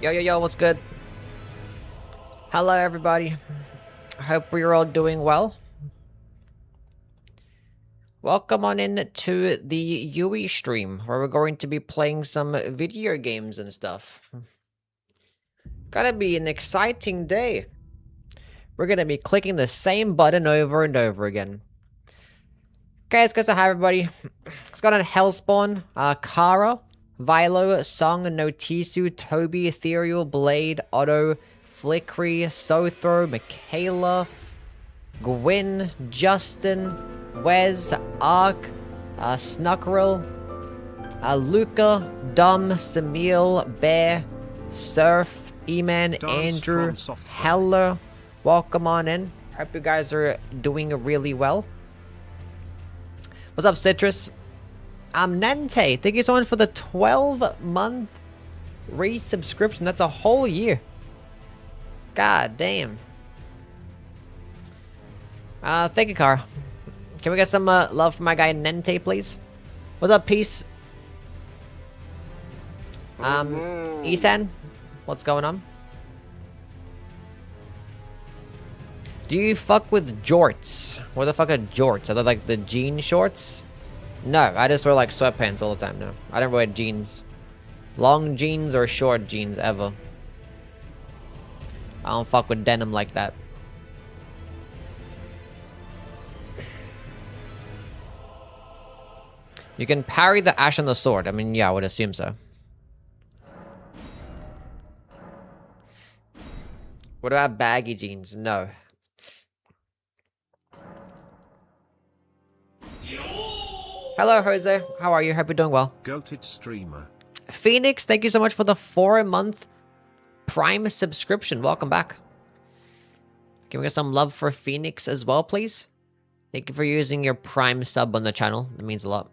Yo, yo, yo, what's good? Hello, everybody. Hope we're all doing well. Welcome on in to the Yui stream, where we're going to be playing some video games and stuff. Gonna be an exciting day. We're gonna be clicking the same button over and over again. Okay, let's go say hi, everybody. Let's go on Hellspawn, Kara, Vilo, Song, Notisu, Toby, Ethereal, Blade, Otto, Flickery, Sothro, Michaela, Gwyn, Justin, Wes, Ark, Snuckrill, Luca, Dom, Samil, Bear, Surf, E-Man, Andrew, Heller. Welcome on in. Hope you guys are doing really well. What's up, Citrus? Nante, thank you so much for the 12-month resubscription. That's a whole year. God damn. Thank you, Car. Can we get some love for my guy Nante, please? What's up, Peace? Isan? What's going on? Do you fuck with jorts? What the fuck are jorts? Are they like the jean shorts? No, I just wear like sweatpants all the time now. I don't wear jeans. Long jeans or short jeans ever. I don't fuck with denim like that. You can parry the ash on the sword. I mean, yeah, I would assume so. What about baggy jeans? No. Hello, Jose. How are you? Hope you're doing well. Goated streamer. Phoenix, thank you so much for the 4-month Prime subscription. Welcome back. Can we get some love for Phoenix as well, please? Thank you for using your Prime sub on the channel. It means a lot.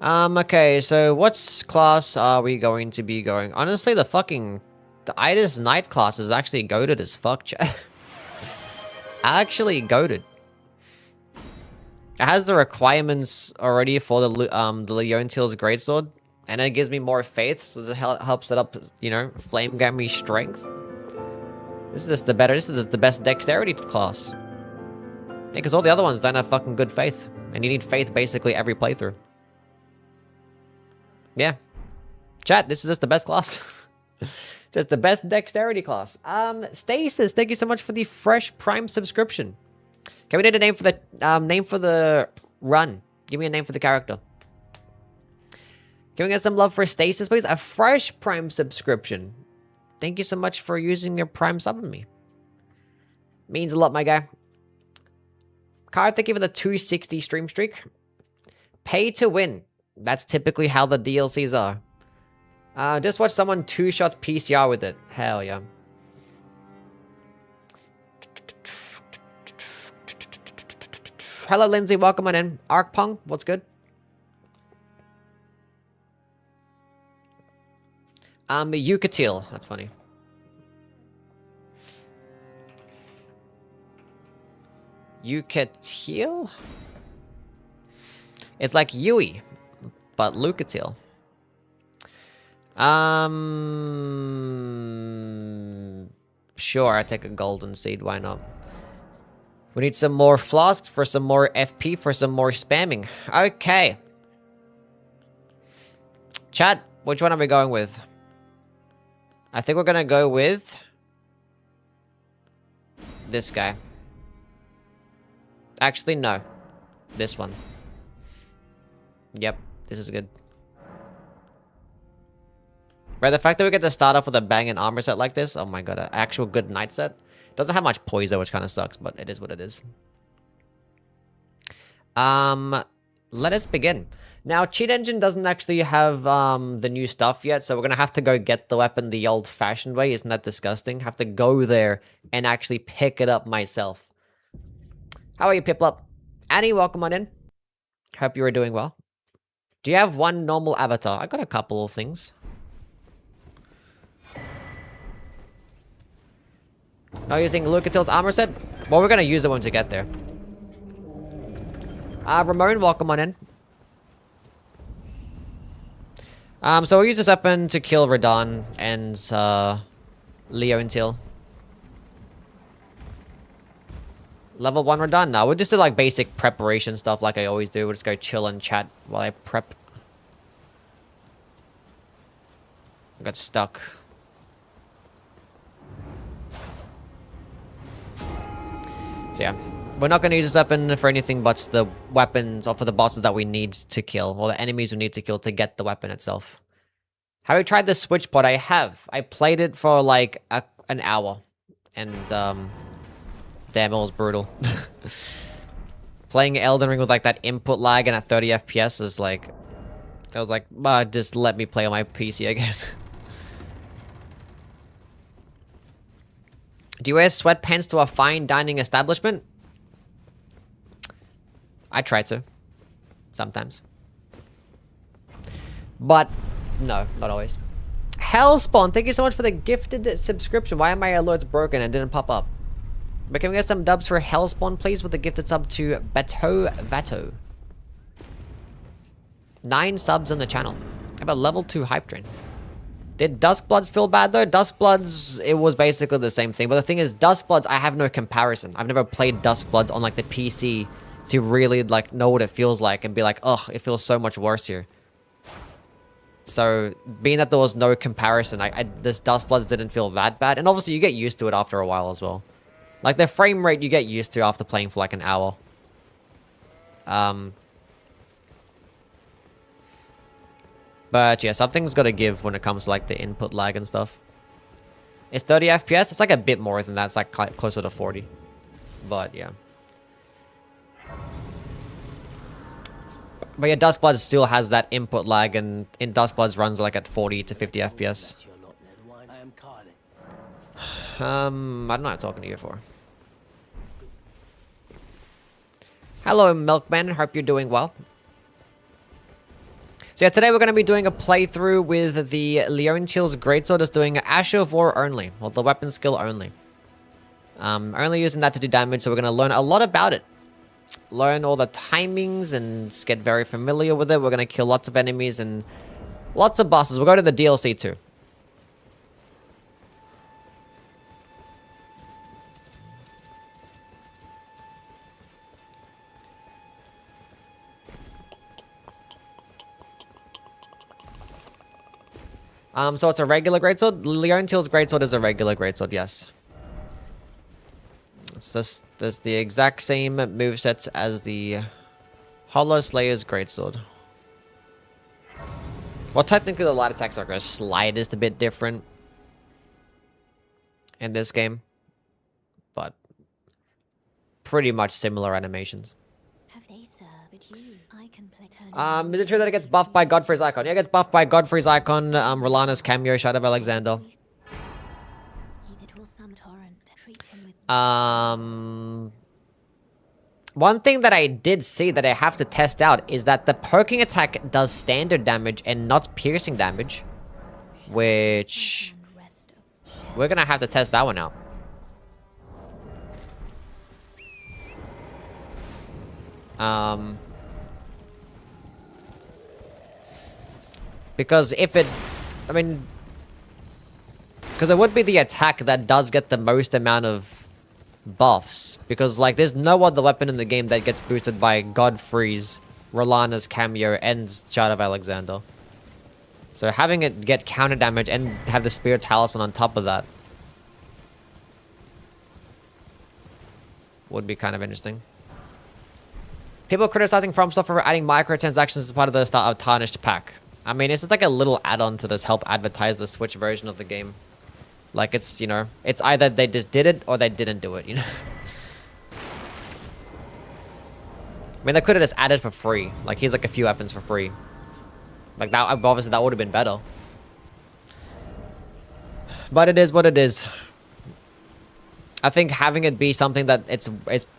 Okay, so what's class are we going to be going? Honestly, the Idis Knight class is actually goated as fuck, chat. Actually goated. It has the requirements already for the Leontiel's Greatsword, and it gives me more faith, so it helps it up, you know, flame get me strength. This is the best dexterity class. Yeah, because all the other ones don't have fucking good faith, and you need faith basically every playthrough. Yeah. Chat, this is just the best class. Just the best dexterity class. Stasis, thank you so much for the fresh Prime subscription. Okay, we need a name for the run. Give me a name for the character. Can we get some love for Stasis, please? A fresh Prime subscription. Thank you so much for using your Prime sub on me. Means a lot, my guy. Car, thank you for the 260 stream streak. Pay to win. That's typically how the DLCs are. Just watch someone 2-shot PCR with it. Hell yeah. Hello, Lindsay. Welcome on in. Arkpong, what's good? Yucatil. That's funny. Yucatil? It's like Yui, but Lucatil. Sure, I take a golden seed. Why not? We need some more flasks for some more FP for some more spamming. Okay. Chat, which one are we going with? I think we're gonna go with this guy. Actually, no. This one. Yep, this is good. Right, the fact that we get to start off with a banging armor set like this, oh my god, an actual good knight set. Doesn't have much poison, which kind of sucks, but it is what it is. Let us begin. Now, Cheat Engine doesn't actually have the new stuff yet, so we're gonna have to go get the weapon the old-fashioned way. Isn't that disgusting? Have to go there and actually pick it up myself. How are you, Piplup? Annie, welcome on in. Hope you are doing well. Do you have one normal avatar? I got a couple of things. Not using Lucatil's armor set? Well, we're gonna use it once we get there. Ramon, welcome on in. So we'll use this weapon to kill Radon and Leontiel. Level 1 Radon? No, we'll just do like basic preparation stuff like I always do. We'll just go chill and chat while I prep. I got stuck. So yeah, we're not going to use this weapon for anything but the weapons or for the bosses that we need to kill, or the enemies we need to kill to get the weapon itself. Have you tried the Switch pod? I have. I played it for like an hour, and damn, it was brutal. Playing Elden Ring with like that input lag and at 30 FPS is like, I was like, just let me play on my PC again. Do you wear sweatpants to a fine dining establishment? I try to. Sometimes. But, no, not always. Hellspawn, thank you so much for the gifted subscription. Why are my alerts broken and didn't pop up? But can we get some dubs for Hellspawn, please, with the gifted sub to Bateau Vato? 9 subs on the channel. How about level 2 hype train? Did Duskbloods feel bad though? Duskbloods, it was basically the same thing. But the thing is, Duskbloods, I have no comparison. I've never played Duskbloods on like the PC to really like know what it feels like and be like, ugh, it feels so much worse here. So, being that there was no comparison, this Duskbloods didn't feel that bad. And obviously you get used to it after a while as well. Like the frame rate you get used to after playing for like an hour. But yeah, something's got to give when it comes to like the input lag and stuff. It's 30 FPS. It's like a bit more than that. It's like closer to 40. But yeah. But yeah, Duskbloods still has that input lag, and in Duskbloods runs like at 40 to 50 FPS. I don't know what I'm talking to you for. Hello, Milkman. Hope you're doing well. So yeah, today we're going to be doing a playthrough with the Leontiel's Greatsword, just doing Ash of War only, or the weapon skill only. Only using that to do damage, so we're going to learn a lot about it. Learn all the timings and get very familiar with it. We're going to kill lots of enemies and lots of bosses. We'll go to the DLC too. So it's a regular greatsword. Leontiel's Greatsword is a regular greatsword, yes. It's just there's the exact same moveset as the Hollow Slayer's Greatsword. Well, technically the light attacks are going to slightest a bit different in this game, but pretty much similar animations. Have they served you? I can play Is it true that it gets buffed by Godfrey's Icon? Yeah, it gets buffed by Godfrey's Icon, Rolana's cameo, Shadow of Alexander. It will some torrent. Treat him with one thing that I did see that I have to test out is that the poking attack does standard damage and not piercing damage, which we're gonna have to test that one out. Because if it, I mean, because it would be the attack that does get the most amount of buffs. Because, like, there's no other weapon in the game that gets boosted by Godfrey's, Rolana's cameo, and Shadow of Alexander. So having it get counter damage and have the Spirit Talisman on top of that would be kind of interesting. People criticizing FromSoftware for adding microtransactions as part of the start of Tarnished pack. I mean, it's just like a little add-on to just help advertise the Switch version of the game. Like, it's, you know, it's either they just did it or they didn't do it, you know? I mean, they could have just added for free. Like, here's like a few weapons for free. Like, that, obviously, that would have been better. But it is what it is. I think having it be something that it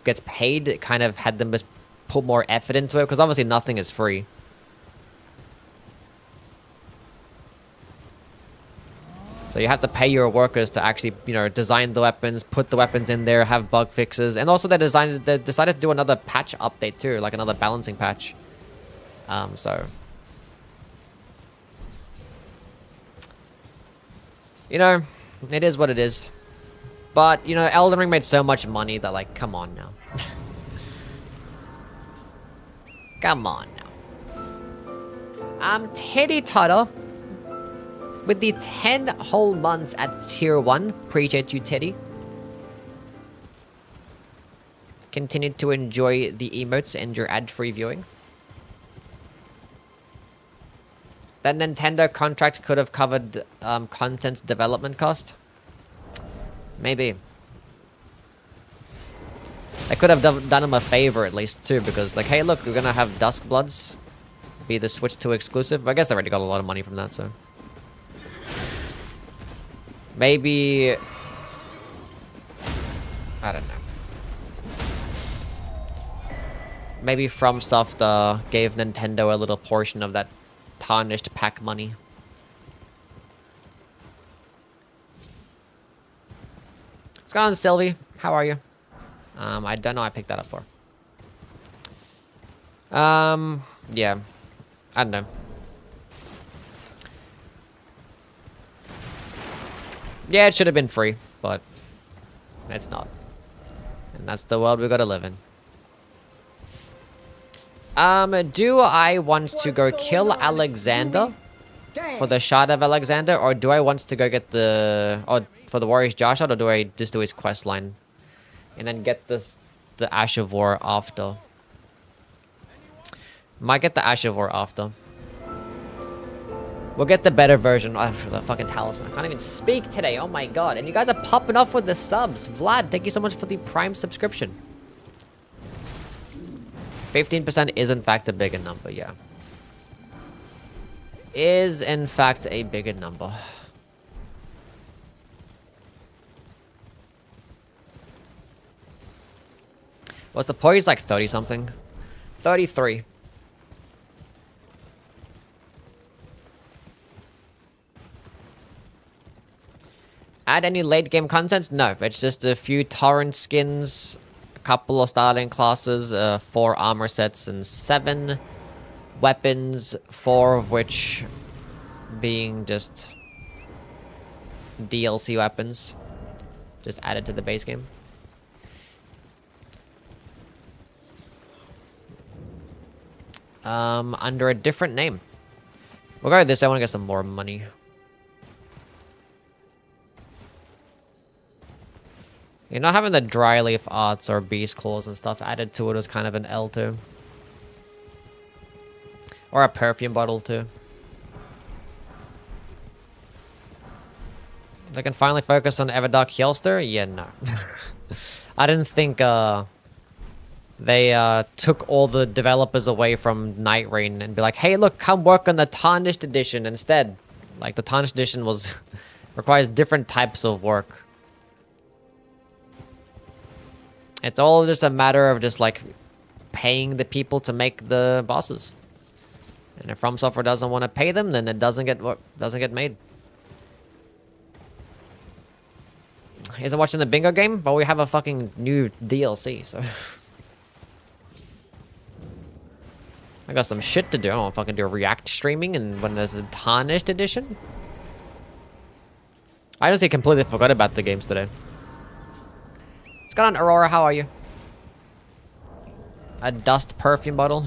gets paid, it kind of had them just put more effort into it, because obviously nothing is free. So you have to pay your workers to actually, you know, design the weapons, put the weapons in there, have bug fixes, and also they decided to do another patch update too, like another balancing patch. So You know, it is what it is. But, you know, Elden Ring made so much money that, like, come on now. Come on now. Teddy Totter with the 10 whole months at tier 1. Appreciate you, Teddy. Continue to enjoy the emotes and your ad-free viewing. That Nintendo contract could have covered content development cost. Maybe. I could have done him a favor at least too, because like, hey look, we're gonna have Duskbloods be the Switch 2 exclusive. I guess I already got a lot of money from that, so. Maybe... I don't know. Maybe FromSoft gave Nintendo a little portion of that Tarnished pack money. What's going on, Sylvie? How are you? I don't know I picked that up for. Yeah. I don't know. Yeah, it should have been free, but it's not. And that's the world we gotta live in. Do I want to go kill Alexander for the shard of Alexander, or do I want to go get the... or for the Warrior's Jar shot, or do I just do his quest line? And then get the Ash of War after. Might get the Ash of War after. We'll get the better version of the fucking talisman. I can't even speak today, oh my god. And you guys are popping off with the subs. Vlad, thank you so much for the Prime subscription. 15% is in fact a bigger number, yeah. Is in fact a bigger number. What's the poise like 30 something? 33. Add any late game content? No, it's just a few torrent skins, a couple of starting classes, 4 armor sets, and 7 weapons, 4 of which being just DLC weapons, just added to the base game. Under a different name. We'll go with this. I want to get some more money. You know, having the dry leaf arts or beast claws and stuff added to it was kind of an L too. Or a perfume bottle too. They can finally focus on Everdark Hellster? Yeah, no. I didn't think they took all the developers away from Night Rain and be like, hey look, come work on the Tarnished edition instead. Like the Tarnished edition was requires different types of work. It's all just a matter of just like paying the people to make the bosses. And if From Software doesn't want to pay them, then it doesn't get made. Isn't watching the bingo game? But we have a fucking new DLC, so I got some shit to do. I don't want to fucking do React streaming and when there's the Tarnished edition. I honestly completely forgot about the games today. What's going on, Aurora? How are you? A dust perfume bottle.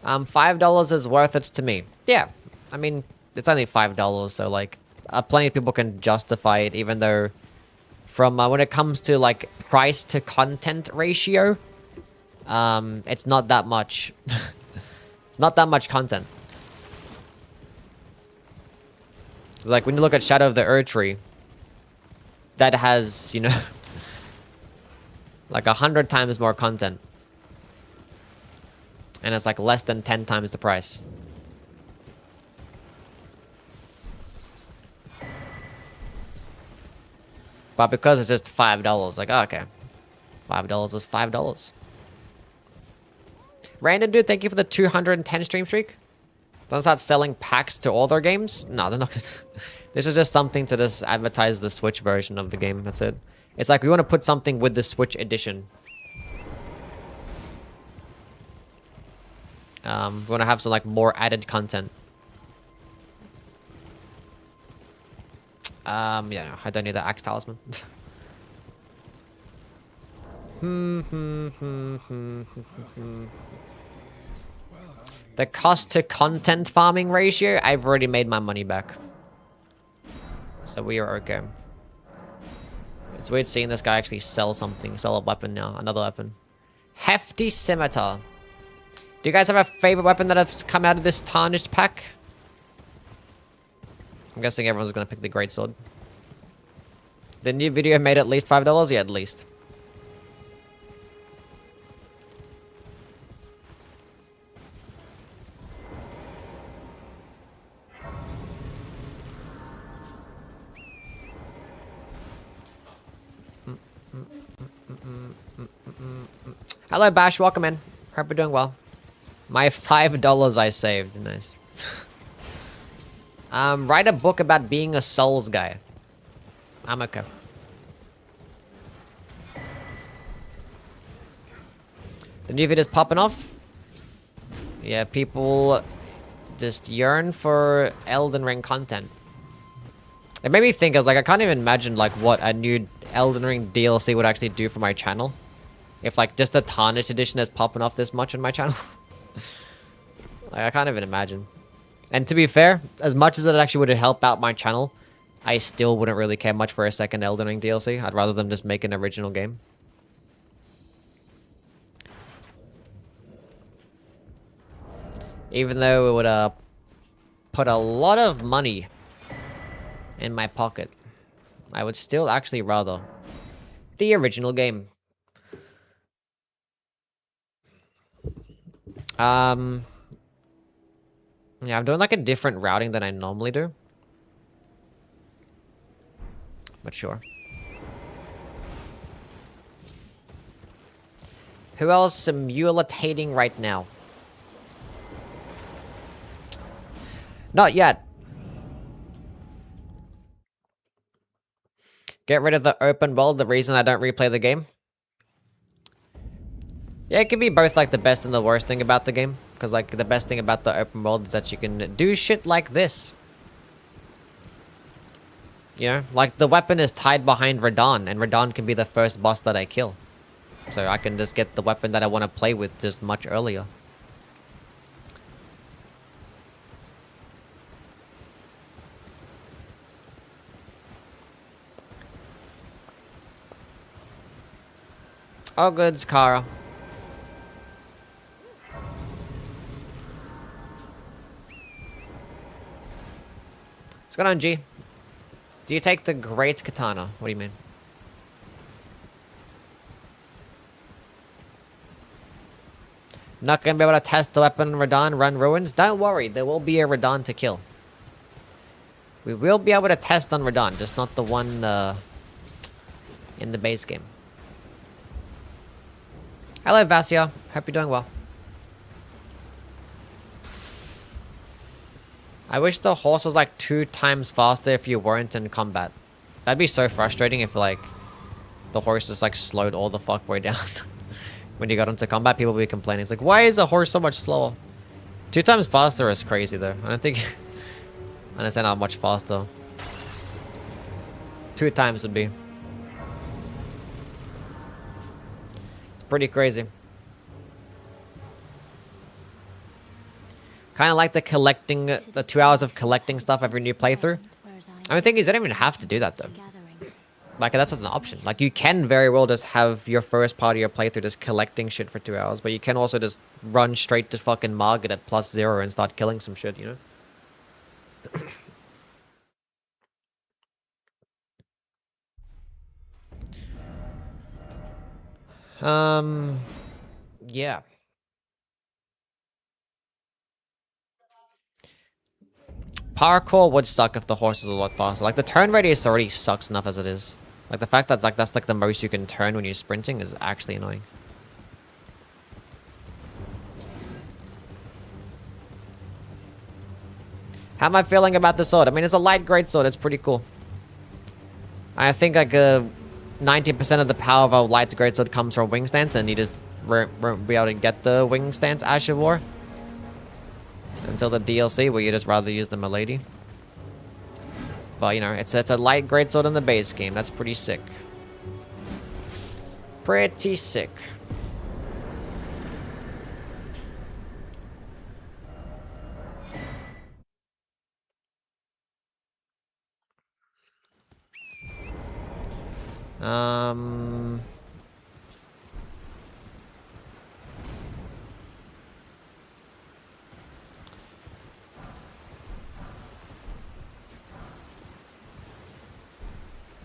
$5 is worth it to me. Yeah, I mean, it's only $5, so like, plenty of people can justify it, even though from when it comes to like price to content ratio, it's not that much. It's not that much content. It's like when you look at Shadow of the Erdtree, that has, you know, like 100 times more content. And it's like less than 10 times the price. But because it's just $5, like, oh, okay. $5 is $5. Random dude, thank you for the 210 stream streak. Don't start selling packs to all their games? No, they're not gonna. This is just something to just advertise the Switch version of the game. That's it. It's like we want to put something with the Switch edition. We want to have some like more added content. Yeah, no, I don't need the axe talisman. The cost to content farming ratio, I've already made my money back. So we are okay. It's weird seeing this guy actually sell something, sell a weapon now, another weapon. Hefty scimitar. Do you guys have a favorite weapon that has come out of this Tarnished pack? I'm guessing everyone's gonna pick the Greatsword. The new video made at least $5? Yeah, at least. Hello, Bash. Welcome in. Hope you're doing well. My $5 I saved. Nice. Write a book about being a Souls guy. I'm okay. The new video's popping off. Yeah, people just yearn for Elden Ring content. It made me think, I was like, I can't even imagine like what a new Elden Ring DLC would actually do for my channel. If like just the Tarnished edition is popping off this much on my channel. Like, I can't even imagine. And to be fair, as much as it actually would help out my channel, I still wouldn't really care much for a second Elden Ring DLC. I'd rather them just make an original game. Even though it would put a lot of money in my pocket, I would still actually rather the original game. Yeah, I'm doing like a different routing than I normally do. But sure. Who else simulating right now? Not yet. Get rid of the open world, the reason I don't replay the game. Yeah, it can be both like the best and the worst thing about the game. Because like the best thing about the open world is that you can do shit like this. You know, like the weapon is tied behind Radahn, and Radahn can be the first boss that I kill. So I can just get the weapon that I want to play with just much earlier. All goods, Kara. What's going on, G? Do you take the Great Katana? What do you mean? Not gonna be able to test the weapon Radahn, run ruins? Don't worry, there will be a Radahn to kill. We will be able to test on Radahn, just not the one in the base game. Hello, Vasya. Hope you're doing well. I wish the horse was like 2 times faster if you weren't in combat. That'd be so frustrating if like the horse just like slowed all the fuck way down. When you got into combat, people would be complaining. It's like, why is a horse so much slower? 2 times faster is crazy though. I don't think I understand how much faster 2 times would be. It's pretty crazy. Kind of like the 2 hours of collecting stuff every new playthrough. I mean, the thing is, I don't even have to do that though. Like, that's just an option. Like, you can very well just have your first part of your playthrough just collecting shit for 2 hours, but you can also just run straight to fucking Margit at +0 and start killing some shit, you know? Yeah. Parkour would suck if the horse is a lot faster. Like, the turn radius already sucks enough as it is. Like, the fact that that's like the most you can turn when you're sprinting is actually annoying. How am I feeling about the sword? I mean, it's a light greatsword. It's pretty cool. I think like 90% of the power of a light greatsword comes from wing stance, and you just won't be able to get the wing stance Ash of War until the DLC, where you just rather use the Muleta. but you know, it's a light greatsword in the base game. That's pretty sick. Pretty sick.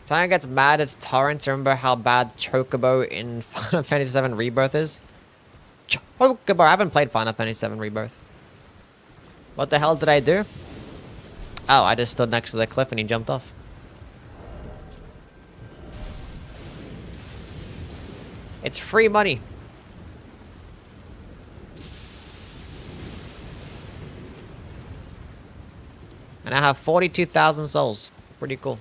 Someone gets mad at Torrent. Remember how bad Chocobo in Final Fantasy VII Rebirth is? Chocobo! I haven't played Final Fantasy VII Rebirth. What the hell did I do? Oh, I just stood next to the cliff and he jumped off. It's free money. And I have 42,000 souls. Pretty cool.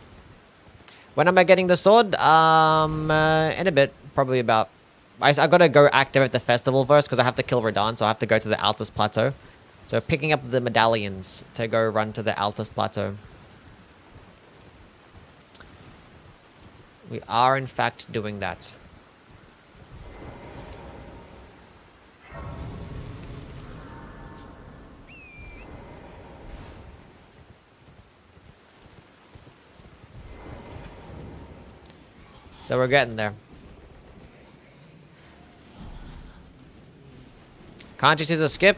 When am I getting the sword? In a bit. Probably about... I gotta go activate the festival first because I have to kill Radahn, so I have to go to the Altus Plateau. So picking up the medallions to go run to the Altus Plateau. We are in fact doing that. So we're getting there. Can't just use a skip?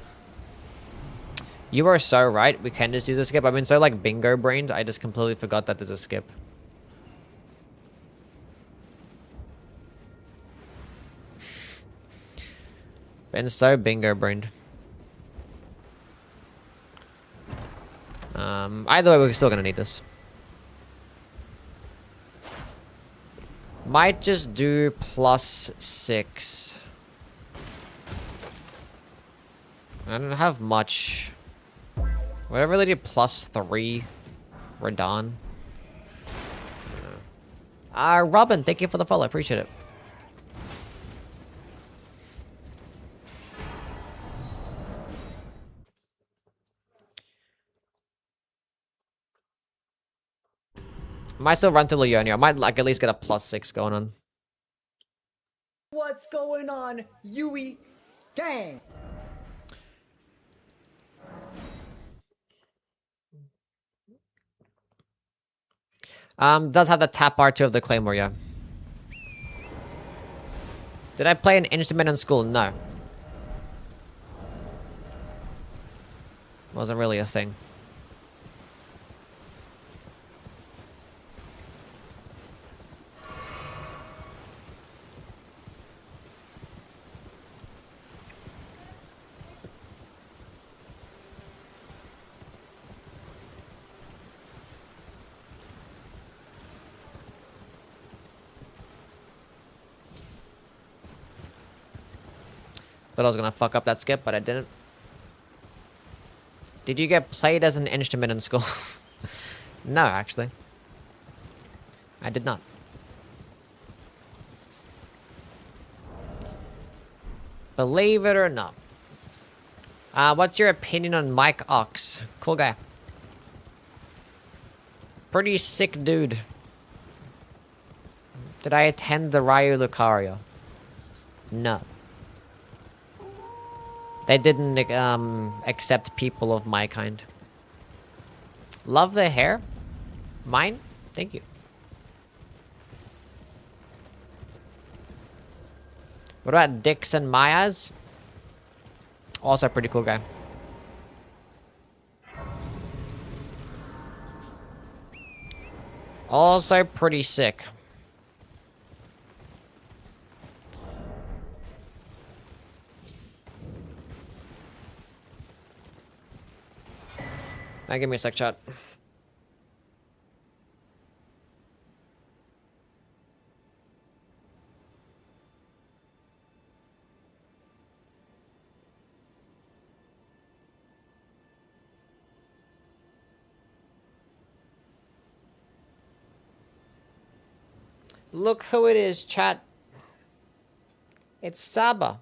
You are so right. We can just use a skip. I've been so like bingo brained. I just completely forgot that there's a skip. Been so bingo brained. Either way, we're still gonna need this. Might just do +6. I don't have much. Would I really do +3? Radahn. Robin, thank you for the follow. I appreciate it. Might still run to Leontiel. I might like at least get a +6 going on. What's going on, Yui gang? Does have the tap R2 of the Claymore, yeah. Did I play an instrument in school? No. Wasn't really a thing. Thought I was gonna fuck up that skip, but I didn't. Did you get played as an instrument in school? No, actually. I did not. Believe it or not. What's your opinion on Mike Ox? Cool guy. Pretty sick dude. Did I attend the Ryu Lucario? No. They didn't accept people of my kind. Love the hair? Mine? Thank you. What about Dixon Myers? Also a pretty cool guy. Also pretty sick. Now give me a sec, chat. Look who it is, chat. It's Saba.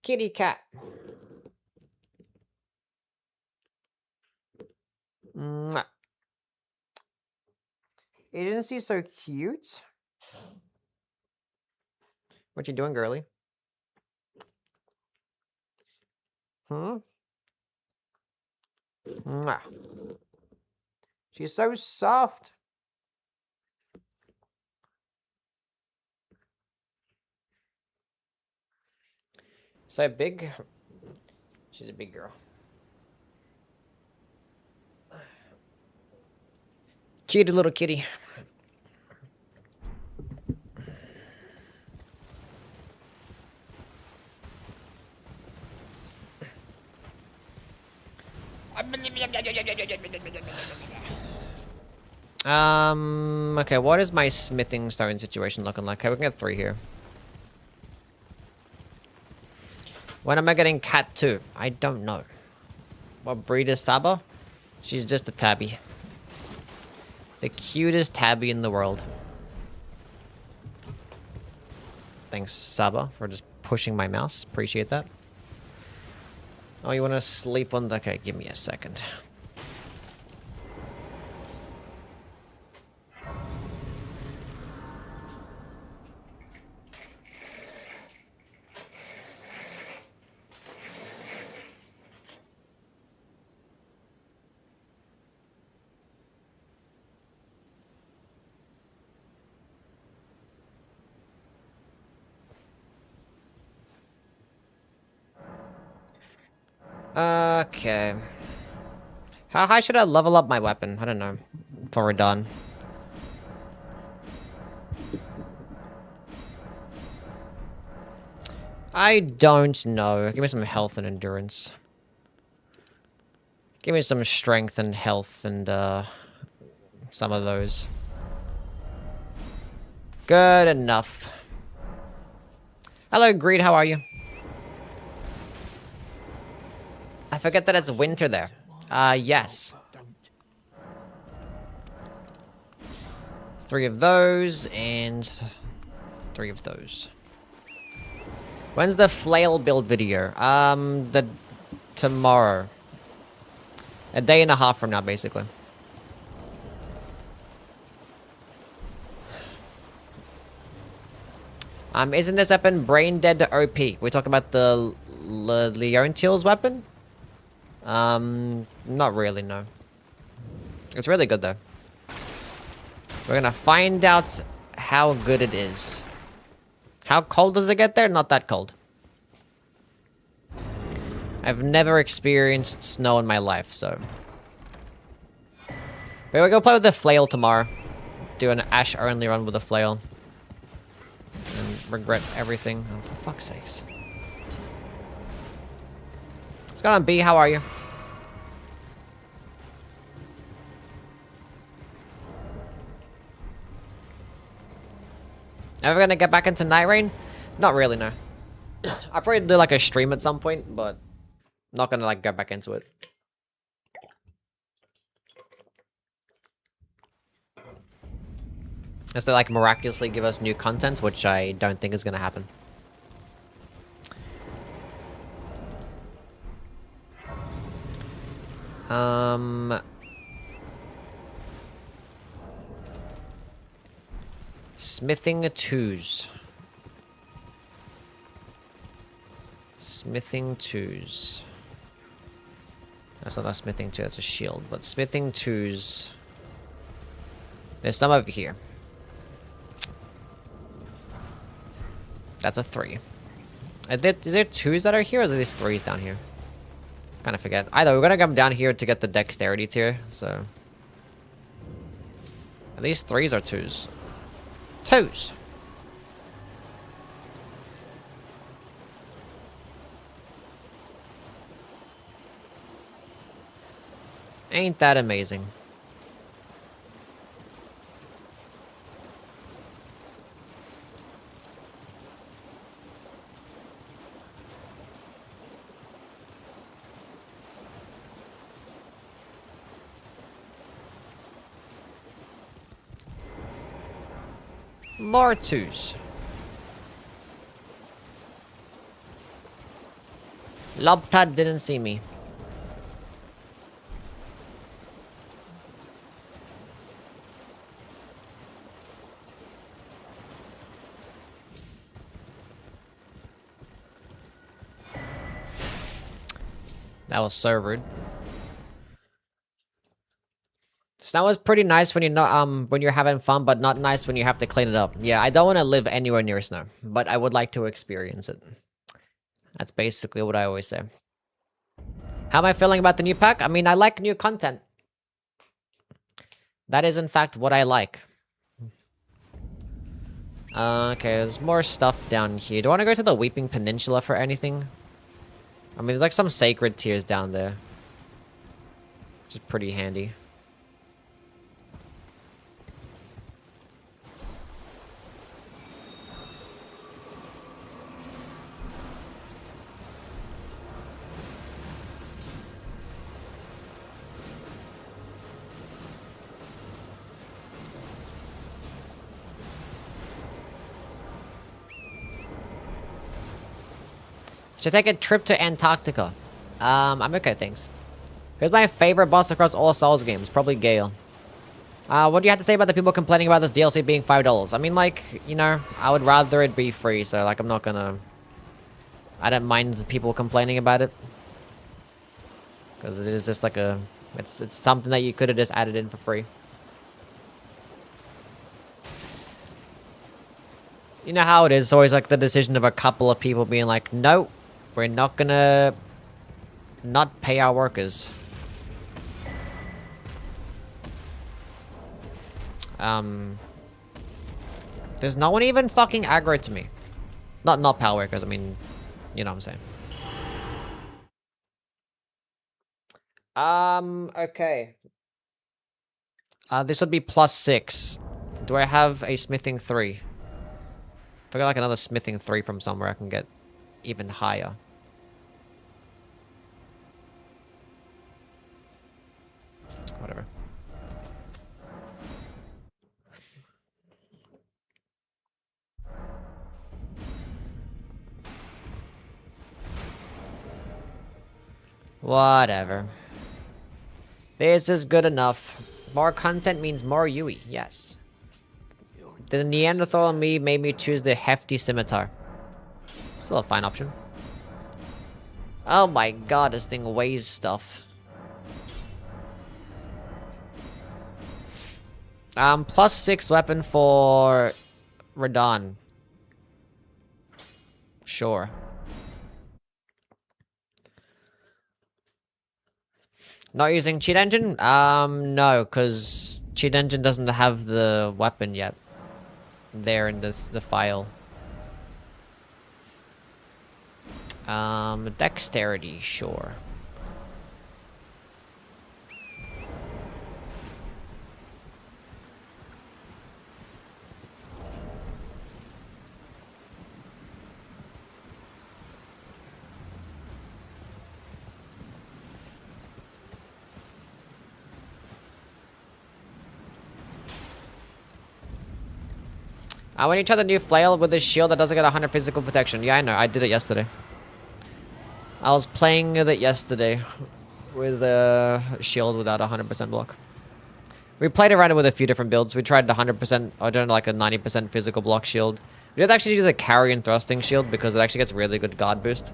Kitty cat. Isn't she so cute? What you doing, girly? Hmm? Mwah. She's so soft. So big. She's a big girl. Cute little kitty. Okay, what is my smithing stone situation looking like? Okay, we can get 3 here. When am I getting cat 2? I don't know. What breed is Saba? She's just a tabby. The cutest tabby in the world. Thanks, Saba, for just pushing my mouse. Appreciate that. Oh, you want to sleep on the... Okay, give me a second. Okay. How high should I level up my weapon? I don't know. Before we're done. I don't know. Give me some health and endurance. Give me some strength and health and, some of those. Good enough. Hello, Greed, how are you? I forget that it's winter there. Yes. 3 of those, and 3 of those. When's the flail build video? Tomorrow. A day and a half from now, basically. Isn't this weapon brain dead to OP? We're talking about the Leontiel's weapon? Not really, no. It's really good, though. We're gonna find out how good it is. How cold does it get there? Not that cold. I've never experienced snow in my life, so... But we'll go play with the flail tomorrow. Do an Ash-only run with the flail. And regret everything. Oh, for fuck's sakes. What's going on, B? How are you? Ever gonna get back into Night Rain? Not really, no. I'll probably do like a stream at some point, but not gonna like get back into it. Unless they like miraculously give us new content, which I don't think is gonna happen. Smithing 2s. Smithing 2s. That's not a smithing 2, that's a shield, but smithing 2s. There's some over here. That's a 3. Is there 2s that are here, or is there these 3s down here? Kind of forget. Either we're gonna come down here to get the dexterity tier, so... Are these 3s or 2s? 2s! Ain't that amazing? More 2s. Lobtad didn't see me. That was so rude. Snow is pretty nice when you're not when you're having fun, but not nice when you have to clean it up. Yeah, I don't want to live anywhere near snow, but I would like to experience it. That's basically what I always say. How am I feeling about the new pack? I mean, I like new content. That is, in fact, what I like. Okay, there's more stuff down here. Do I want to go to the Weeping Peninsula for anything? I mean, there's like some sacred tears down there. Which is pretty handy. Should take a trip to Antarctica. I'm okay, thanks. Here's my favorite boss across all Souls games, probably Gale. What do you have to say about the people complaining about this DLC being $5? I mean, like, you know, I would rather it be free, so, like, I'm not gonna... I don't mind people complaining about it. Because it is just like a... It's something that you could have just added in for free. You know how it is, it's always like the decision of a couple of people being like, no, we're not gonna not pay our workers. There's no one even fucking aggro to me. Not power workers, I mean, you know what I'm saying. Okay. This would be +6. Do I have a smithing 3? If I got like another smithing 3 from somewhere, I can get even higher. Whatever. Whatever. This is good enough. More content means more Yui, yes. The Neanderthal in me made me choose the hefty scimitar. Still a fine option. Oh my god, this thing weighs stuff. +6 weapon for Radon. Sure. Not using cheat engine? No, because cheat engine doesn't have the weapon yet. There in the file. Dexterity, sure. When you try the new flail with this shield that doesn't get 100 physical protection. Yeah, I know. I did it yesterday. I was playing with it yesterday with a shield without 100% block. We played around it with a few different builds. We tried the 100%, or don't know, like a 90% physical block shield. We did actually use a carry and thrusting shield because it actually gets really good guard boost.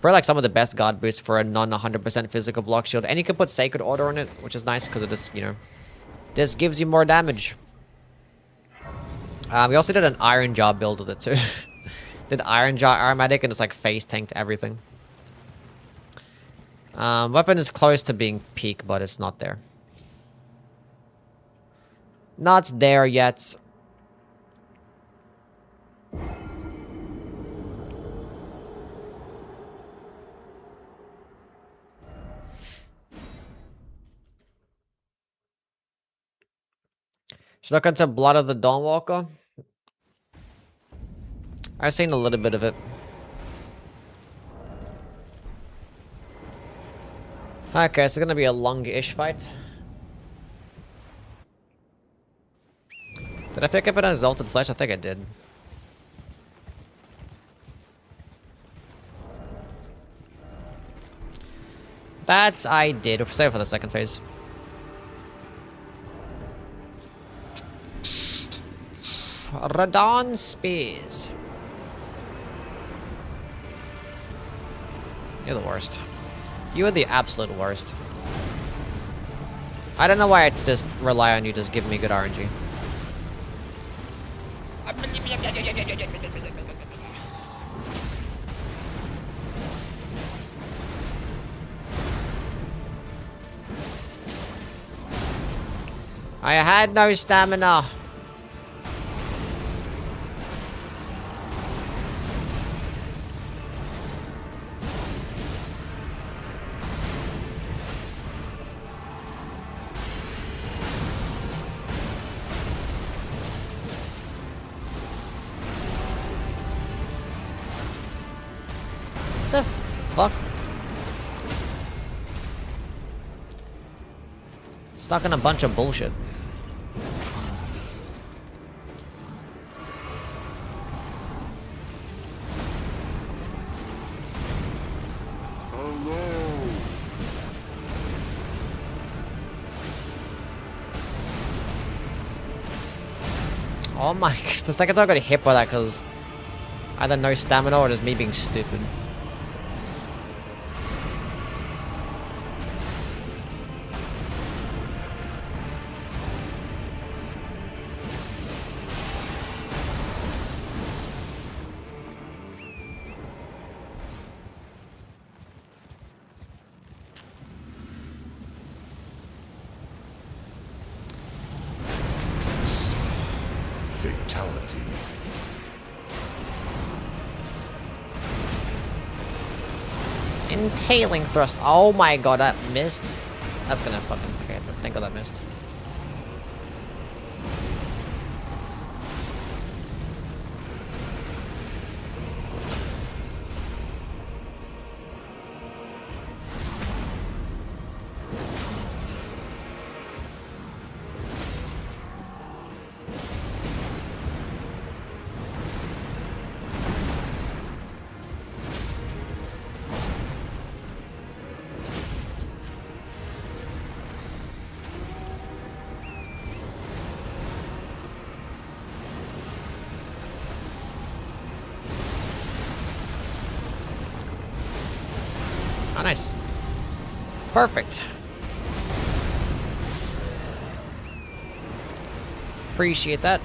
Probably like some of the best guard boosts for a non 100% physical block shield. And you can put Sacred Order on it, which is nice because it just, you know, just gives you more damage. We also did an Iron Jaw build with it too. Did Iron Jaw Aromatic and just like face tanked everything. Weapon is close to being peak, but it's not there. Not there yet. Should look into Blood of the Dawnwalker. I've seen a little bit of it. Okay, so it's gonna be a long-ish fight. Did I pick up an Exalted Flesh? I think I did. That I did. We'll save for the second phase. Radon Spears. You're the worst. You are the absolute worst. I don't know why I just rely on you just giving me good RNG. I had no stamina. The fuck? Stuck in a bunch of bullshit. Oh my, it's the second time I got hit by that because either no stamina or just me being stupid. Fatality. Impaling thrust. Oh my god, that missed. That's gonna fucking... Okay, thank god that missed. Oh, nice. Perfect. Appreciate that.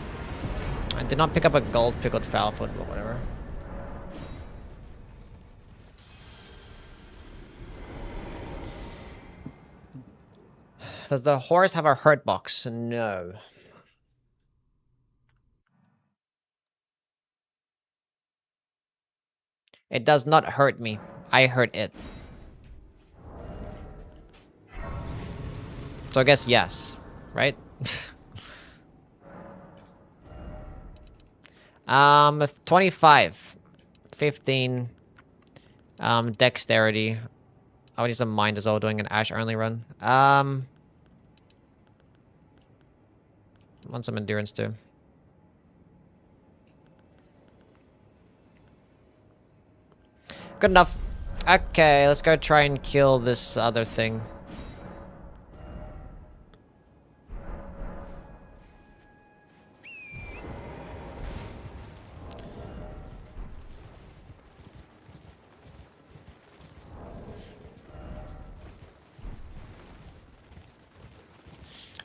I did not pick up a gold pickled foul foot, but whatever. Does the horse have a hurt box? No. It does not hurt me. I hurt it. So I guess yes, right? 25, 15, dexterity. I need some mind as well, doing an Ash only run. Want some endurance too. Good enough. Okay, let's go try and kill this other thing.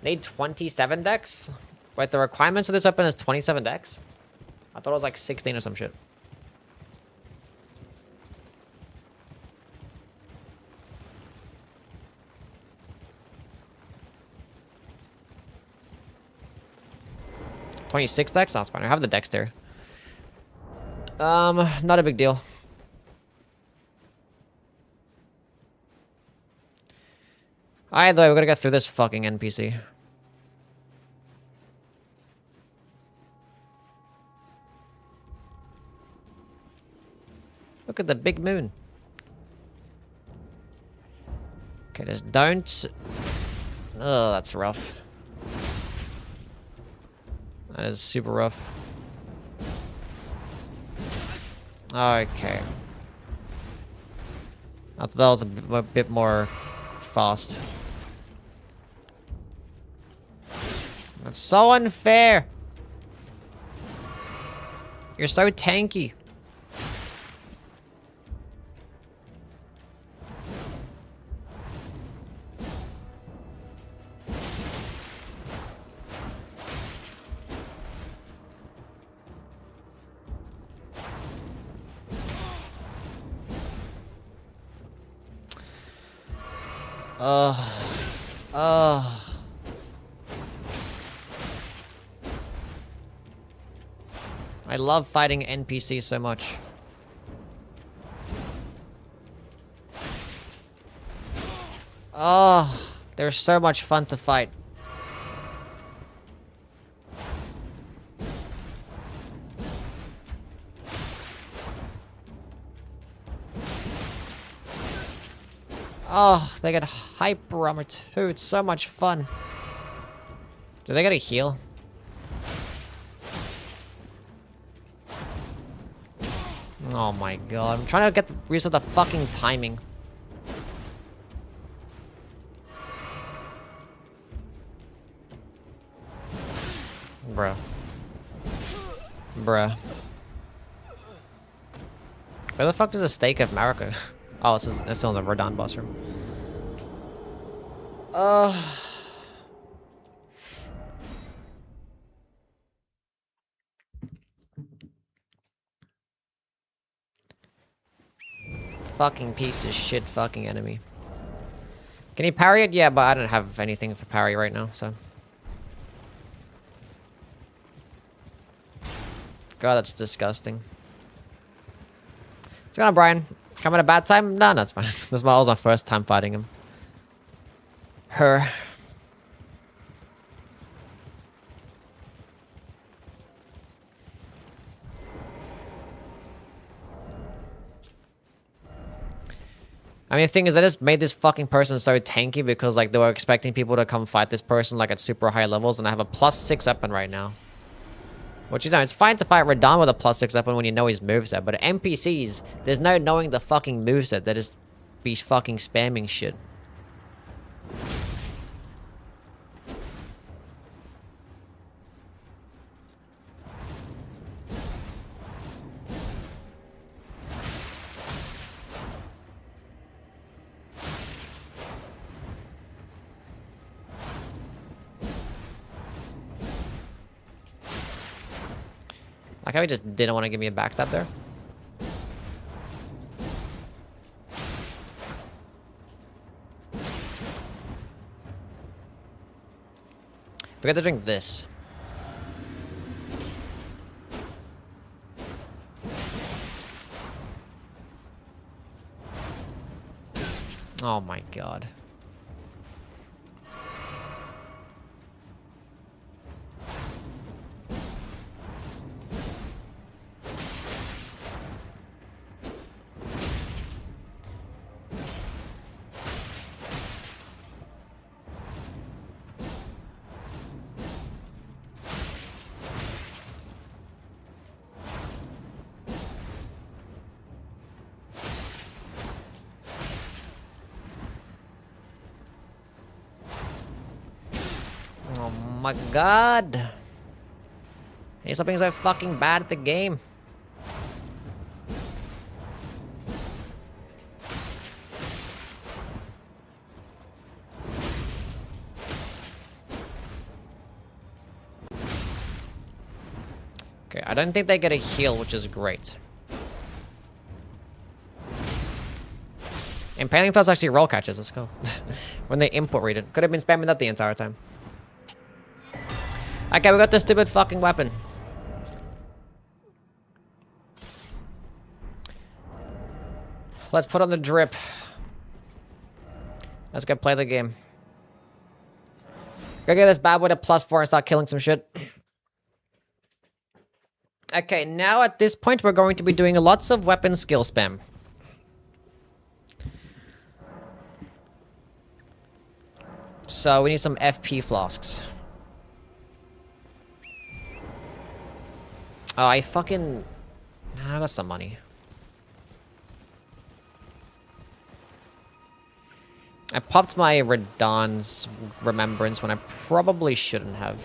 Need 27 decks? Wait, the requirements for this weapon is 27 decks? I thought it was like 16 or some shit. $26 decks? That's fine. I have the decks there. Not a big deal. Either way, we gotta get through this fucking NPC. Look at the big moon. Okay, just don't... Oh, that's rough. That is super rough. Okay. I thought that was a bit more fast. That's so unfair. You're so tanky. Ugh. I love fighting NPCs so much. Oh, they're so much fun to fight. Oh, they get hyper armor too. It's so much fun. Do they get a heal? Oh my god. I'm trying to get reset the fucking timing. Bruh. Bruh. Where the fuck is the stake of Marika? Oh, this is still in the Verdun boss room. Fucking piece of shit fucking enemy. Can he parry it? Yeah, but I don't have anything for parry right now, so. God, that's disgusting. What's going on, Brian? Come at a bad time? No, it's fine. This was my first time fighting him. Her. I mean, the thing is, I just made this fucking person so tanky because, like, they were expecting people to come fight this person, like, at super high levels, and I have a +6 weapon right now. Which is, it's fine to fight Radon with a +6 weapon when you know his moveset, but NPCs, there's no knowing the fucking moveset. They just be fucking spamming shit. Like how he just didn't want to give me a backstab there. Forget to drink this. Oh my god. Oh my god. He's something so fucking bad at the game. Okay, I don't think they get a heal, which is great. Impaling thoughts actually roll catches, let's go. When they input read it. Could have been spamming that the entire time. Okay, we got this stupid fucking weapon. Let's put on the drip. Let's go play the game. Go get this bad boy to +4 and start killing some shit. Okay, now at this point we're going to be doing lots of weapon skill spam. So we need some FP flasks. Oh, I fucking... I got some money. I popped my Radon's Remembrance when I probably shouldn't have.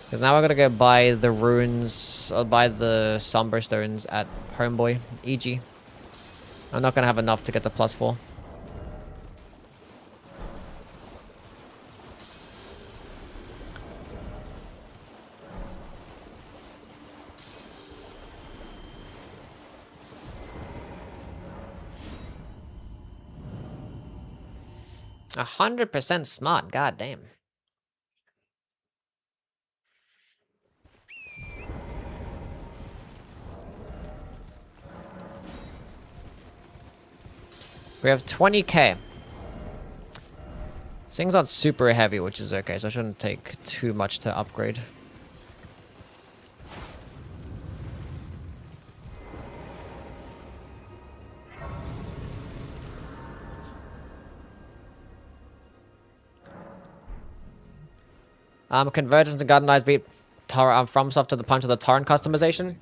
Because now I gotta go buy the runes, or buy the Somber Stones at Homeboy, EG. I'm not gonna have enough to get to +4. 100% smart, god damn. We have 20k. This thing's not super heavy, which is okay, so I shouldn't take too much to upgrade. Convergence and Gardenized beat FromSoft to the punch of the torrent customization.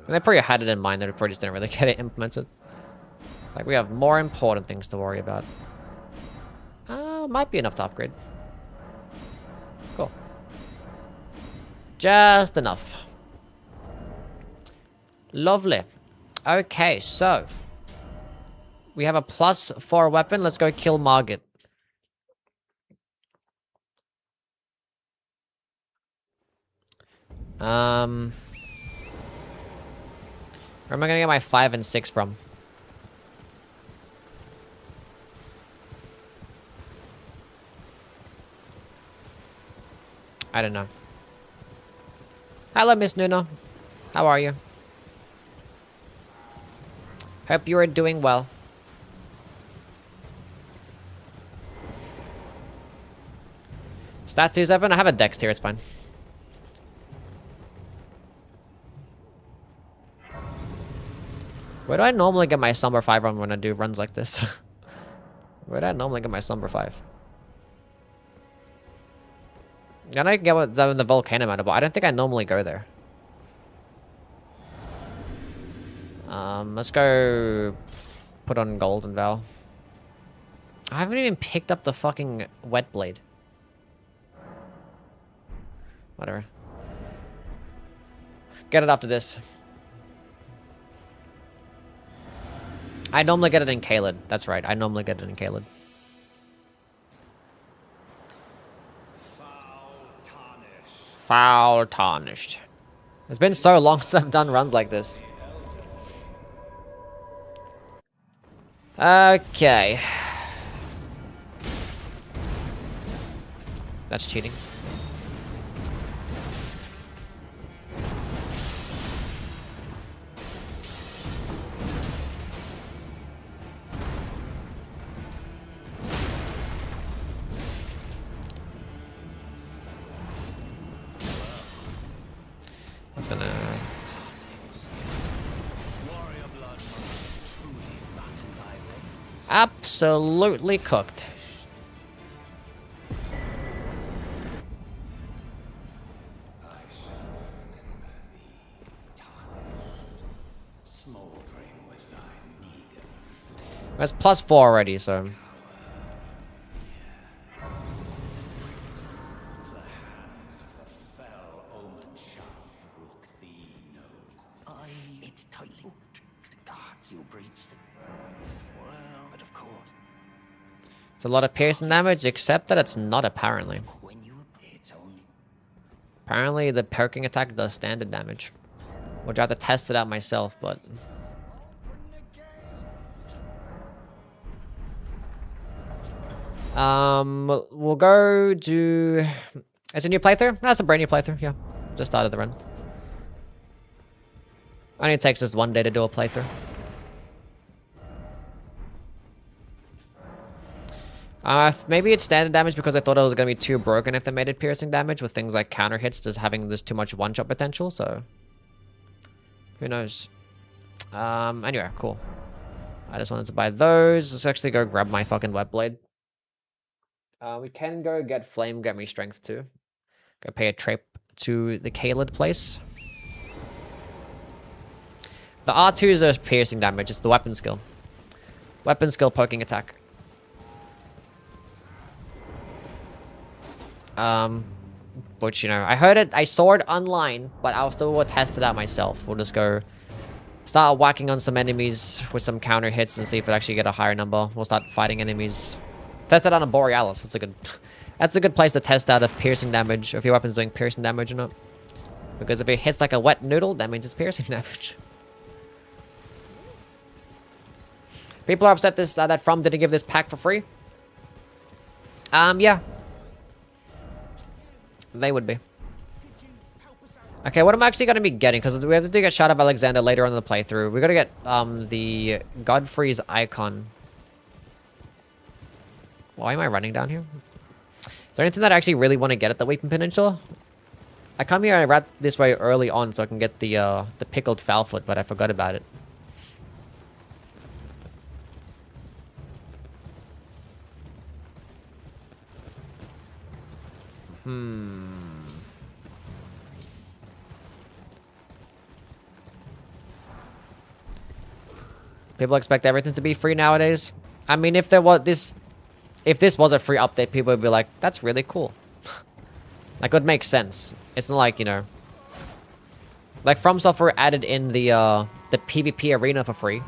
And they probably had it in mind, they probably just didn't really get it implemented. Like, we have more important things to worry about. Might be enough to upgrade. Cool. Just enough. Lovely. Okay, so. We have a +4 weapon. Let's go kill Margit. Where am I gonna get my 5 and 6 from? I don't know. Hello, Miss Nuno. How are you? Hope you are doing well. Stats 2-7. I have a dex here, it's fine. Where do I normally get my Slumber 5 run when I do runs like this? Where do I normally get my Slumber 5? I know I can get the Volcano Manor, but I don't think I normally go there. Let's go put on Golden Val. I haven't even picked up the fucking Wet Blade. Whatever. Get it after this. I normally get it in Caelid. That's right. I normally get it in Caelid. Foul Tarnished. It's been so long since I've done runs like this. Okay. That's cheating. That's gonna... Absolutely cooked. That's +4 already, so... It's a lot of piercing damage, except that it's not apparently. Apparently the perking attack does standard damage. Which I have to test it out myself, but... we'll go do... It's a new playthrough? That's a brand new playthrough, yeah. Just started the run. Only takes us 1 day to do a playthrough. Maybe it's standard damage because I thought it was going to be too broken if they made it piercing damage with things like counter hits just having this too much one-shot potential, so... Who knows? Anyway, cool. I just wanted to buy those. Let's actually go grab my fucking Wet Blade. We can go get Flame Get Me Strength too. Go pay a trip to the Caelid place. The R2 is a piercing damage, it's the weapon skill. Weapon skill poking attack. Which, you know, I heard it, I saw it online, but I'll still test it out myself. We'll just go start whacking on some enemies with some counter hits and see if it actually get a higher number. We'll start fighting enemies. Test it on a Borealis. That's a good place to test out if piercing damage, or if your weapon's doing piercing damage or not. Because if it hits like a wet noodle, that means it's piercing damage. People are upset that From didn't give this pack for free. Yeah. They would be. Okay, what am I actually going to be getting? Because we have to get Shadow of Alexander later on in the playthrough. We got to get the Godfrey's icon. Why am I running down here? Is there anything that I actually really want to get at the Weeping Peninsula? I come here and I ran this way early on so I can get the pickled Foulfoot, but I forgot about it. People expect everything to be free nowadays. I mean, if this was a free update, people would be like, "That's really cool." Like, it would make sense. It's not like, you know, like From Software added in the PvP arena for free.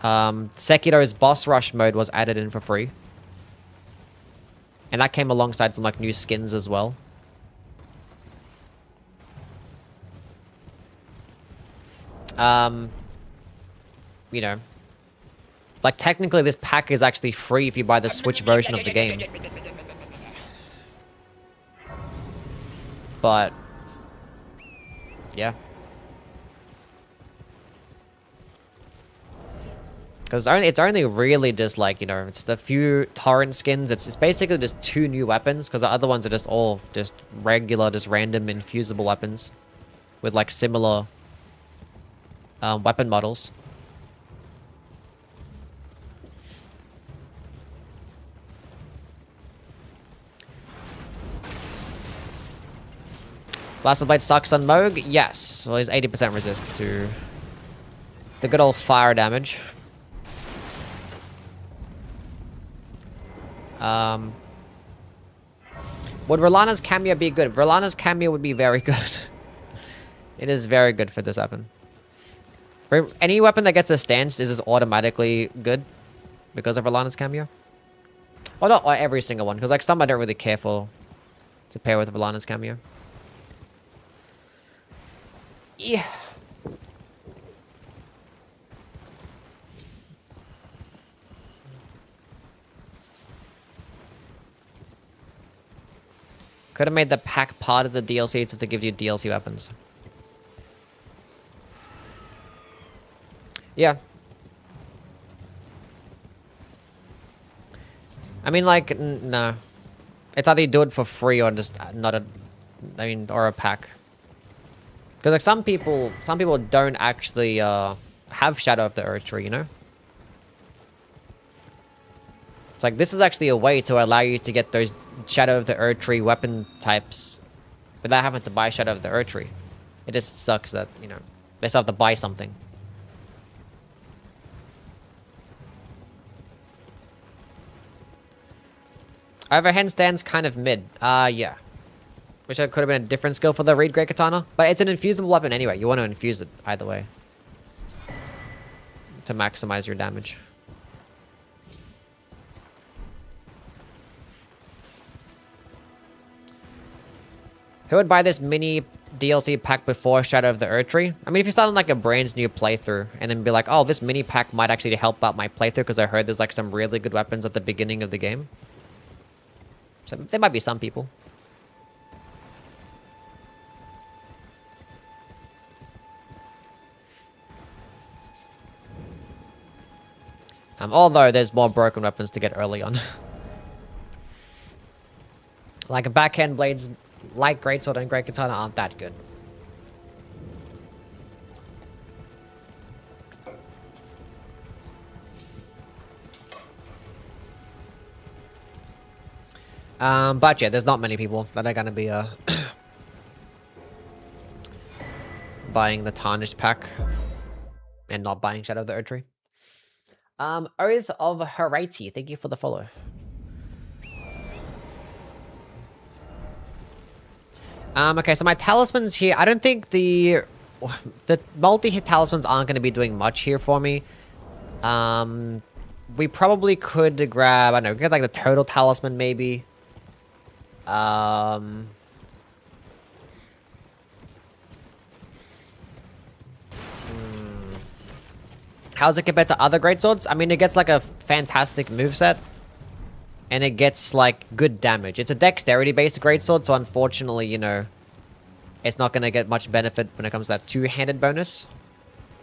Sekiro's boss rush mode was added in for free, and that came alongside some like new skins as well. You know, like technically this pack is actually free if you buy the Switch version of the game. But yeah. Because it's only really just like, you know, it's a few torrent skins. It's basically just 2 new weapons, because the other ones are just all just regular, just random infusible weapons with like similar weapon models. Blast Blade sucks on Moog? Yes. Well, he's 80% resist to the good old fire damage. Would Rolana's cameo be good? Rolana's cameo would be very good. It is very good for this weapon. For any weapon that gets a stance is automatically good because of Rolana's cameo. Well, not every single one, because like some I don't really care for to pair with Rolana's cameo. Yeah. Could have made the pack part of the DLC since it gives you DLC weapons. Yeah. I mean, like, no. It's either you do it for free or just not a... I mean, or a pack. Because, like, some people don't actually have Shadow of the Earth Tree, you know? It's like, this is actually a way to allow you to get those Shadow of the Earth Tree weapon types without having to buy Shadow of the Earth Tree. It just sucks that, you know, they still have to buy something. Overhand stands kind of mid. Yeah. Wish it could have been a different skill for the Reed Great Katana. But it's an infusible weapon anyway. You want to infuse it either way. To maximize your damage. Who would buy this mini DLC pack before Shadow of the Earth Tree? I mean, if you start on like a brand new playthrough and then be like, oh, this mini pack might actually help out my playthrough because I heard there's like some really good weapons at the beginning of the game. So there might be some people. Although there's more broken weapons to get early on. Like backhand blades, like Greatsword and Great Katana aren't that good. But yeah, there's not many people that are gonna be buying the Tarnished pack and not buying Shadow of the Earth Tree. Oath of Harati, thank you for the follow. Okay, so my talismans here, I don't think the multi-hit talismans aren't going to be doing much here for me. We probably could grab, I don't know, get like the total talisman maybe. How's it compared to other greatswords? I mean, it gets like a fantastic moveset. And it gets like good damage. It's a dexterity-based greatsword, so unfortunately, you know, it's not going to get much benefit when it comes to that two-handed bonus.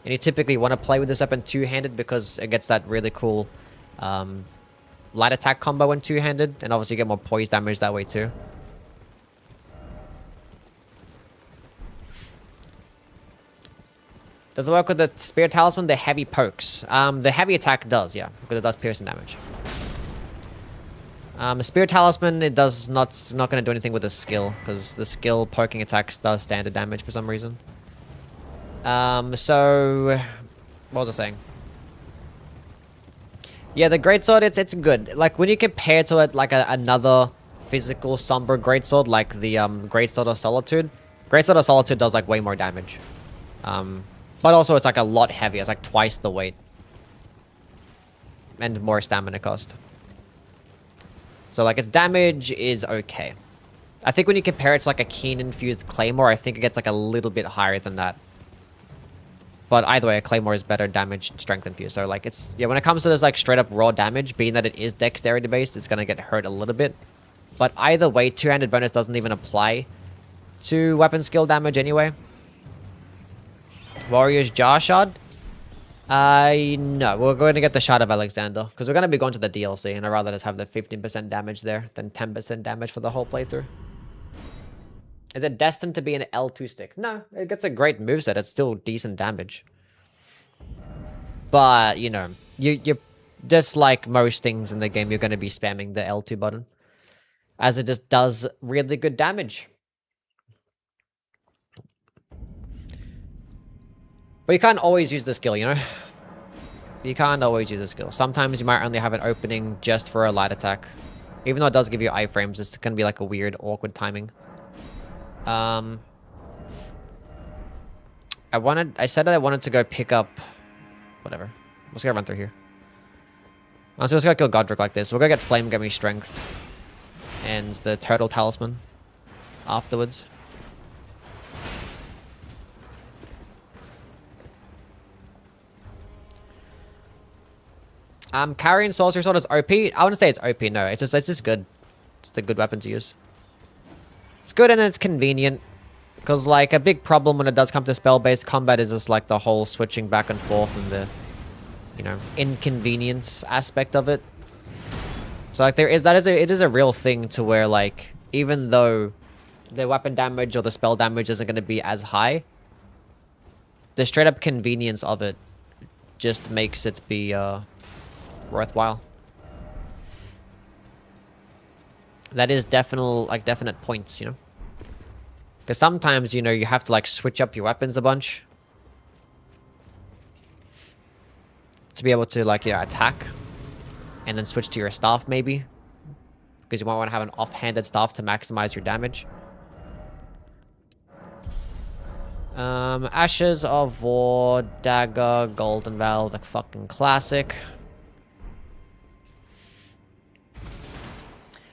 And you typically want to play with this weapon two-handed because it gets that really cool light attack combo when two-handed. And obviously you get more poise damage that way too. Does it work with the Spear Talisman? The heavy pokes. The heavy attack does, yeah, because it does piercing damage. Spear Talisman, it's not going to do anything with the skill, because the skill poking attacks does standard damage for some reason. So, what was I saying? Yeah, the Greatsword, it's good. Like, when you compare to it, like, another physical somber Greatsword, like the, Greatsword of Solitude, Greatsword of Solitude does, like, way more damage. But also, it's, like, a lot heavier. It's, like, twice the weight. And more stamina cost. So, like, its damage is okay. I think when you compare it to, like, a Keen-infused Claymore, I think it gets, like, a little bit higher than that. But either way, a Claymore is better damage strength infused. So, like, it's... Yeah, when it comes to this, like, straight-up raw damage, being that it is dexterity-based, it's gonna get hurt a little bit. But either way, two-handed bonus doesn't even apply to weapon skill damage anyway. Warrior's Jar Shard? No, we're going to get the Shard of Alexander, because we're going to be going to the DLC, and I'd rather just have the 15% damage there than 10% damage for the whole playthrough. Is it destined to be an L2 stick? No, it gets a great moveset. It's still decent damage. But, you know, you just like most things in the game, you're going to be spamming the L2 button, as it just does really good damage. But you can't always use the skill, you know? You can't always use the skill. Sometimes you might only have an opening just for a light attack. Even though it does give you iframes, it's going to be like a weird, awkward timing. I said that I wanted to go pick up... Whatever. Let's go run through here. So let's go kill Godric like this. We'll go get Flame Gummy Strength. And the Turtle Talisman. Afterwards. Carrying Sorcery Sword is OP. I wouldn't say it's OP, no. It's just good. It's a good weapon to use. It's good and it's convenient. Because, like, a big problem when it does come to spell-based combat is just, like, the whole switching back and forth and the, you know, inconvenience aspect of it. So, like, it is a real thing to where, like, even though the weapon damage or the spell damage isn't going to be as high, the straight-up convenience of it just makes it be, worthwhile. That is definite points, you know? Because sometimes, you know, you have to, like, switch up your weapons a bunch. To be able to, like, you know, attack. And then switch to your staff, maybe. Because you might want to have an off-handed staff to maximize your damage. Ashes of War, Dagger, Golden Veil, the fucking classic.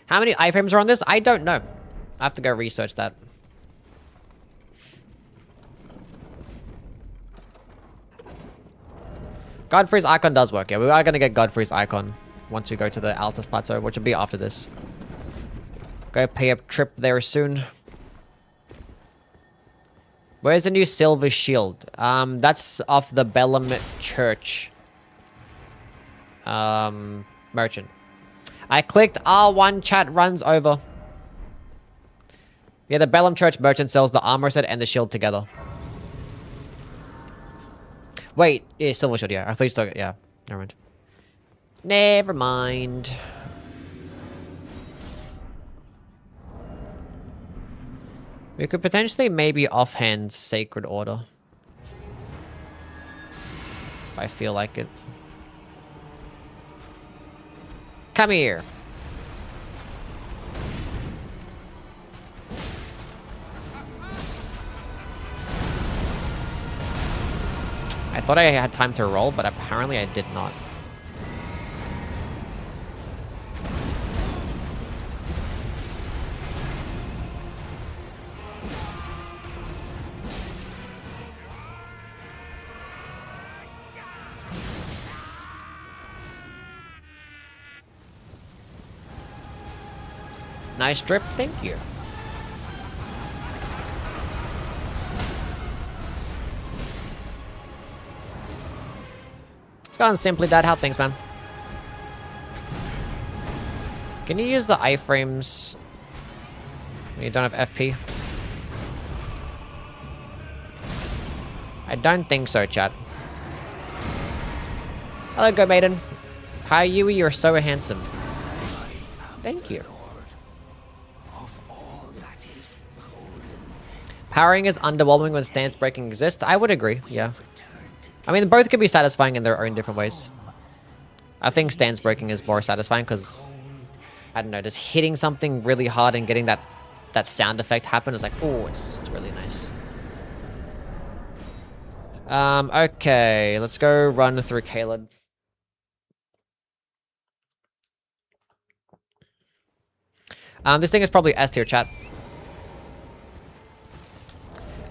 How many iframes are on this? I don't know. I have to go research that. Godfrey's Icon does work. Yeah, we are going to get Godfrey's Icon once we go to the Altus Plateau, which will be after this. Go pay a trip there soon. Where's the new Silver Shield? That's off the Bellum Church. Merchant. I clicked R1, chat runs over. Yeah, the Bellum Church merchant sells the armor set and the shield together. Wait, yeah, Silver Shield, yeah. I thought you still... Yeah, never mind. Never mind. We could potentially maybe offhand Sacred Order. If I feel like it. Come here. I thought I had time to roll, but apparently I did not. Nice drip, thank you. It's gone simply dead. How things, man? Can you use the iframes when you don't have FP? I don't think so, chat. Hello, Go Maiden. Hi, Yui, you're so handsome. Thank you. Powering is underwhelming when stance breaking exists. I would agree, yeah. I mean, both can be satisfying in their own different ways. I think stance breaking is more satisfying because, I don't know, just hitting something really hard and getting that sound effect happen is like, oh, it's really nice. Okay, let's go run through Caleb. This thing is probably S tier, chat.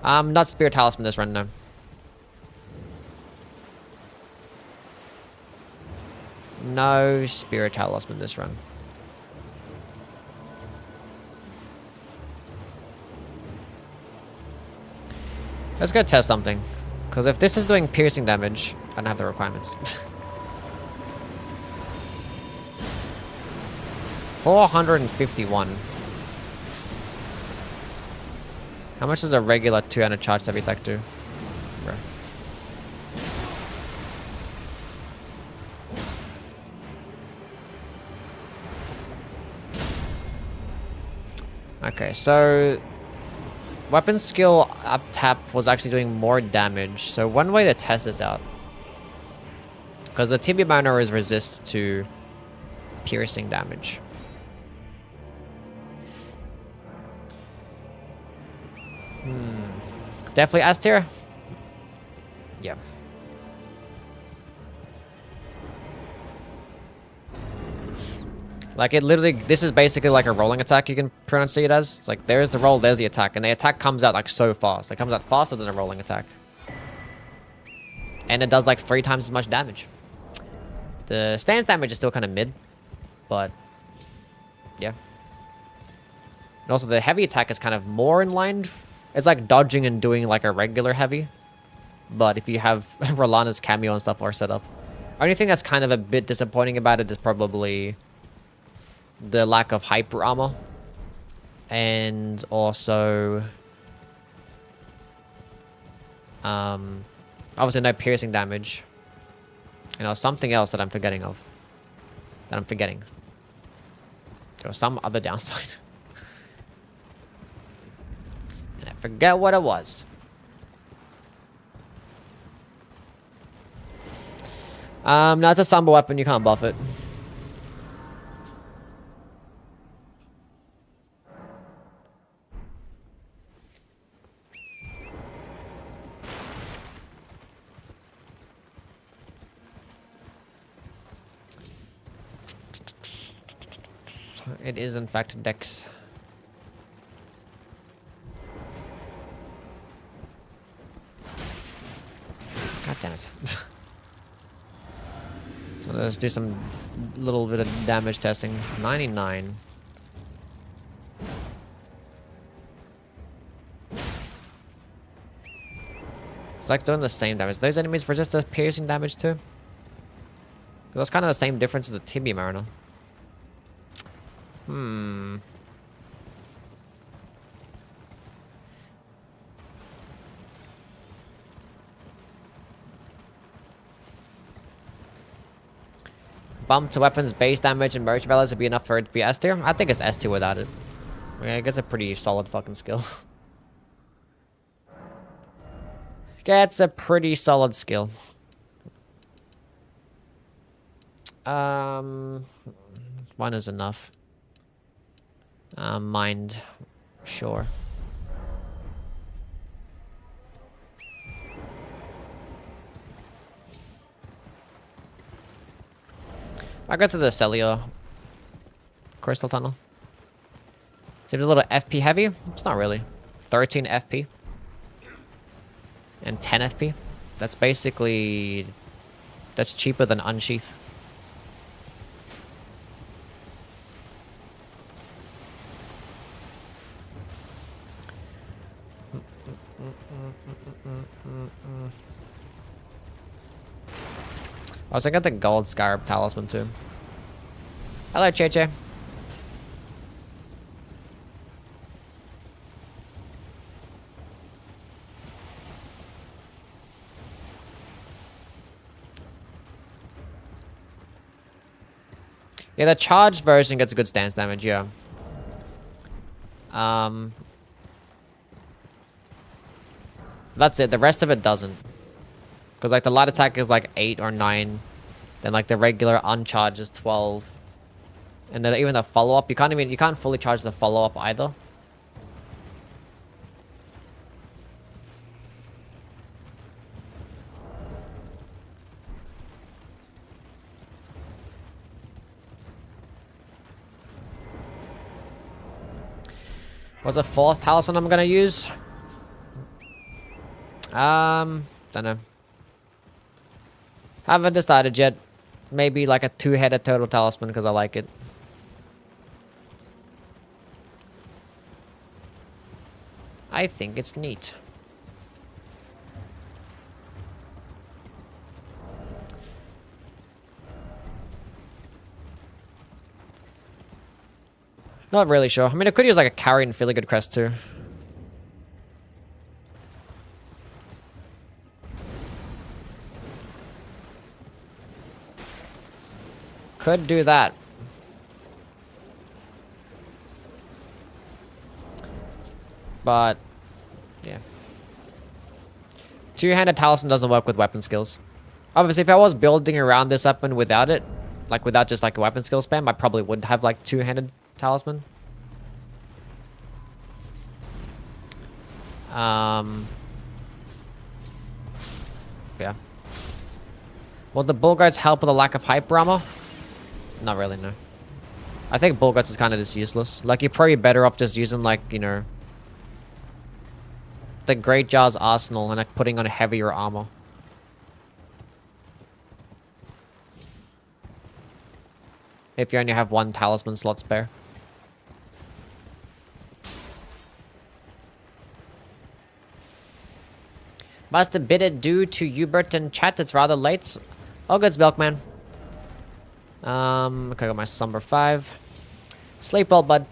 Not Spirit Talisman this run, no. No Spirit Talisman this run. Let's go test something. Because if this is doing piercing damage, I don't have the requirements. 451. How much does a regular 200 charge heavy attack do? Bro. Okay, so weapon skill up tap was actually doing more damage. So one way to test this out, because the tibia minor is resist to piercing damage. Definitely S tier. Yeah. Like it literally, this is basically like a rolling attack you can pronounce it as. It's like there's the roll, there's the attack, and the attack comes out like so fast. It comes out faster than a rolling attack. And it does like 3 times as much damage. The stance damage is still kind of mid, but yeah. And also the heavy attack is kind of more in line. It's like dodging and doing like a regular heavy. But if you have Rolana's cameo and stuff are set up. Only thing that's kind of a bit disappointing about it is probably the lack of hyper armor. And also obviously no piercing damage. You know, something else that I'm forgetting of. There was some other downside. And I forget what it was. No, it's a Samba weapon, you can't buff it. It is in fact Dex. God damn it. So let's do some little bit of damage testing. 99. It's like doing the same damage. Those enemies resist the piercing damage too? That's kind of the same difference as the Tibia Mariner. Bump to weapons base damage and merge values would be enough for it to be S tier? I think it's S tier without it. I mean, it's a pretty solid fucking skill. It's a pretty solid skill. One is enough. Mind. Sure. I go through the Celio Crystal Tunnel. Seems a little FP heavy. It's not really. 13 FP. And 10 FP. That's basically... That's cheaper than Unsheath. I was thinking the gold scarab talisman too. Hello, Cheche. Yeah, the charged version gets good stance damage, yeah. That's it. The rest of it doesn't. Because like the light attack is like 8 or 9. Then like the regular uncharged is 12. And then even the follow-up, you can't fully charge the follow-up either. What's the 4th talisman I'm gonna use? Don't know. Haven't decided yet. Maybe like a 2-headed total talisman because I like it. I think it's neat. Not really sure. I mean, I could use like a carry and Filigree crest too. Could do that. But, yeah. 2-handed talisman doesn't work with weapon skills. Obviously, if I was building around this weapon without it, like without just like a weapon skill spam, I probably would have like 2-handed talisman. Yeah. Will the bull guards help with the lack of hyper armor? Not really, no. I think bull guards is kind of just useless. Like, you're probably better off just using like, you know, the Great Jar's arsenal and like putting on heavier armor. If you only have 1 talisman slot spare. Must have bid it due to Hubert and chat. It's rather late. All good, Milkman. Okay, I got my Slumber 5. Sleep well, bud.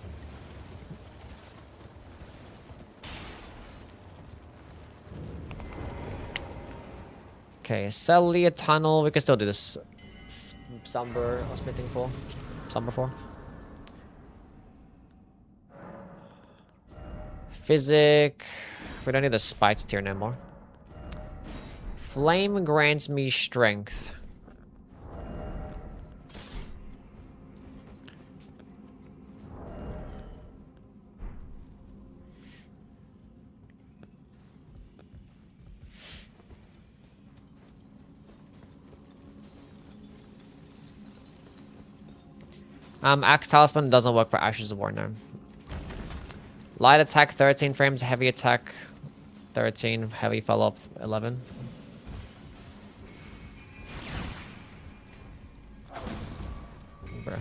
Okay, Celia Tunnel. We can still do this. Slumber. What's my thing for? Slumber 4. Physic. We don't need the Spites tier no more. Flame grants me strength. Axe Talisman doesn't work for Ashes of War now. Light attack 13 frames, heavy attack 13, heavy follow-up 11. Bruh.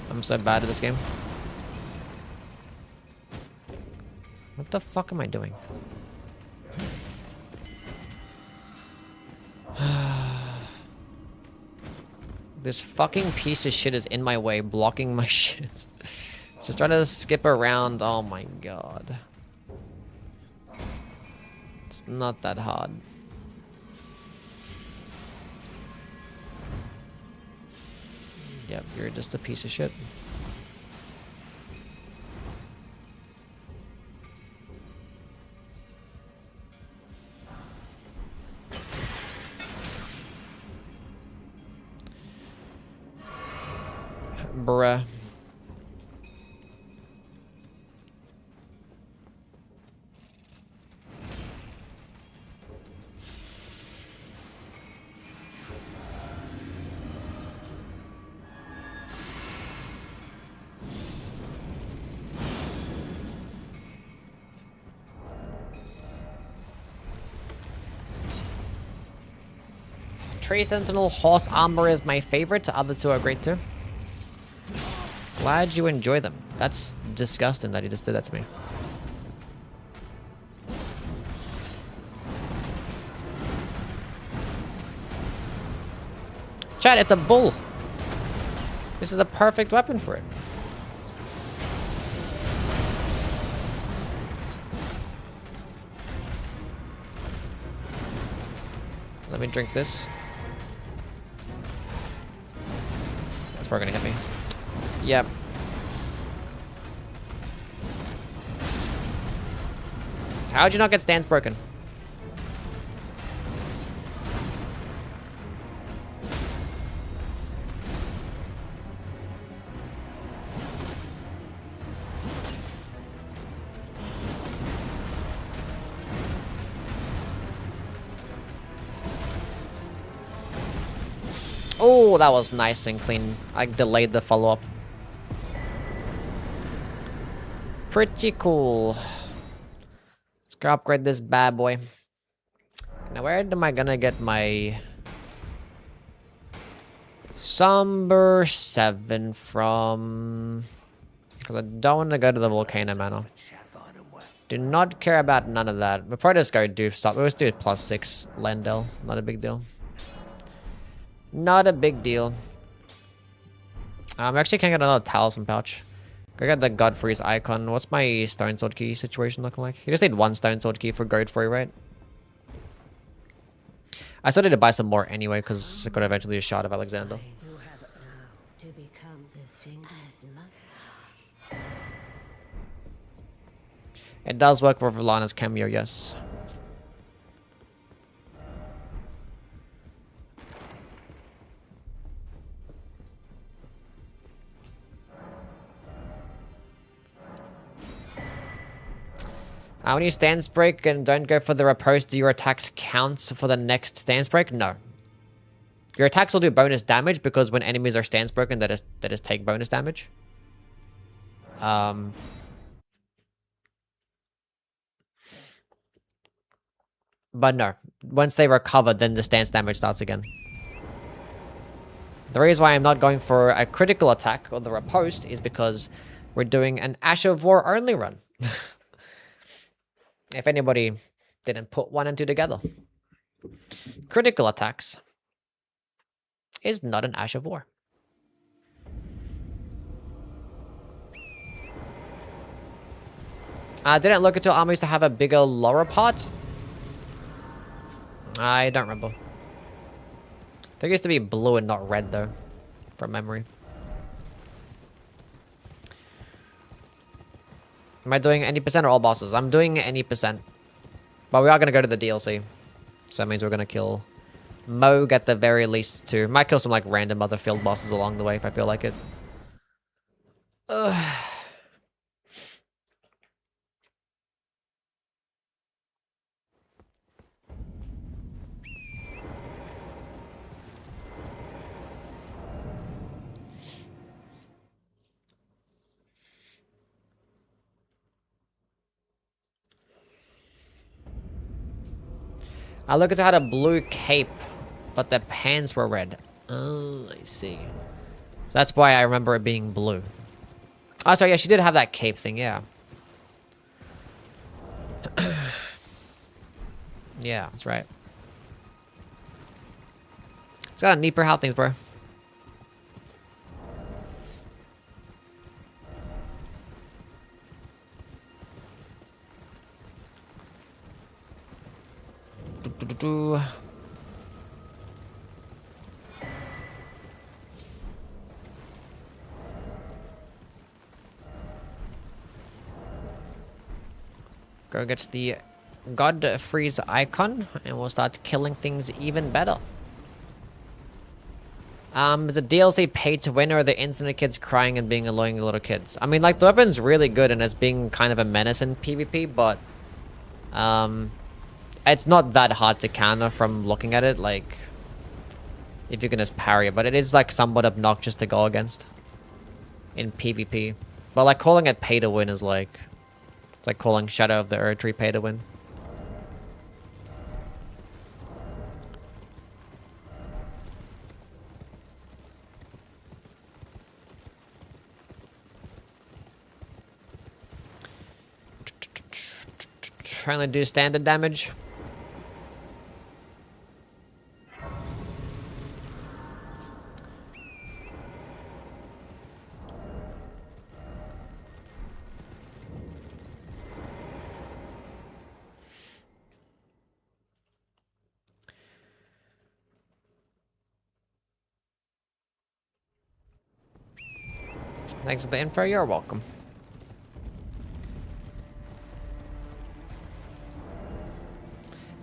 I'm so bad at this game. What the fuck am I doing? This fucking piece of shit is in my way, blocking my shit. Just trying to skip around. Oh my god. It's not that hard. Yep, you're just a piece of shit. Bruh. Tree Sentinel Horse Armor is my favorite. The other two are great too. Glad you enjoy them. That's disgusting that he just did that to me. Chat, it's a bull. This is the perfect weapon for it. Let me drink this. That's probably gonna hit me. Yep. How'd you not get stance broken? Oh, that was nice and clean. I delayed the follow-up. Pretty cool. Let's go upgrade this bad boy. Now, where am I gonna get my Somber 7 from? Because I don't want to go to the Volcano Manor. Do not care about none of that. We'll probably just go do stuff. We'll just do +6 Lendel. Not a big deal. Not a big deal. Actually can't get another talisman pouch. Go get the Godfrey's icon. What's my stone sword key situation looking like? You just need 1 stone sword key for Godfrey, right? I still need to buy some more anyway, because I could eventually do a shard of Alexander. It does work for Lana's cameo, yes. When you stance break and don't go for the riposte, do your attacks count for the next stance break? No. Your attacks will do bonus damage because when enemies are stance broken, they just take bonus damage. But no. Once they recover, then the stance damage starts again. The reason why I'm not going for a critical attack or the riposte is because we're doing an Ash of War only run. If anybody didn't put 1 and 2 together. Critical attacks is not an Ash of War. I didn't look until armies to have a bigger lower part. I don't remember. I think it used to be blue and not red though, from memory. Am I doing any percent or all bosses? I'm doing any percent. But we are going to go to the DLC. So that means we're going to kill Moog at the very least too. Might kill some like random other field bosses along the way if I feel like it. Ugh. I look at had a blue cape, but the pants were red. Oh, I see. So that's why I remember it being blue. Oh, sorry, yeah, she did have that cape thing, yeah. Yeah, that's right. It's got a neeper health things, bro. Do. Go get the Godfrey's icon, and we'll start killing things even better. Is the DLC paid to win, or are the internet kids crying and being annoying little kids? I mean, like, the weapon's really good, and it's being kind of a menace in PvP, but... it's not that hard to counter from looking at it, like... if you can just parry it, but it is, like, somewhat obnoxious to go against. In PvP. But, like, calling it pay to win is, like... it's like calling Shadow of the Erdtree pay to win. trying to do standard damage. Thanks for the info, you're welcome.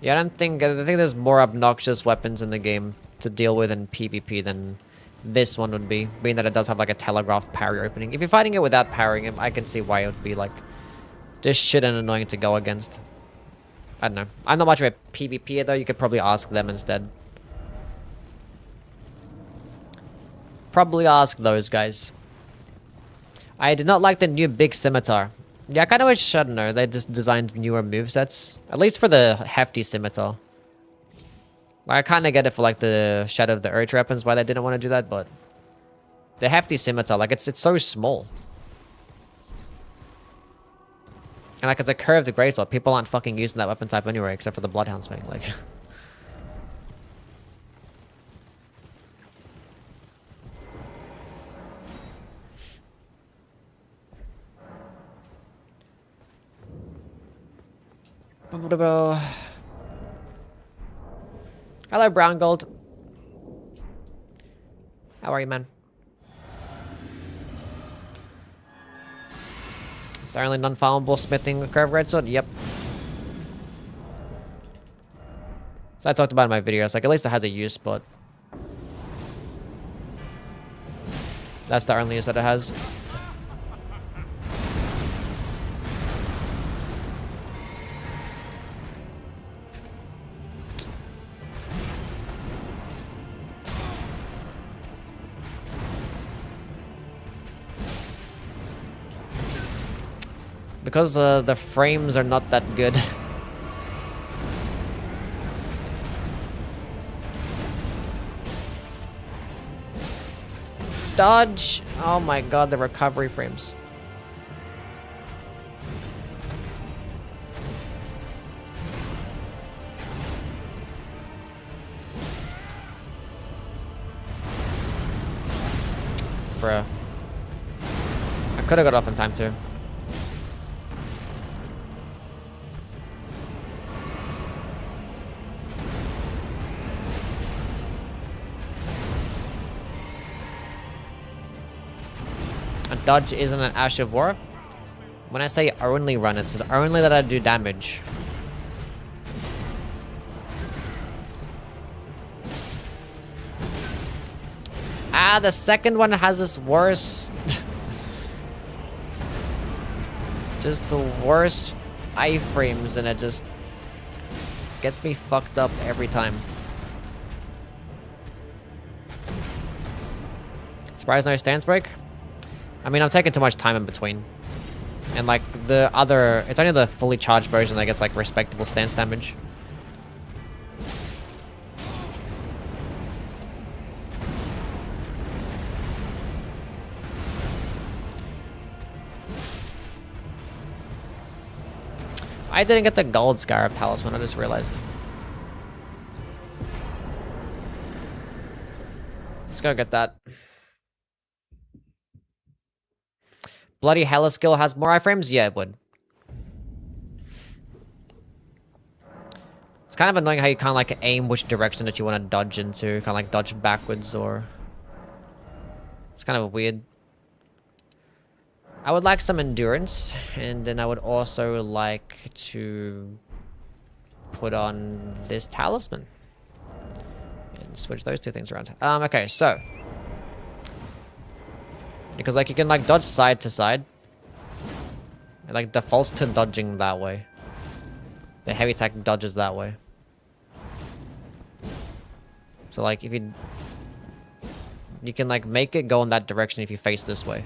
Yeah, I think there's more obnoxious weapons in the game to deal with in PvP than this one would be, being that it does have like a telegraphed parry opening. If you're fighting it without parrying it, I can see why it would be like just shit and annoying to go against. I don't know. I'm not much of a PvPer though, you could probably ask them instead. Probably ask those guys. I did not like the new big scimitar. Yeah, I kind of wish, I don't know, they just designed newer movesets. At least for the hefty scimitar. Like, I kind of get it for like the Shadow of the Earth weapons, why they didn't want to do that, but... The hefty scimitar, like it's so small. And like it's a curved Greatsword. People aren't fucking using that weapon type anyway, except for the Bloodhounds thing, like... Hello, Brown Gold. How are you, man? It's the only non-farmable smithing curved greatsword? Yep. So I talked about it in my videos. Like, at least it has a use, but... That's the only use that it has. Because the frames are not that good. Dodge! Oh my god, the recovery frames. Bruh. I could have got off in time too. Dodge isn't an Ash of War. When I say only run, it says only that I do damage. Ah, the second one has this worse... just the worst iframes, and it just gets me fucked up every time. Surprise no stance break? I mean, I'm taking too much time in between. And like the other, it's only the fully charged version that gets like respectable stance damage. I didn't get the gold Scarab Talisman, I just realized. Let's go get that. Bloody Hella skill has more iframes? Yeah, it would. It's kind of annoying how you can't like aim which direction that you want to dodge into. Kind of like dodge backwards or... It's kind of weird. I would like some endurance, and then I would also like to put on this talisman. And switch those two things around. Okay, so... Because like you can like dodge side to side. It like defaults to dodging that way. The heavy attack dodges that way. So like if you... You can like make it go in that direction if you face this way.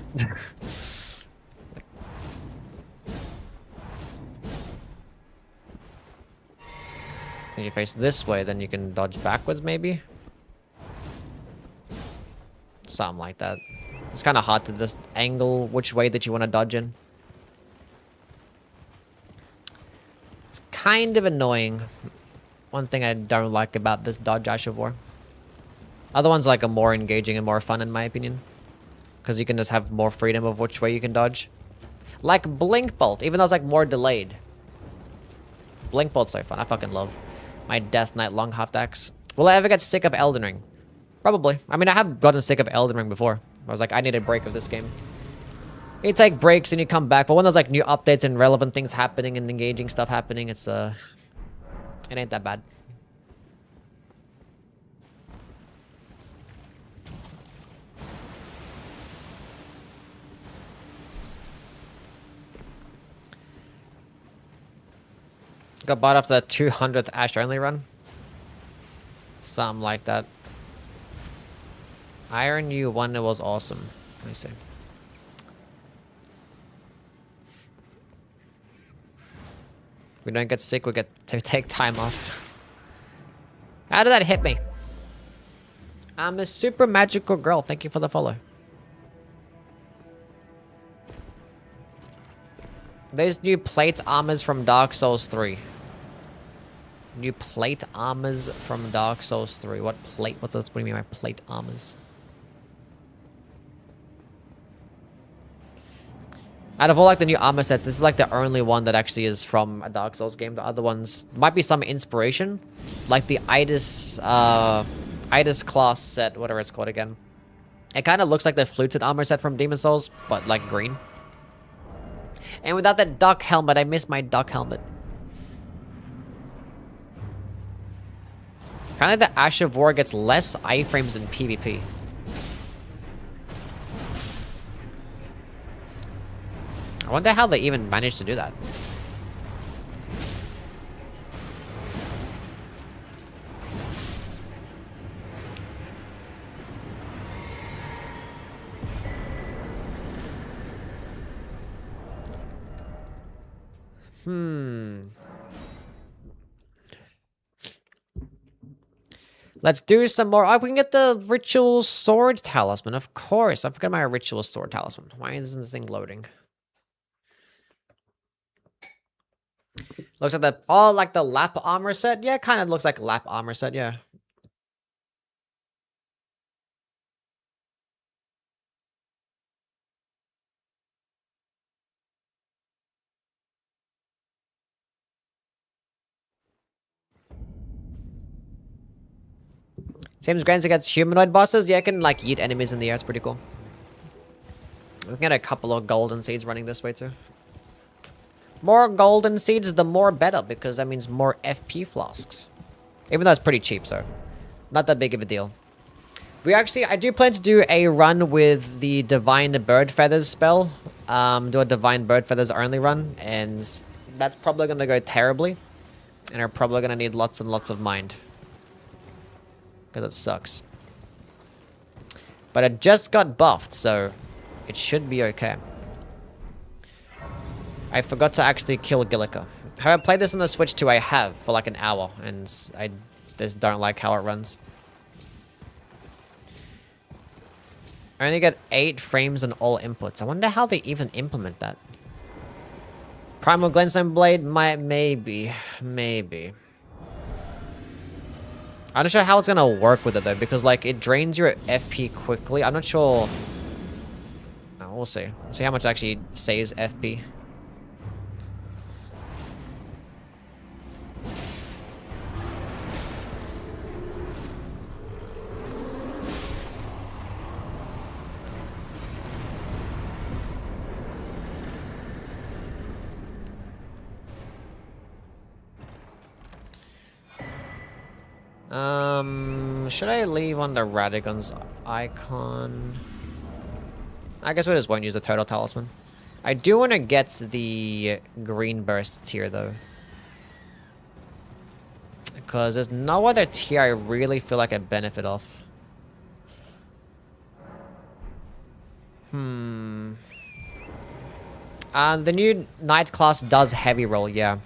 If you face this way, then you can dodge backwards maybe? Something like that. It's kind of hard to just angle which way that you want to dodge in. It's kind of annoying. One thing I don't like about this dodge Ash of War. Other ones like are more engaging and more fun in my opinion. Because you can just have more freedom of which way you can dodge. Like Blink Bolt, even though it's like more delayed. Blink Bolt's so fun. I fucking love my Death Knight long half axe. Will I ever get sick of Elden Ring? Probably. I mean, I have gotten sick of Elden Ring before. I was like, I need a break of this game. You take breaks and you come back, but when there's like new updates and relevant things happening and engaging stuff happening, it's it ain't that bad. Got bought off the 200th Ash only run. Something like that. Iron U one, it was awesome. Let me see. We don't get sick, we get to take time off. How did that hit me? I'm a super magical girl. Thank you for the follow. There's new plate armors from Dark Souls 3. New plate armors from Dark Souls 3. What plate? What do you mean by plate armors? Out of all like the new armor sets, this is like the only one that actually is from a Dark Souls game. The other ones might be some inspiration, like the Idis class set, whatever it's called again. It kind of looks like the fluted armor set from Demon Souls, but like green. And without that duck helmet, I miss my duck helmet. Apparently the Ash of War gets less iframes in PvP. I wonder how they even managed to do that. Let's do some more. Oh, we can get the Ritual Sword Talisman. Of course. I forgot my Ritual Sword Talisman. Why isn't this thing loading? Looks like the... Oh, like the lap armor set? Yeah, kind of looks like a lap armor set, yeah. Seems grants against humanoid bosses. Yeah, I can like eat enemies in the air. It's pretty cool. We can get a couple of golden seeds running this way too. More golden seeds, the more better, because that means more FP flasks. Even though it's pretty cheap, so not that big of a deal. We actually, I do plan to do a run with the Divine Bird Feathers spell. Do a Divine Bird Feathers only run, and that's probably going to go terribly. And are probably going to need lots and lots of mind. Because it sucks. But it just got buffed, so it should be okay. I forgot to actually kill Gillica. Have I played this on the Switch too? I have, for like an hour, and I just don't like how it runs. I only get 8 frames on all inputs. I wonder how they even implement that. Primal Glintstone Blade? Maybe. I'm not sure how it's gonna work with it though, because like it drains your FP quickly. I'm not sure. Oh, we'll see. We'll see how much it actually saves FP. Should I leave on the Radagon's icon? I guess we just won't use the Turtle Talisman. I do want to get the green burst tier though. Because there's no other tier I really feel like I benefit off. The new Knight class does heavy roll, yeah.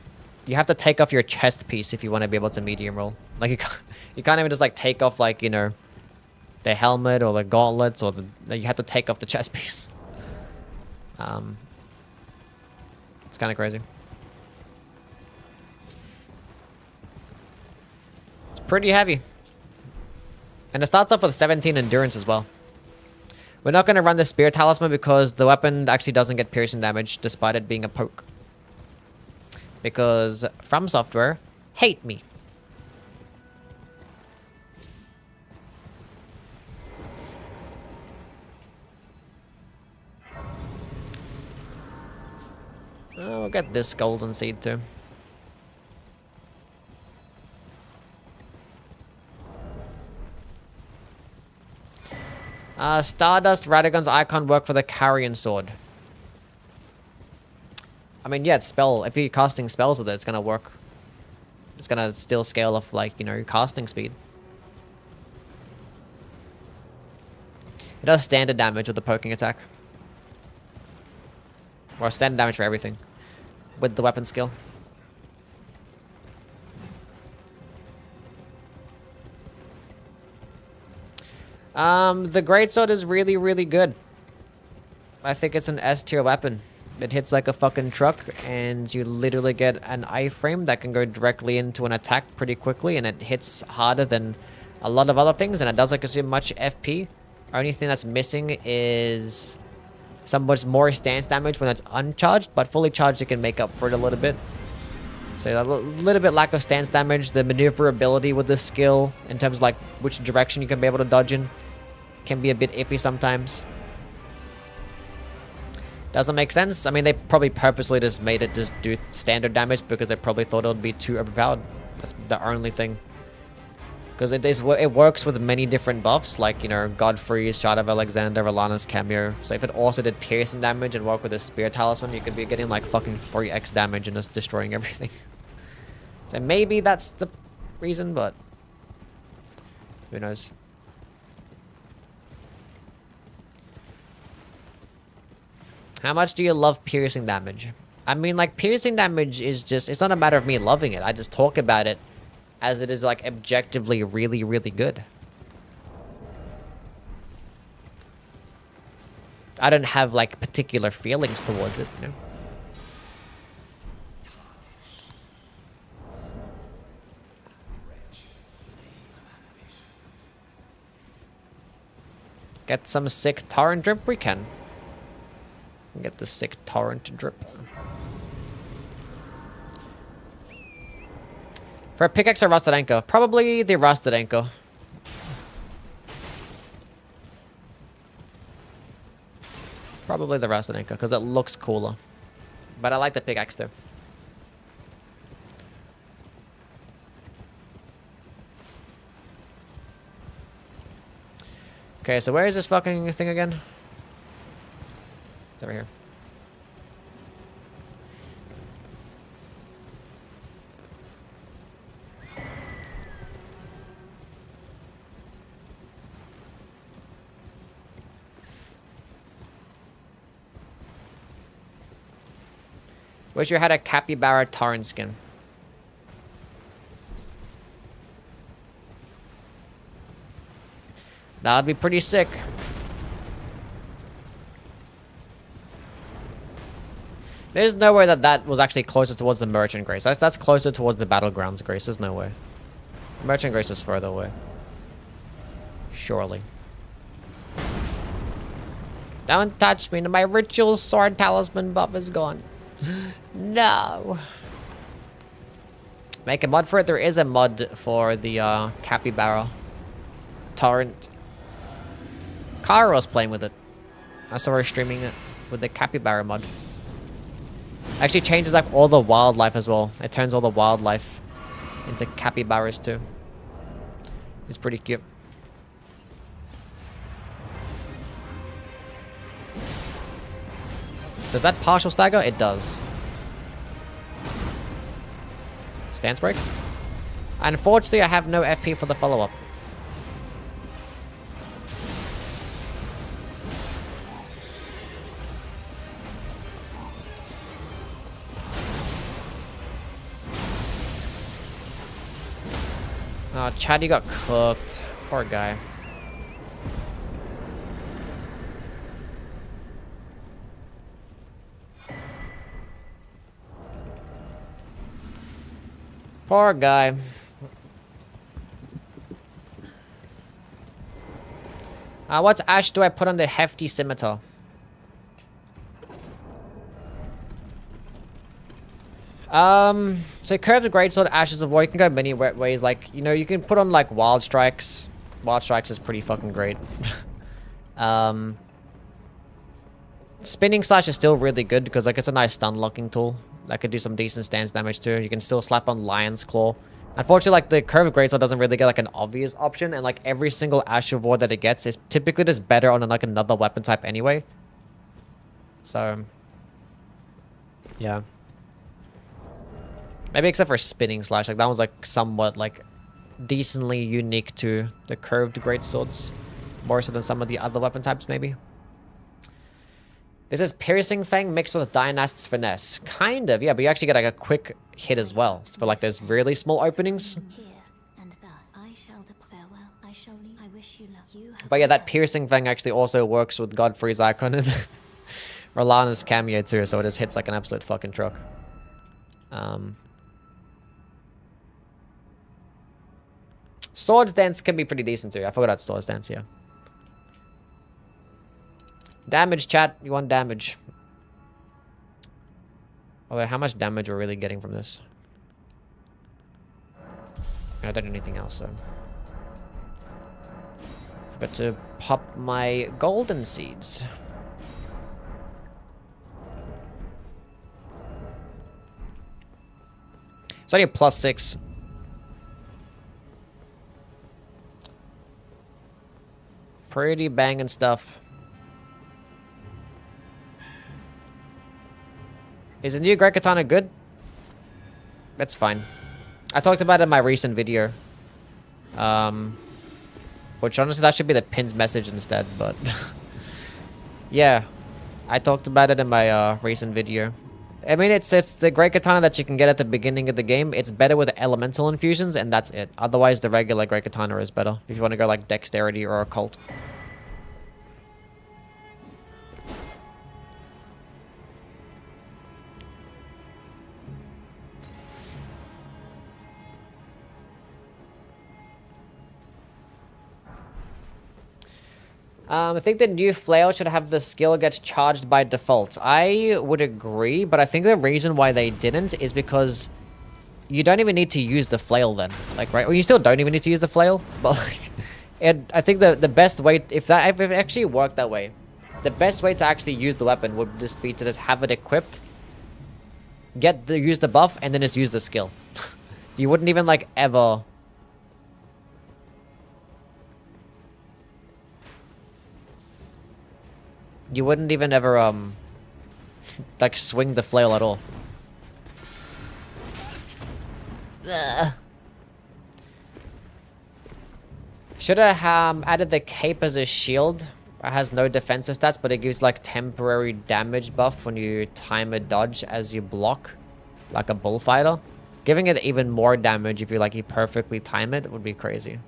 You have to take off your chest piece if you want to be able to medium roll. Like you can't even just like take off like, you know, the helmet or the gauntlets or you have to take off the chest piece. It's kind of crazy. pretty heavy. And it starts off with 17 endurance as well. We're not going to run the Spear Talisman because the weapon actually doesn't get piercing damage despite it being a poke. Because From Software hate me. Oh, we'll get this golden seed too. Stardust Radagon's icon work for the Carrion Sword. I mean, yeah, it's spell. If you're casting spells with it, it's gonna work. It's gonna still scale off, like, you know, your casting speed. It does standard damage with the poking attack. Or standard damage for everything. With the weapon skill. The Greatsword is really, really good. I think it's an S tier weapon. It hits like a fucking truck, and you literally get an iframe that can go directly into an attack pretty quickly, and it hits harder than a lot of other things, and it doesn't consume much FP. Only thing that's missing is somewhat more stance damage when it's uncharged, but fully charged it can make up for it a little bit. So a little bit lack of stance damage. The maneuverability with this skill, in terms of like which direction you can be able to dodge in, can be a bit iffy sometimes. Doesn't make sense. I mean, they probably purposely just made it just do standard damage because they probably thought it would be too overpowered. That's the only thing. Because it works with many different buffs, like, you know, Godfrey's, Shard of Alexander, Alana's cameo. So if it also did piercing damage and work with a Spear Talisman, you could be getting like fucking 3x damage and just destroying everything. So maybe that's the reason, but who knows. How much do you love piercing damage? I mean, like, piercing damage is just, it's not a matter of me loving it. I just talk about it as it is, like, objectively really, really good. I don't have, like, particular feelings towards it, you know? Get some sick torrent drip? We can. Get the sick torrent drip. For a pickaxe or rusted anchor? Probably the rusted anchor. Probably the rusted anchor, because it looks cooler. But I like the pickaxe too. Okay, so where is this fucking thing again? It's over here. Wish you had a capybara torrent skin. That'd be pretty sick. There's no way that that was actually closer towards the Merchant Grace. That's closer towards the Battlegrounds Grace. There's no way. Merchant Grace is further away. Surely. Don't touch me. My ritual sword talisman buff is gone. No. Make a mod for it. There is a mod for the capybara torrent. Karo's playing with it. I saw her streaming it with the capybara mod. Actually changes like all the wildlife as well. It turns all the wildlife into capybaras too. It's pretty cute. Does that partial stagger? It does. Stance break? Unfortunately, I have no FP for the follow-up. Oh, Chatty got cooked. Poor guy. Poor guy. What ash do I put on the hefty scimitar? So curved greatsword, ashes of war. You can go many ways. Like, you know, you can put on like wild strikes. Wild strikes is pretty fucking great. Spinning slash is still really good because like it's a nice stun locking tool. That could do some decent stance damage too. You can still slap on lion's claw. Unfortunately, like the curved greatsword doesn't really get like an obvious option, and like every single ash of war that it gets is typically just better on like another weapon type anyway. So, yeah. Maybe except for spinning slash, like that one's like somewhat like decently unique to the curved greatswords, more so than some of the other weapon types maybe. This is piercing fang mixed with Dynast's finesse. Kind of, yeah, but you actually get like a quick hit as well. For like there's really small openings. Here and thus I shall farewell. I shall leave. I wish you luck. You have But yeah, that piercing fang actually also works with Godfrey's icon and Rolana's cameo too, so it just hits like an absolute fucking truck. Swords dance can be pretty decent too. I forgot about swords dance, yeah. Damage, chat. You want damage. Although, how much damage we're really getting from this? I don't do anything else, so. Forgot to pop my golden seeds. It's only a +6. Pretty banging stuff. Is the new Great Katana good? That's fine. I talked about it in my recent video. Which honestly, that should be the pinned message instead, but... yeah. I talked about it in my recent video. I mean, it's the Great Katana that you can get at the beginning of the game. It's better with elemental infusions, and that's it. Otherwise, the regular Great Katana is better. If you want to go like Dexterity or Occult. I think the new flail should have the skill get charged by default. I would agree, but I think the reason why they didn't is because you don't even need to use the flail then. Like, right? Well, you still don't even need to use the flail, but like, I think the best way, if it actually worked that way, the best way to actually use the weapon would just be to just have it equipped, use the buff, and then just use the skill. You wouldn't even like ever... You wouldn't even ever, like, swing the flail at all. Ugh. Should have added the cape as a shield. It has no defensive stats, but it gives, like, temporary damage buff when you time a dodge as you block, like a bullfighter. Giving it even more damage if you perfectly time it would be crazy.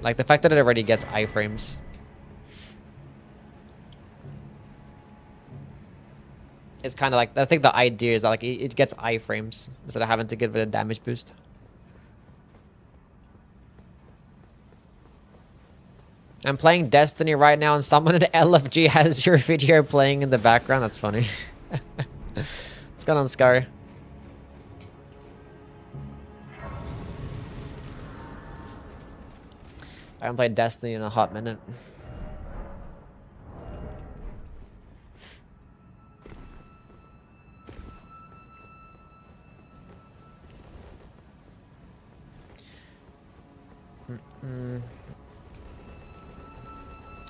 Like, the fact that it already gets iframes. It's kind of like, I think the idea is that, like, it gets iframes instead of having to give it a damage boost. I'm playing Destiny right now and someone at LFG has your video playing in the background. That's funny. What's going on, Scar? I haven't played Destiny in a hot minute.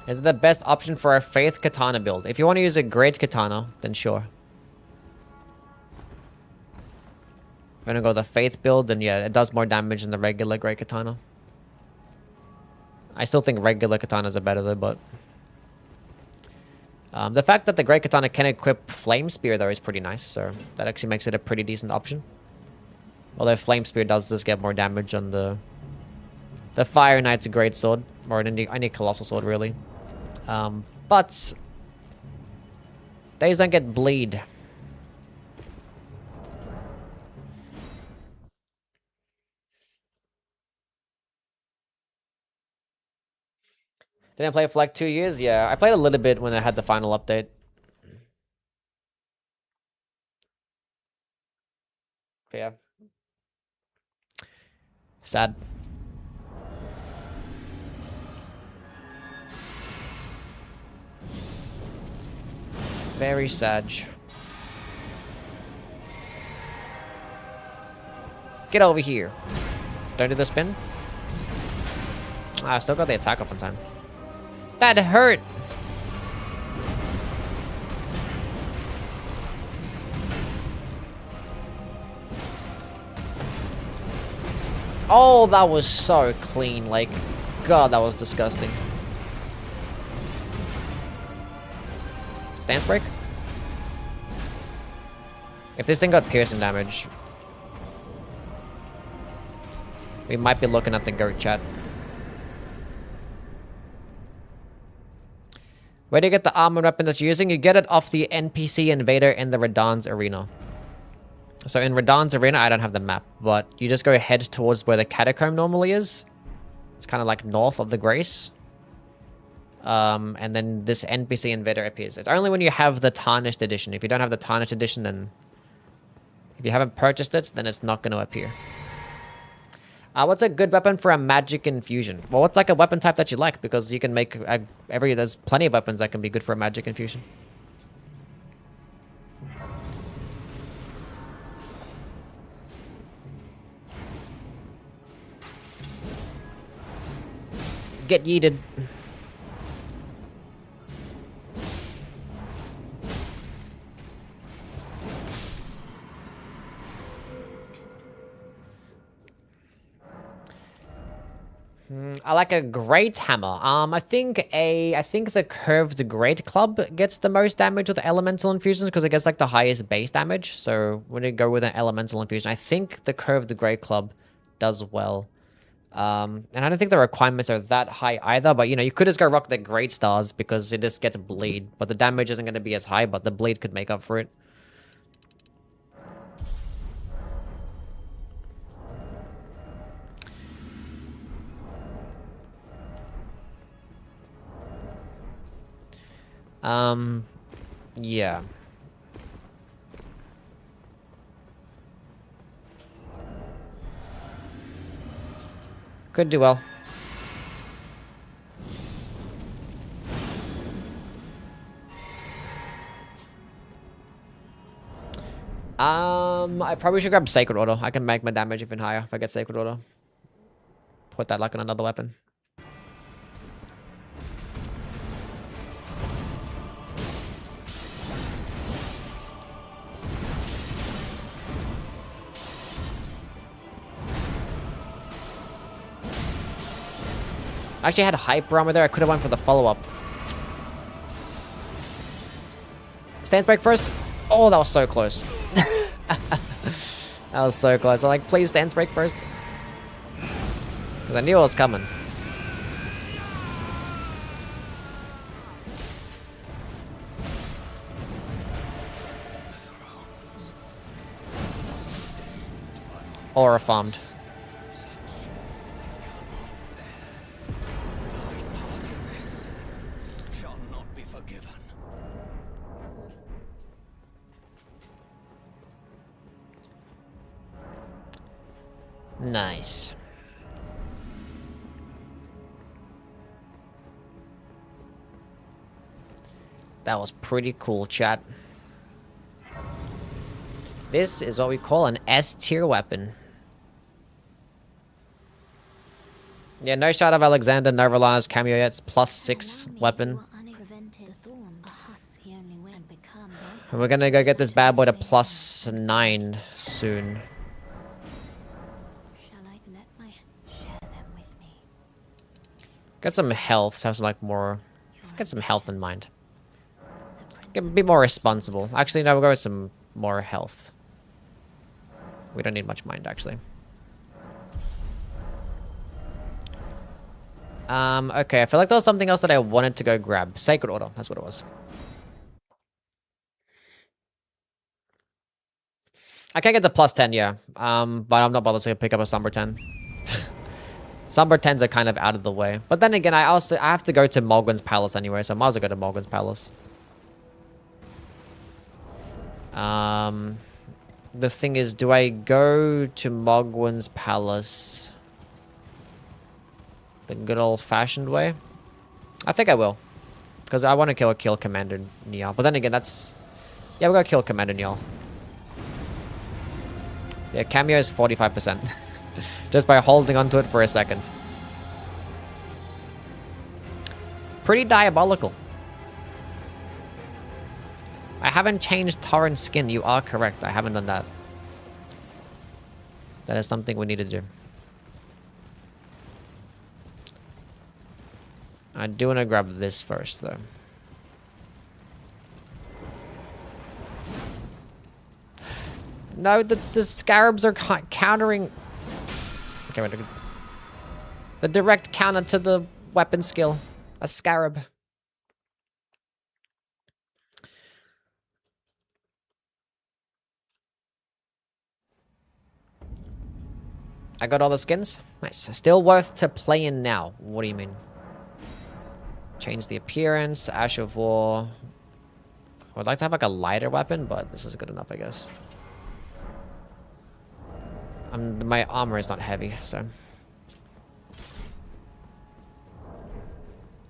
Is it the best option for a Faith Katana build? If you want to use a Great Katana, then sure. If you want to go the Faith build, then yeah, it does more damage than the regular Great Katana. I still think regular Katanas are better though, but... the fact that the Great Katana can equip Flame Spear though is pretty nice, so that actually makes it a pretty decent option. Although Flame Spear does just get more damage on the Fire Knight's Greatsword, or any Colossal Sword really. But these don't get bleed. Didn't play it for like 2 years? Yeah, I played a little bit when I had the final update. But yeah. Sad. Very sad. Get over here. Don't do the spin. I still got the attack off on time. That hurt. Oh, that was so clean. Like, God, that was disgusting. Stance break? If this thing got piercing damage, we might be looking at the goat chat. Where do you get the armor weapon that you're using? You get it off the NPC invader in the Radahn's arena. So in Radahn's arena, I don't have the map, but you just go head towards where the catacomb normally is. It's kind of like north of the Grace. And then this NPC invader appears. It's only when you have the Tarnished edition. If you don't have the Tarnished edition, then if you haven't purchased it, then it's not going to appear. What's a good weapon for a magic infusion? Well, what's like a weapon type that you like? Because you can make there's plenty of weapons that can be good for a magic infusion. Get yeeted. I like a great hammer. I think the curved great club gets the most damage with elemental infusions because it gets like the highest base damage. So when you go with an elemental infusion, I think the curved great club does well. And I don't think the requirements are that high either. But you know, you could just go rock the great stars because it just gets bleed, but the damage isn't going to be as high. But the bleed could make up for it. Yeah. Could do well. I probably should grab Sacred Order. I can make my damage even higher if I get Sacred Order. Put that like on another weapon. I actually had Hyper Armor there. I could have went for the follow-up. Stance break first. Oh, that was so close. That was so close. I'm like, please stance break first. Because I knew it was coming. Aura farmed. Nice. That was pretty cool, chat. This is what we call an S tier weapon. Yeah, no shot of Alexander, no Reliance cameo yet. It's +6 weapon. And we're gonna go get this bad boy to +9 soon. Get some health, so have some like more. Get some health in mind. Be more responsible. Actually, no, we'll go with some more health. We don't need much mind, actually. Okay, I feel like there was something else that I wanted to go grab. Sacred Order, that's what it was. I can't get the +10, yeah. But I'm not bothered to pick up a Somber 10. Number 10s are kind of out of the way. But then again, I have to go to Morgan's Palace anyway, so I might as well go to Morgan's Palace. The thing is, do I go to Mogwin's Palace the good old-fashioned way? I think I will. Because I want to kill Commander Niall. But then again, that's... Yeah, we're going to kill Commander Niall. Yeah, cameo is 45%. Just by holding onto it for a second. Pretty diabolical. I haven't changed Torrent's skin. You are correct. I haven't done that. That is something we need to do. I do want to grab this first, though. No, the scarabs are countering... Okay, wait. The direct counter to the weapon skill. A scarab. I got all the skins. Nice. Still worth to play in now. What do you mean? Change the appearance. Ash of War. I would like to have like a lighter weapon, but this is good enough, I guess. My armor is not heavy, so...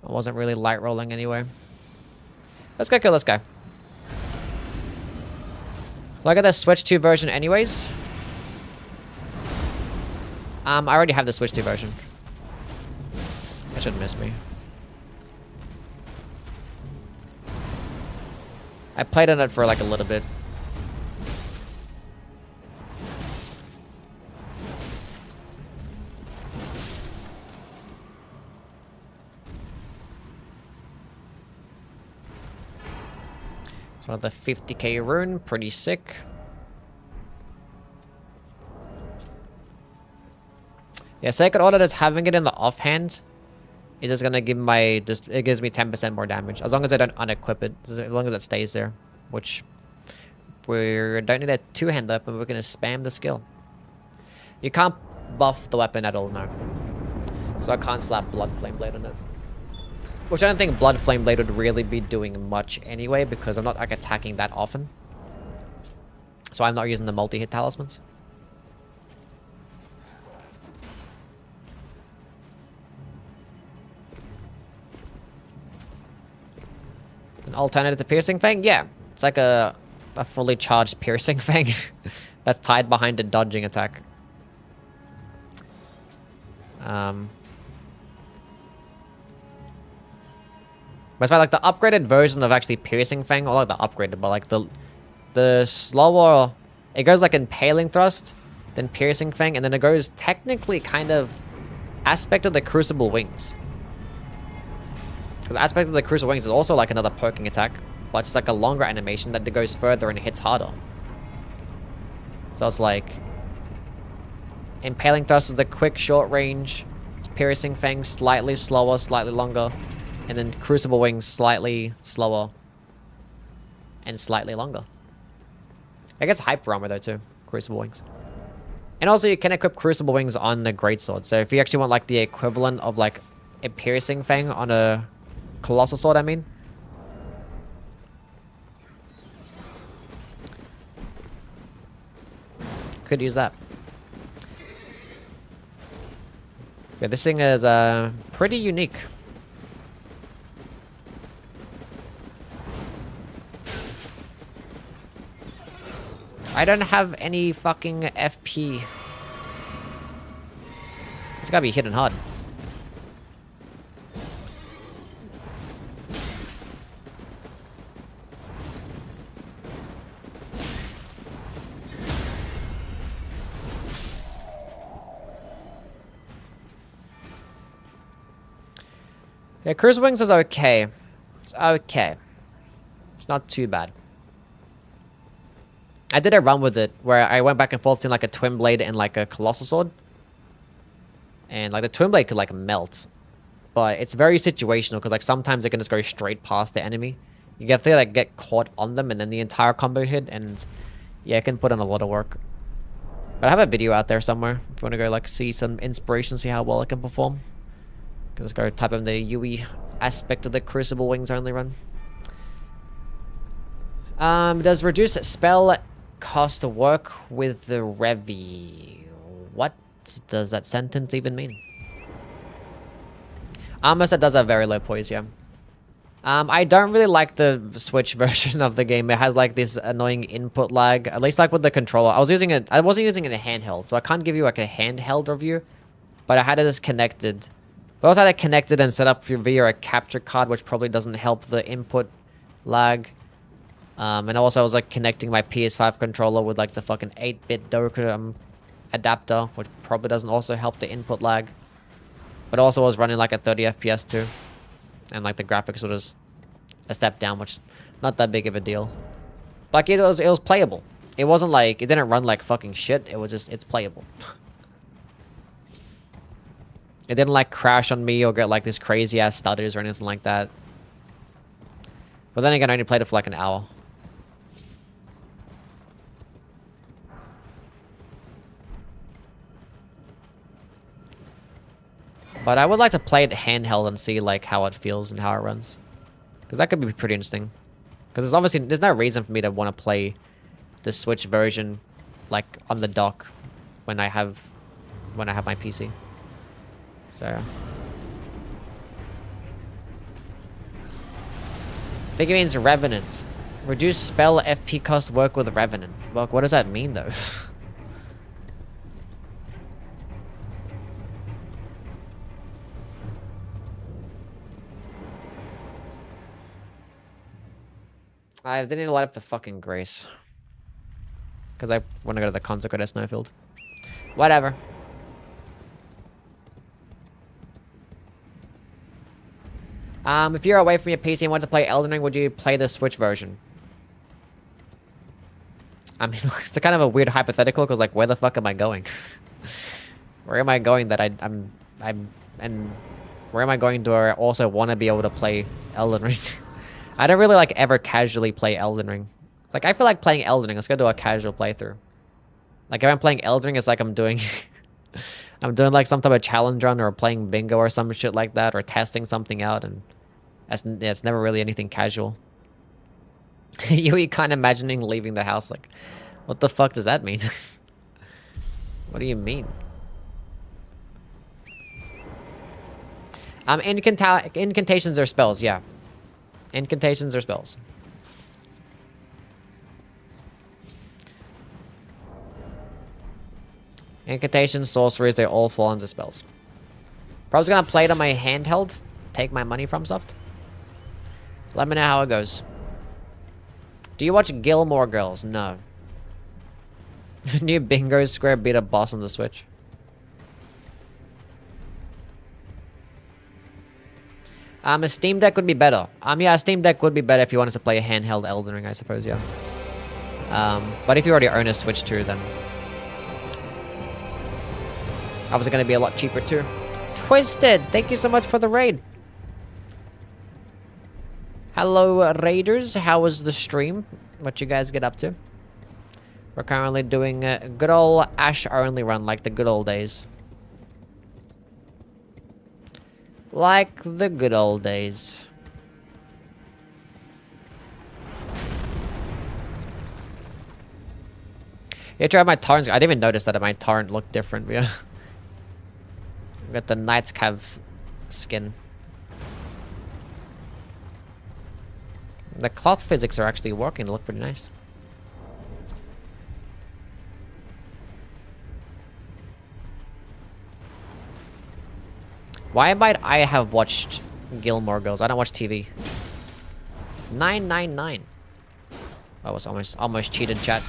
I wasn't really light rolling anyway. Let's go kill this guy. Will I get the Switch 2 version anyways? I already have the Switch 2 version. That shouldn't miss me. I played on it for like a little bit. It's one of the 50k rune, pretty sick. Yeah, Sacred Order is having it in the offhand. Is just gonna give my it gives me 10% more damage as long as I don't unequip it. As long as it stays there, which we don't need a two-hander, but we're gonna spam the skill. You can't buff the weapon at all, no. So I can't slap Blood Flame Blade on it. Which I don't think Blood Flame Blade would really be doing much anyway, because I'm not like attacking that often. So I'm not using the multi-hit talismans. An alternative to Piercing Fang? Yeah. It's like a fully charged Piercing Fang that's tied behind a dodging attack. But it's like the upgraded version of actually Piercing Fang, or like the upgraded, but like the slower... It goes like Impaling Thrust, then Piercing Fang, and then it goes technically kind of Aspect of the Crucible Wings. Because Aspect of the Crucible Wings is also like another poking attack, but it's like a longer animation that goes further and hits harder. So it's like... Impaling Thrust is the quick, short range. Piercing Fang, slightly slower, slightly longer. And then Crucible Wings, slightly slower. And slightly longer. I guess Hyper Armor though too, Crucible Wings. And also you can equip Crucible Wings on the Greatsword. So if you actually want like the equivalent of like a Piercing Fang on a Colossal Sword, I mean. Could use that. Yeah, this thing is pretty unique. I don't have any fucking FP. It's gotta be hitting hard. Yeah, Cruise Wings is okay. It's okay. It's not too bad. I did a run with it where I went back and forth in like a Twin Blade and like a Colossal Sword. And like the Twin Blade could like melt. But it's very situational because like sometimes it can just go straight past the enemy. You have to like get caught on them and then the entire combo hit, and yeah, it can put in a lot of work. But I have a video out there somewhere. If you want to go like see some inspiration, see how well I can perform. Just go type in the UE aspect of the Crucible Wings only run. Does reduce spell cost work with the Revi? What does that sentence even mean? Almost it does have very low poise, yeah. I don't really like the Switch version of the game. It has like this annoying input lag. At least like with the controller. I wasn't using it in a handheld, so I can't give you like a handheld review. But I had it as connected. But I also had it connected and set up via a capture card, which probably doesn't help the input lag. And also I was like connecting my PS5 controller with like the fucking 8-bit Doku adapter, which probably doesn't also help the input lag. But also I was running like a 30 FPS too. And like the graphics were just a step down, which not that big of a deal. Like it was playable. It wasn't like, it didn't run like fucking shit. It was just, it's playable. It didn't like crash on me or get like this crazy ass stutters or anything like that. But then again, I only played it for like an hour. But I would like to play it handheld and see like how it feels and how it runs. Because that could be pretty interesting. Because there's obviously, there's no reason for me to want to play the Switch version like on the dock when I have my PC. So yeah. I think it means Revenant. Reduce spell FP cost work with Revenant. Well, what does that mean though? I didn't need to light up the fucking Grace. Because I want to go to the Consecrated Snowfield. Whatever. If you're away from your PC and want to play Elden Ring, would you play the Switch version? I mean, it's a kind of a weird hypothetical, because like, where the fuck am I going? Where am I going that and where am I going to I also want to be able to play Elden Ring? I don't really like ever casually play Elden Ring. It's like, I feel like playing Elden Ring. Let's go do a casual playthrough. Like if I'm playing Elden Ring, it's like I'm doing I'm doing like some type of challenge run or playing bingo or some shit like that or testing something out, and it's never really anything casual. You kind of imagining leaving the house like, what the fuck does that mean? What do you mean? Incantations are spells, yeah. Incantations are spells. Incantations, sorceries, they all fall into spells. Probably gonna play it on my handheld. Take my money from Soft. Let me know how it goes. Do you watch Gilmore Girls? No. New Bingo Square beat a boss on the Switch. A Steam Deck would be better. Yeah, a Steam Deck would be better if you wanted to play a handheld Elden Ring, I suppose, yeah. But if you already own a Switch too, then obviously going to be a lot cheaper too. Twisted, thank you so much for the raid. Hello, raiders. How was the stream? What you guys get up to? We're currently doing a good old Ash only run, like the good old days. Like the good old days. Yeah, try my torrents. I didn't even notice that my torrent looked different. Yeah. Got the Knight's Cav skin. The cloth physics are actually working. They look pretty nice. Why might I have watched Gilmore Girls? I don't watch TV. 999. I was almost cheated, chat.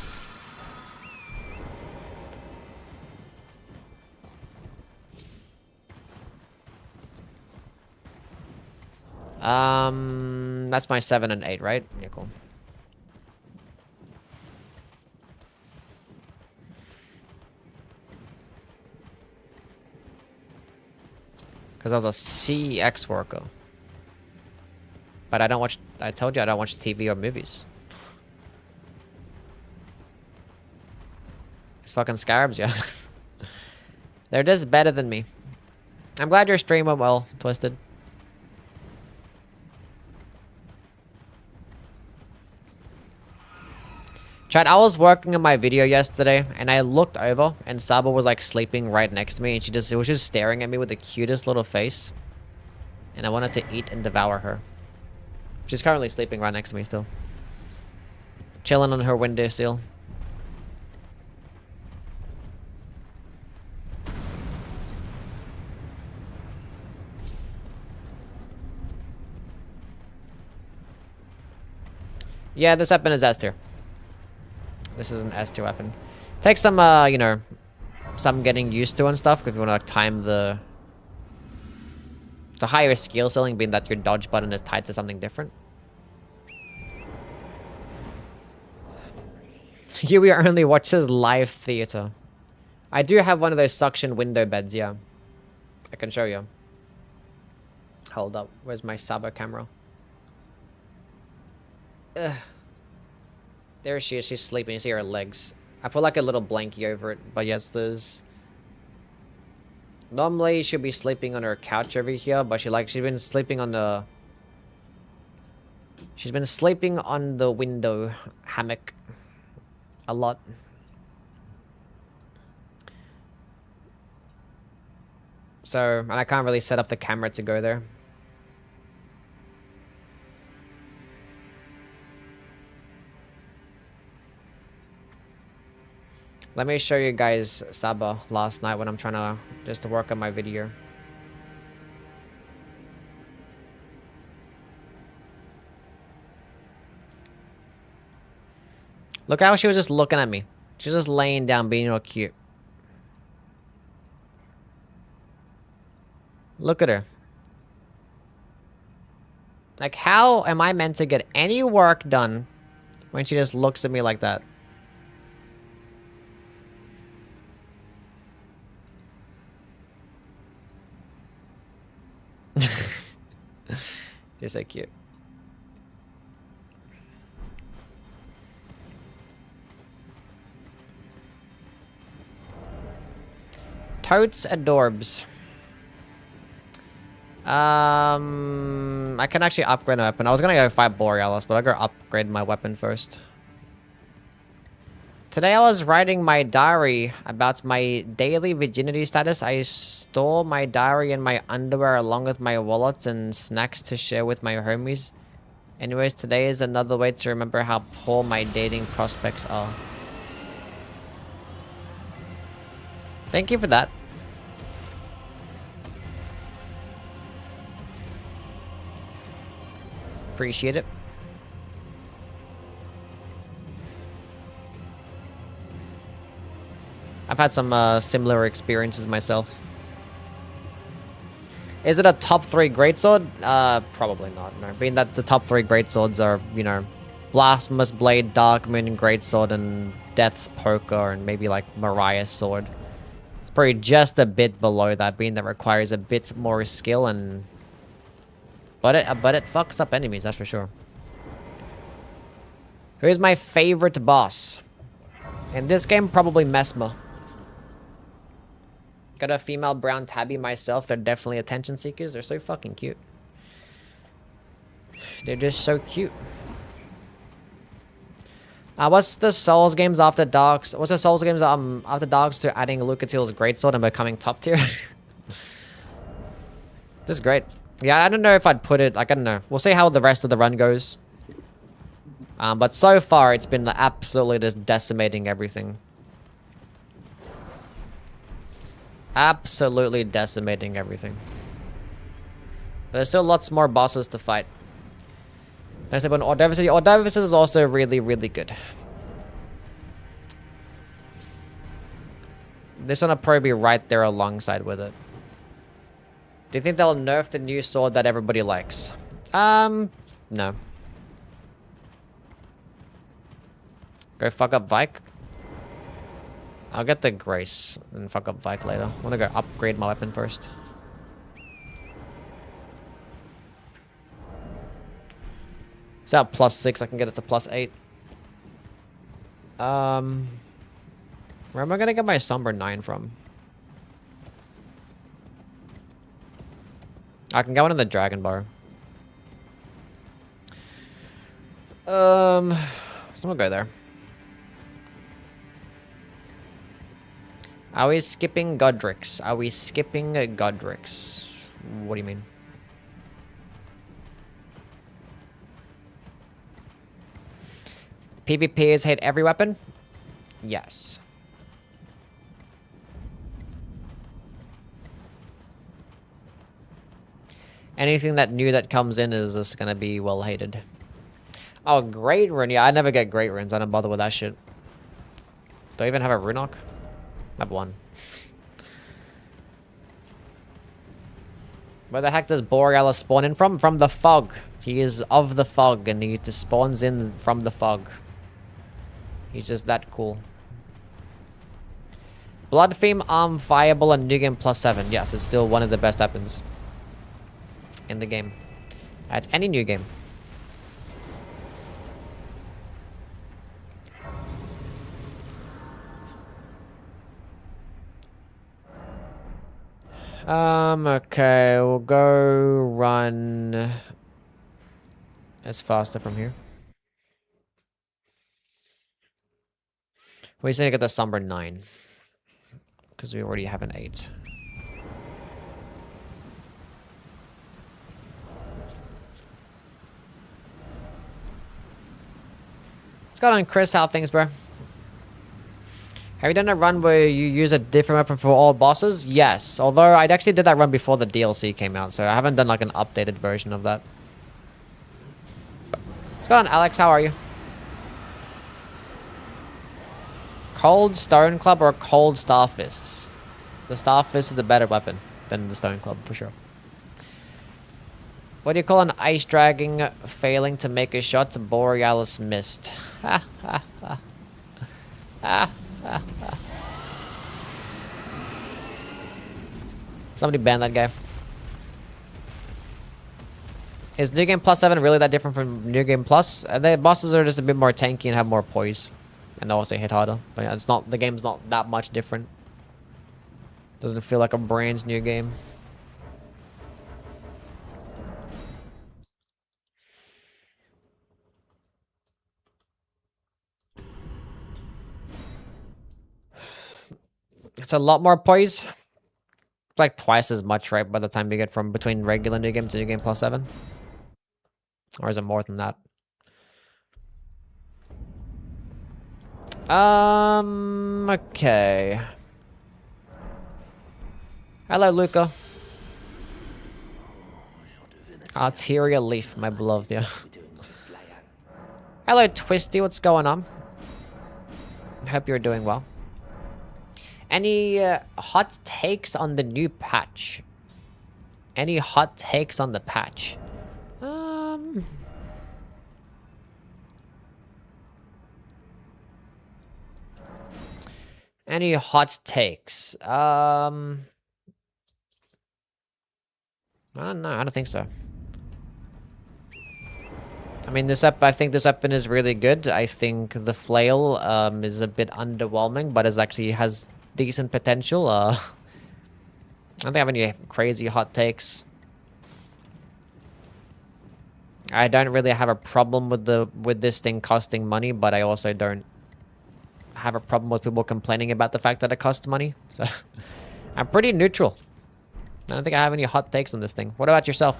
That's my 7 and 8, right? Yeah, cool. Because I was a CX worker. But I don't watch, I told you I don't watch TV or movies. These fucking scarabs, yeah. They're just better than me. I'm glad your stream went well, Twisted. Chat, I was working on my video yesterday, and I looked over, and Saba was like sleeping right next to me, and she was just staring at me with the cutest little face. And I wanted to eat and devour her. She's currently sleeping right next to me still. Chilling on her windowsill. Yeah, this weapon is S tier. This is an S tier weapon. Takes some, you know, some getting used to and stuff, if you want to like, time the higher skill ceiling, being that your dodge button is tied to something different. Yui only watches live theater. I do have one of those suction window beds, yeah. I can show you. Hold up. Where's my Saba camera? Ugh. There she is. She's sleeping. You see her legs. I put like a little blankie over it. But yes, there's... Normally, she'll be sleeping on her couch over here. But she's been sleeping on the... She's been sleeping on the window hammock. A lot. So, and I can't really set up the camera to go there. Let me show you guys Saba last night when I'm trying to just to work on my video. Look how she was just looking at me. She was just laying down being all cute. Look at her. Like, how am I meant to get any work done when she just looks at me like that? You're so cute. Totes adorbs. I can actually upgrade my weapon. I was gonna go fight Borealis, but I'll go upgrade my weapon first. Today I was writing my diary about my daily virginity status. I store my diary in my underwear along with my wallets and snacks to share with my homies. Anyways, today is another way to remember how poor my dating prospects are. Thank you for that. Appreciate it. I've had some similar experiences myself. Is it a top 3 greatsword? Probably not, no. Being that the top 3 greatswords are, you know, Blasphemous Blade, Dark Moon, Greatsword, and Death's Poker, and maybe like Mariah's Sword. It's probably just a bit below that, being that requires a bit more skill and... But it fucks up enemies, that's for sure. Who's my favorite boss? In this game, probably Mesmer. Got a female brown tabby myself. They're definitely attention seekers. They're so fucking cute. They're just so cute. What's the Souls games after Darks? What's the Souls games after Darks to adding Lucatiel's Greatsword and becoming top tier? This is great. Yeah, I don't know if I'd put it... Like, I don't know. We'll see how the rest of the run goes. But so far, it's been absolutely just decimating everything. Absolutely decimating everything. But there's still lots more bosses to fight. Next up on Audacious. Audacious is also really, really good. This one will probably be right there alongside with it. Do you think they'll nerf the new sword that everybody likes? No. Go fuck up Vike. I'll get the Grace and fuck up Vike later. I want to go upgrade my weapon first. It's at +6. I can get it to +8. Where am I gonna get my Somber 9 from? I can get one in the Dragon Bar. We'll go there. Are we skipping Godric's? Are we skipping Godric's? What do you mean? PvPers hate every weapon? Yes. Anything that new that comes in is just gonna be well hated. Oh, Great Rune. Yeah, I never get Great Runes. I don't bother with that shit. Do I even have a Runok? I have one. Where the heck does Borealis spawn in from? From the fog. He is of the fog and he just spawns in from the fog. He's just that cool. Blood Theme, Arm, Viable, and New Game +7. Yes, it's still one of the best weapons in the game. At any new game. Okay, we'll go run. It's faster from here. We just need to get the Somber 9. Because we already have an 8. What's going on, Chris? How are things, bro? Have you done a run where you use a different weapon for all bosses? Yes, although I actually did that run before the DLC came out, so I haven't done like an updated version of that. What's going on, Alex? How are you? Cold Stone Club or Cold Starfists? The Starfist is a better weapon than the Stone Club, for sure. What do you call an ice dragon failing to make a shot to Borealis missed? Ha ha ha. Ha ha ha. Somebody ban that guy. Is New Game +7 really that different from New Game Plus? The bosses are just a bit more tanky and have more poise. And they also hit harder. But yeah, it's not, the game's not that much different. Doesn't feel like a brand new game. It's a lot more poise. It's like twice as much, right? By the time you get from between regular New Game to New Game +7. Or is it more than that? Okay. Hello, Luca. Arterial Leaf, my beloved, yeah. Hello, Twisty, what's going on? Hope you're doing well. Any hot takes on the new patch? Any hot takes on the patch? Any hot takes? I don't know. I don't think so. I mean, I think this weapon is really good. I think the flail is a bit underwhelming, but it actually has decent potential. I don't think I have any crazy hot takes. I don't really have a problem with this thing costing money, but I also don't have a problem with people complaining about the fact that it costs money. So I'm pretty neutral. I don't think I have any hot takes on this thing. What about yourself?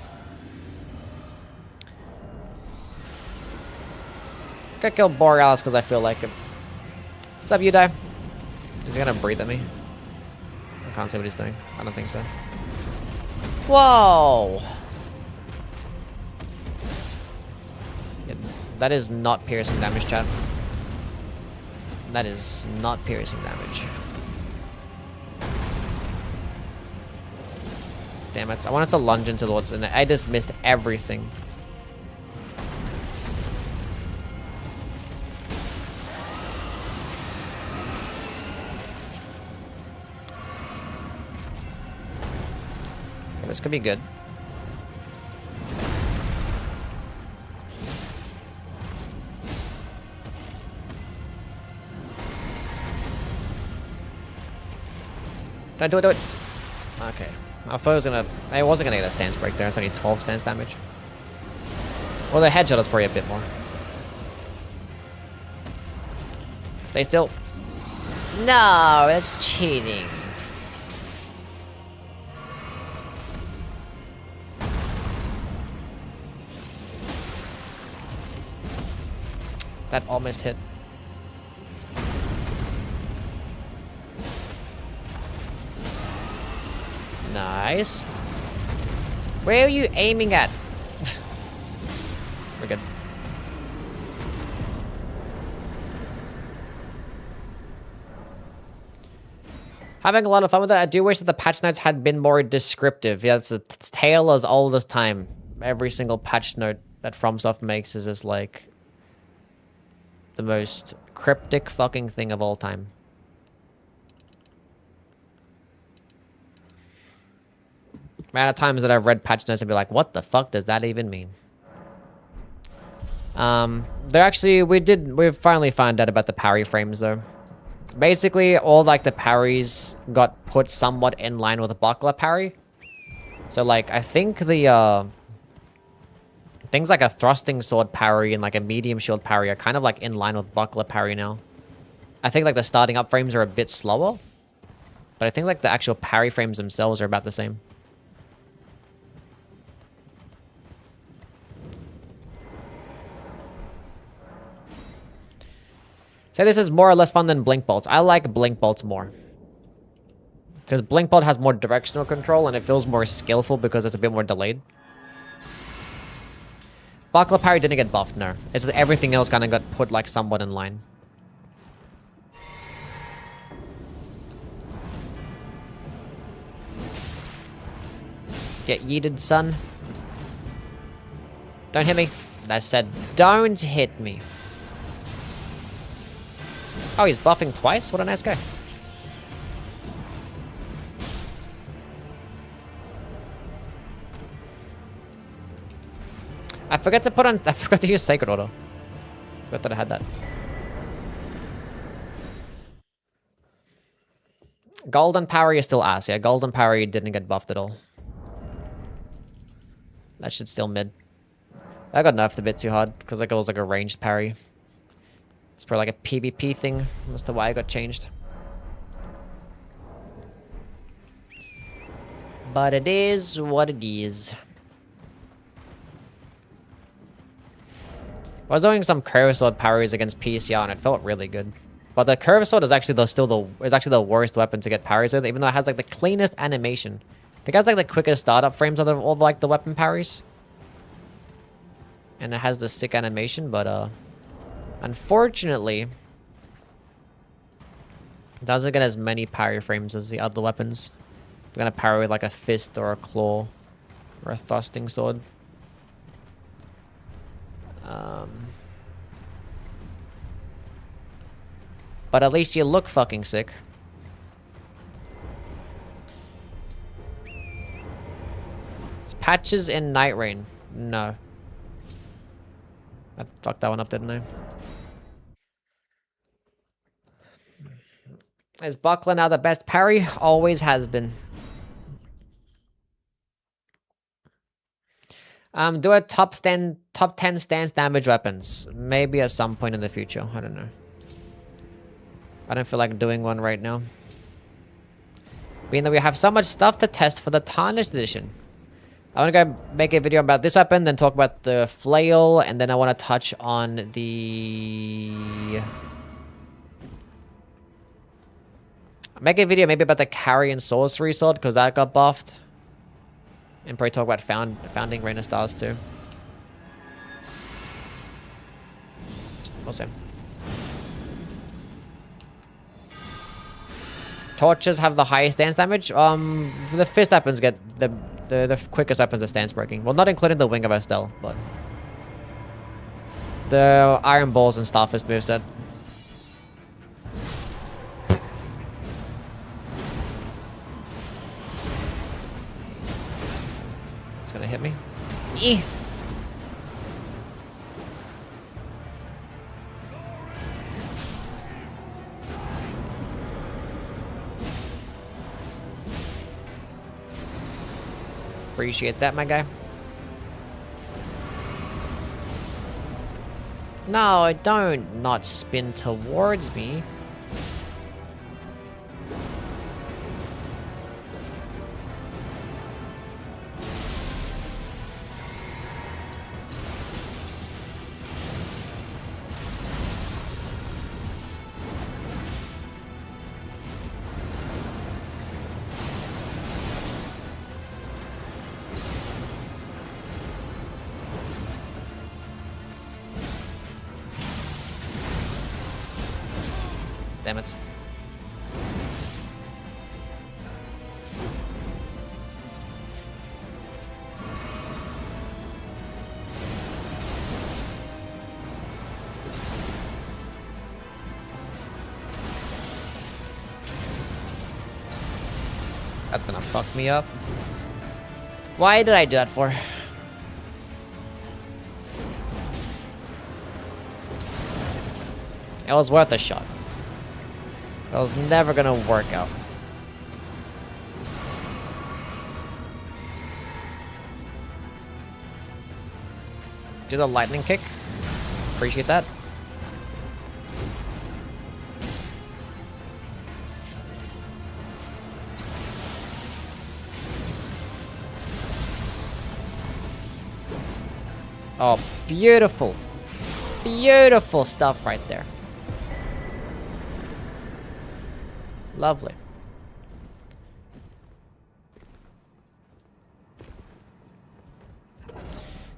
I'm gonna kill Borealis because I feel like it. What's up, you die? Is he gonna breathe at me? I can't see what he's doing. I don't think so. Whoa! Yeah, that is not piercing damage, chat. That is not piercing damage. Damn it. I wanted to lunge into the water and I just missed everything. Okay, this could be good. Don't do it, do it. Okay. I thought it was gonna... I wasn't gonna get a stance break there. It's only 12 stance damage. Well, the headshot is probably a bit more. Stay still. No, that's cheating. That almost hit. Nice. Where are you aiming at? We're good. Having a lot of fun with it. I do wish that the patch notes had been more descriptive. Yeah, it's a tale as old as time. Every single patch note that FromSoft makes is just like the most cryptic fucking thing of all time. Amount of times that I've read patch notes and be like, what the fuck does that even mean? They're actually, we finally found out about the parry frames though. Basically, all like the parries got put somewhat in line with the buckler parry. So like, I think the, things like a thrusting sword parry and like a medium shield parry are kind of like in line with buckler parry now. I think like the starting up frames are a bit slower. But I think like the actual parry frames themselves are about the same. Say this is more or less fun than Blink Bolts. I like Blink Bolts more. Because Blink Bolt has more directional control and it feels more skillful because it's a bit more delayed. Buckler parry didn't get buffed, no. It's just everything else kind of got put like somewhat in line. Get yeeted, son. Don't hit me. I said, don't hit me. Oh, he's buffing twice? What a nice guy. I forgot to use Sacred Order. Forgot that I had that. Golden Parry is still ass. Yeah, Golden Parry didn't get buffed at all. That shit's still mid. I got nerfed a bit too hard because like it was like a ranged parry. It's probably like a PvP thing as to why I got changed. But it is what it is. I was doing some curve sword parries against PCR and it felt really good. But the curve sword is actually the worst weapon to get parries with, even though it has like the cleanest animation. I think it has like the quickest startup frames out of all like the weapon parries. And it has the sick animation, but unfortunately, it doesn't get as many parry frames as the other weapons. If you're gonna parry with like a fist or a claw or a thrusting sword. But at least you look fucking sick. It's patches in Night Rain. No. I fucked that one up, didn't I? Is Buckler now the best parry? Always has been. Do a top 10 stance damage weapons. Maybe at some point in the future. I don't know. I don't feel like doing one right now. Being that we have so much stuff to test for the Tarnished edition. I want to go make a video about this weapon, then talk about the flail, and then I want to touch on the... Make a video maybe about the carry sorcery sword, because that got buffed. And probably talk about founding Rain of Stars too. Also. Torches have the highest stance damage. The fist weapons get the quickest weapons of stance breaking. Well, not including the Wing of Estelle, but the Iron Balls and Starfist moveset. It's gonna hit me. Eeh. Appreciate that, my guy. No, don't not spin towards me. Damn it. That's gonna fuck me up. Why did I do that for? It was worth a shot. It was never gonna work out. Do the lightning kick. Appreciate that. Oh, beautiful. Beautiful stuff right there. Lovely.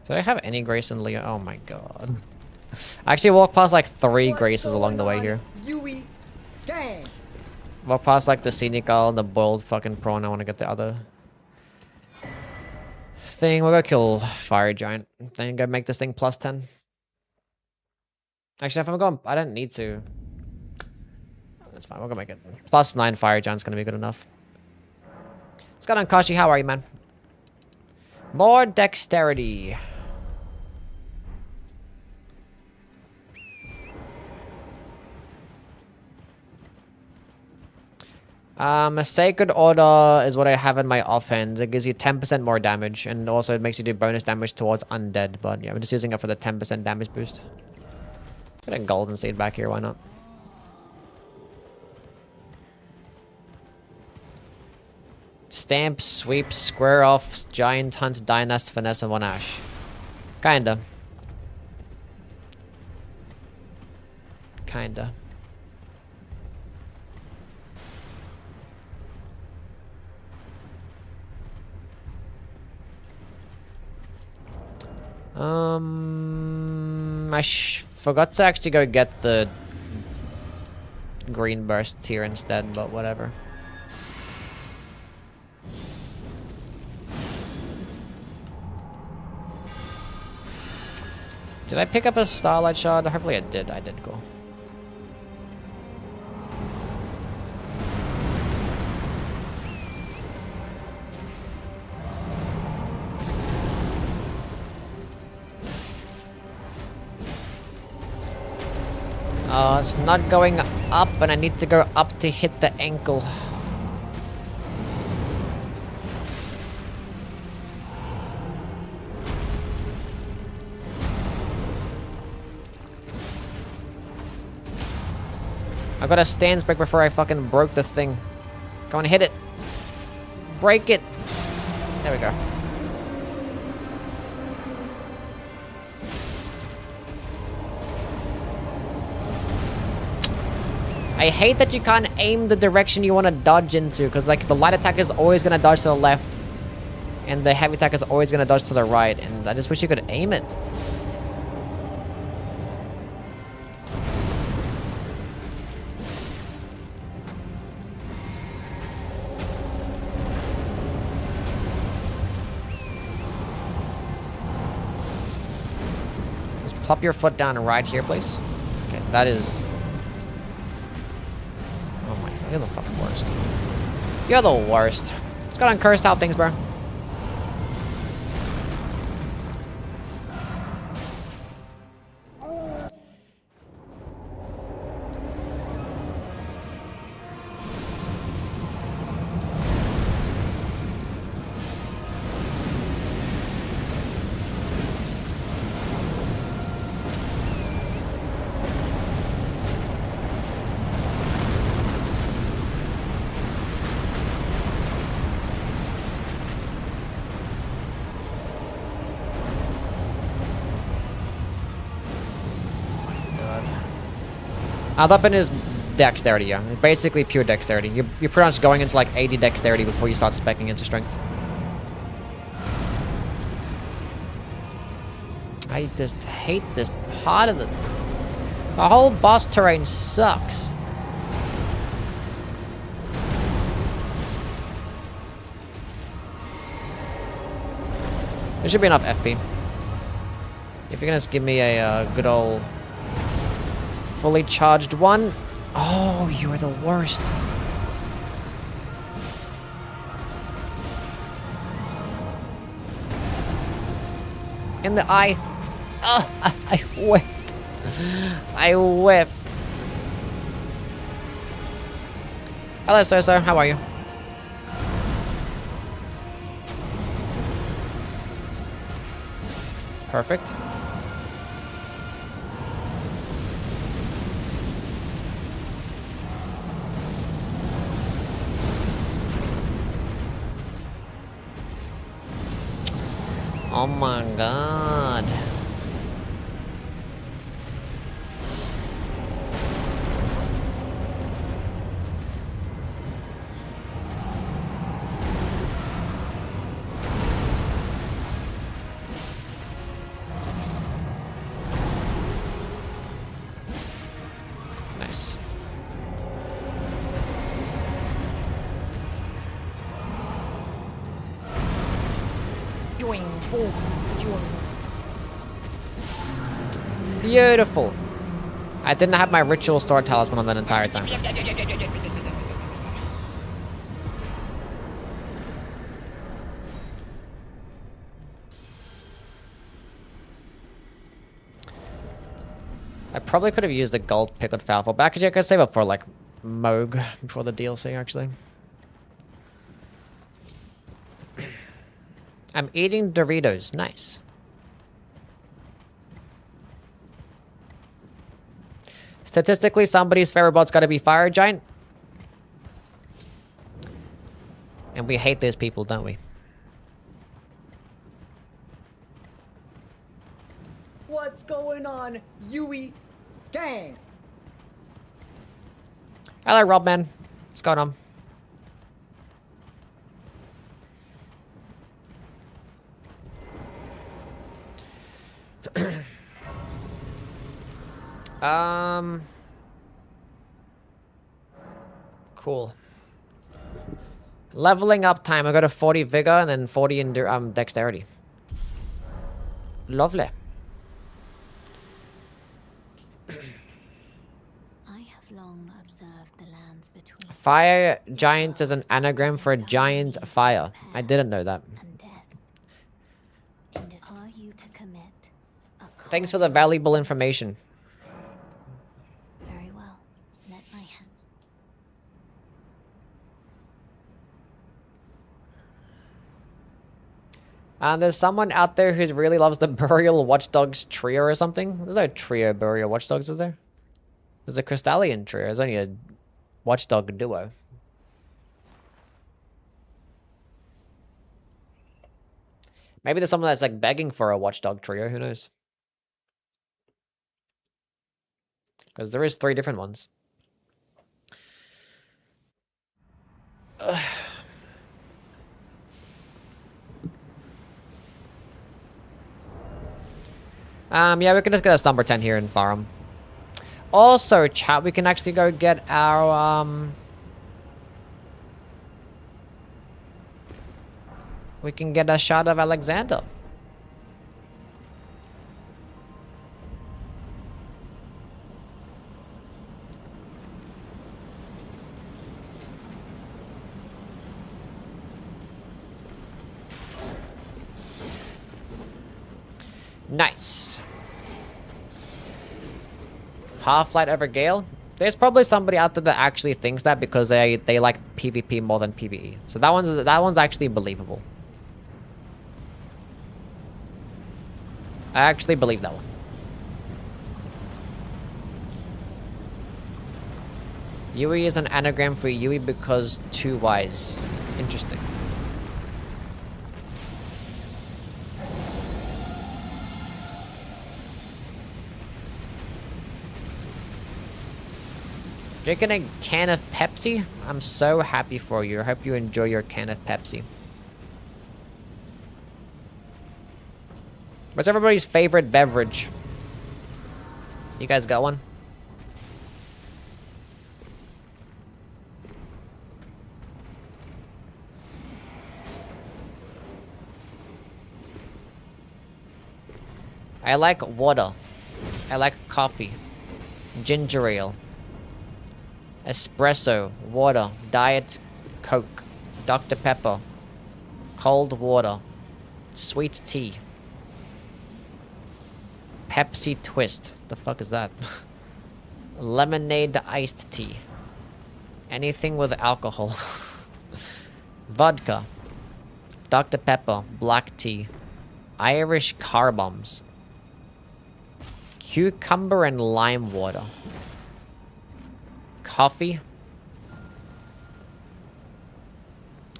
Did I have any grace in Leo? Oh my god. I actually walked past like 3 graces along the way here. Yui gang. Walk past like the scenic isle and the boiled fucking prawn. I want to get the other thing. We'll go kill Fire Giant. Then go make this thing plus 10. Actually, if I'm going, I don't need to. That's fine. We'll go make it. Plus 9 Fire Giant's gonna be good enough. What's going on, Kashi? How are you, man? More dexterity. A Sacred Order is what I have in my offhand. It gives you 10% more damage, and also it makes you do bonus damage towards undead. But yeah, I'm just using it for the 10% damage boost. Get a golden seed back here, why not? Stamp, sweep, square off, giant hunt, dynast, finesse, and 1 ash. Kinda. Kinda. I forgot to actually go get the green burst here instead, but whatever. Did I pick up a Starlight Shard? Hopefully I did. I did, cool. Oh, it's not going up, and I need to go up to hit the ankle. I got a stance break before I fucking broke the thing. Go on, hit it. Break it. There we go. I hate that you can't aim the direction you want to dodge into, because like the light attack is always going to dodge to the left, and the heavy attack is always going to dodge to the right, and I just wish you could aim it. Just plop your foot down right here, please. Okay, that is... Oh my god, you're the fucking worst. You're the worst. Let's go on cursed out things, bro. Weapon is dexterity, yeah. It's basically pure dexterity. You're pretty much going into like 80 dexterity before you start speccing into strength. I just hate this part of the whole boss terrain sucks. There should be enough FP. If you're gonna give me a good old fully charged one. Oh, you're the worst. In the eye. Oh, I whiffed. I whiffed. Hello, sir. How are you? Perfect. Oh my god. Nice. Beautiful. I didn't have my ritual store talisman on that entire time. I probably could have used the gold pickled falafel, but actually I could save up for like Moog before the DLC actually. I'm eating Doritos. Nice. Statistically, somebody's favorite bot's got to be Fire Giant. And we hate those people, don't we? What's going on, Yui gang? Hello, Rob, man. What's going on? Cool. Leveling up time. I got a 40 vigor and then 40 in dexterity. Lovely. I have long observed the lands between Fire Giant is an anagram for giant fire. I didn't know that. and death. Are you to commit a Thanks for the valuable information. Very well. Let my hand. There's someone out there who really loves the Burial Watchdogs trio or something. There's no trio Burial Watchdogs, is there? There's a Crystallian trio. There's only a Watchdog duo. Maybe there's someone that's like begging for a Watchdog trio. Who knows? Because there is 3 different ones. Yeah, we can just get a number 10 here in Farum. Also, chat, we can actually go get our, we can get a shot of Alexander. Nice. Half-Light over Gale? There's probably somebody out there that actually thinks that because they like PvP more than PvE. So that one's actually believable. I actually believe that one. Yui is an anagram for Yui because too wise. Interesting. Drinking a can of Pepsi? I'm so happy for you. I hope you enjoy your can of Pepsi. What's everybody's favorite beverage? You guys got one? I like water. I like coffee. Ginger ale. Espresso. Water. Diet Coke. Dr. Pepper. Cold water. Sweet tea. Pepsi Twist. The fuck is that? Lemonade iced tea. Anything with alcohol. Vodka. Dr. Pepper. Black tea. Irish car bombs. Cucumber and lime water. Coffee.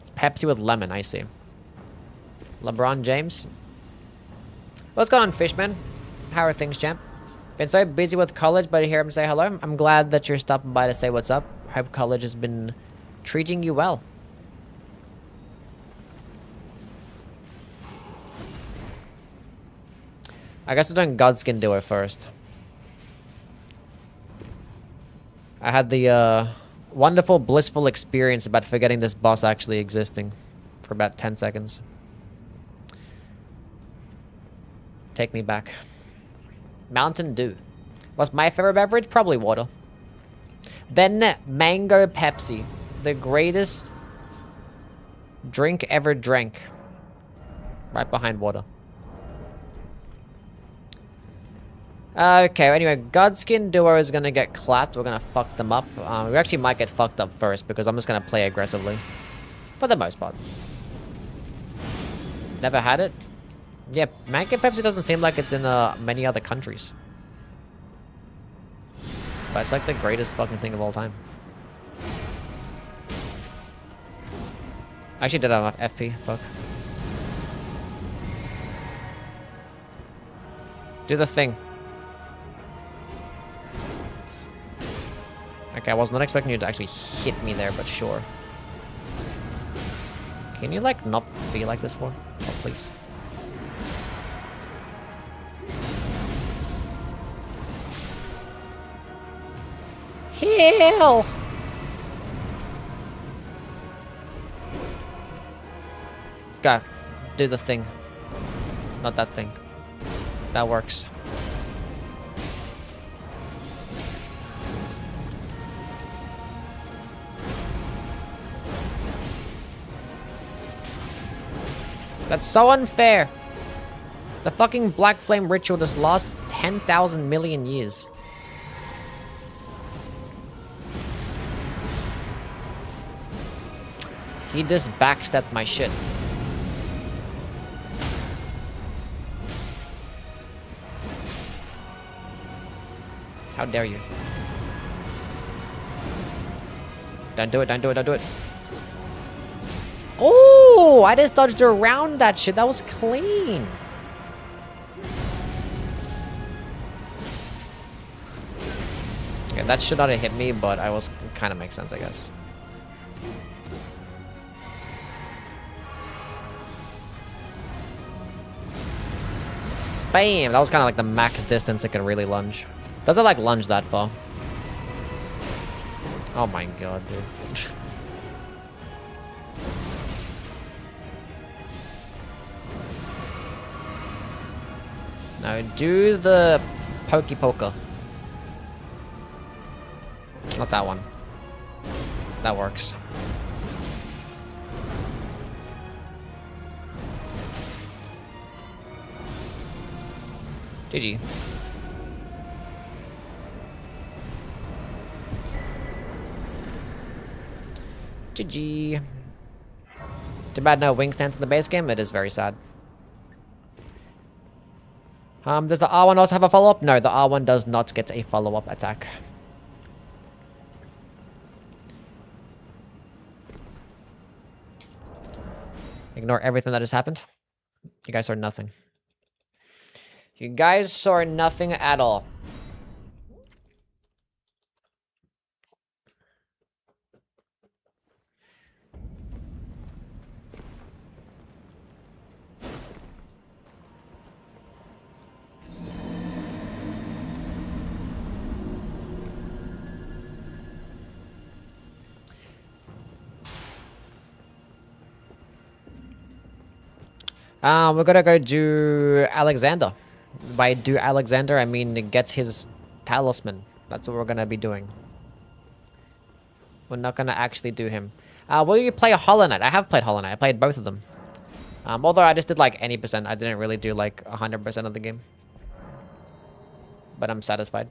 It's Pepsi with lemon, I see. LeBron James. What's going on, Fishman? How are things, champ? Been so busy with college, but I hear him say hello. I'm glad that you're stopping by to say what's up. Hope college has been treating you well. I guess we're doing Godskin Duo first. I had the wonderful, blissful experience about forgetting this boss actually existing for about 10 seconds. Take me back. Mountain Dew. What's my favorite beverage? Probably water. Then Mango Pepsi. The greatest drink ever drank. Right behind water. Okay, anyway, Godskin Duo is gonna get clapped. We're gonna fuck them up. We actually might get fucked up first because I'm just gonna play aggressively. For the most part. Never had it? Yeah, Mango Pepsi doesn't seem like it's in many other countries. But it's like the greatest fucking thing of all time. I actually did have FP, fuck. Do the thing. Okay, I was not expecting you to actually hit me there, but sure. Can you, like, not be like this for? Oh, please. Heal! Go. Do the thing. Not that thing. That works. That's so unfair. The fucking Black Flame ritual just lost 10,000 million years. He just backstepped my shit. How dare you? Don't do it, don't do it, don't do it. Oh, I just dodged around that shit. That was clean. Okay, that should not have hit me, but I was kind of makes sense, I guess. Bam! That was kind of like the max distance it can really lunge. Doesn't like lunge that far. Oh my god, dude. Now do the pokey poker. It's not that one. That works. GG. GG. Too bad no wing stance in the base game. It is very sad. Does the R1 also have a follow-up? No, the R1 does not get a follow-up attack. Ignore everything that has happened. You guys saw nothing. You guys saw nothing at all. We're gonna go do Alexander. By do Alexander, I mean it gets his talisman. That's what we're gonna be doing. We're not gonna actually do him. Will you play Hollow Knight? I have played Hollow Knight. I played both of them. Although I just did like any percent. I didn't really do like 100% of the game. But I'm satisfied.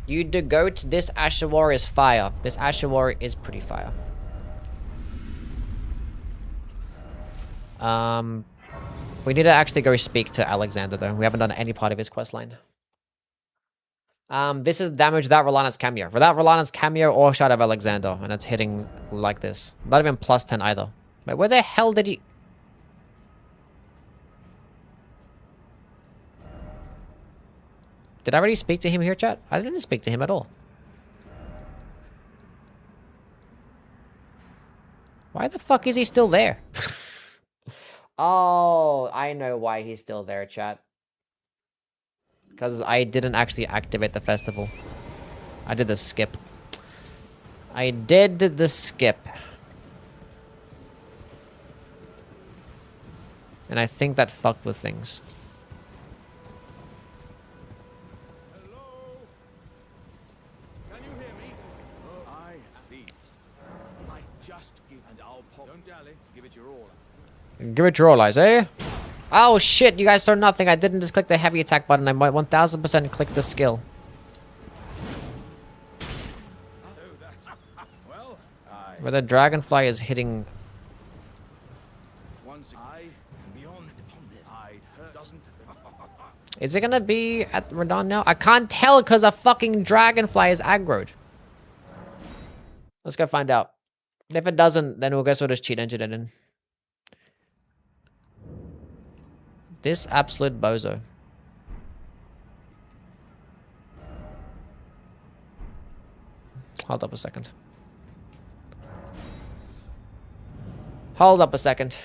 You do goat. This Asher War is fire. This Asher War is pretty fire. We need to actually go speak to Alexander though. We haven't done any part of his questline. This is damage without Rolana's cameo. Without Rolana's cameo or Shard of Alexander, and it's hitting like this. Not even plus 10 either. Wait, where the hell did he... Did I already speak to him here, chat? I didn't speak to him at all. Why the fuck is he still there? Oh, I know why he's still there, chat. Because I didn't actually activate the festival. I did the skip. I did the skip. And I think that fucked with things. Hello? Can you hear me? I please. I just give and I'll pop. Don't dally. Give it your all. Give it your all, eyes, eh? Oh shit, you guys saw nothing. I didn't just click the heavy attack button. I might 1000% click the skill. Well, Where the dragonfly is hitting. once I and beyond upon this, I'd hurt doesn't. Is it gonna be at Radon now? I can't tell because a fucking dragonfly is aggroed. Let's go find out. If it doesn't, then we'll guess we'll just cheat engine it in. This absolute bozo. Hold up a second. Hold up a second.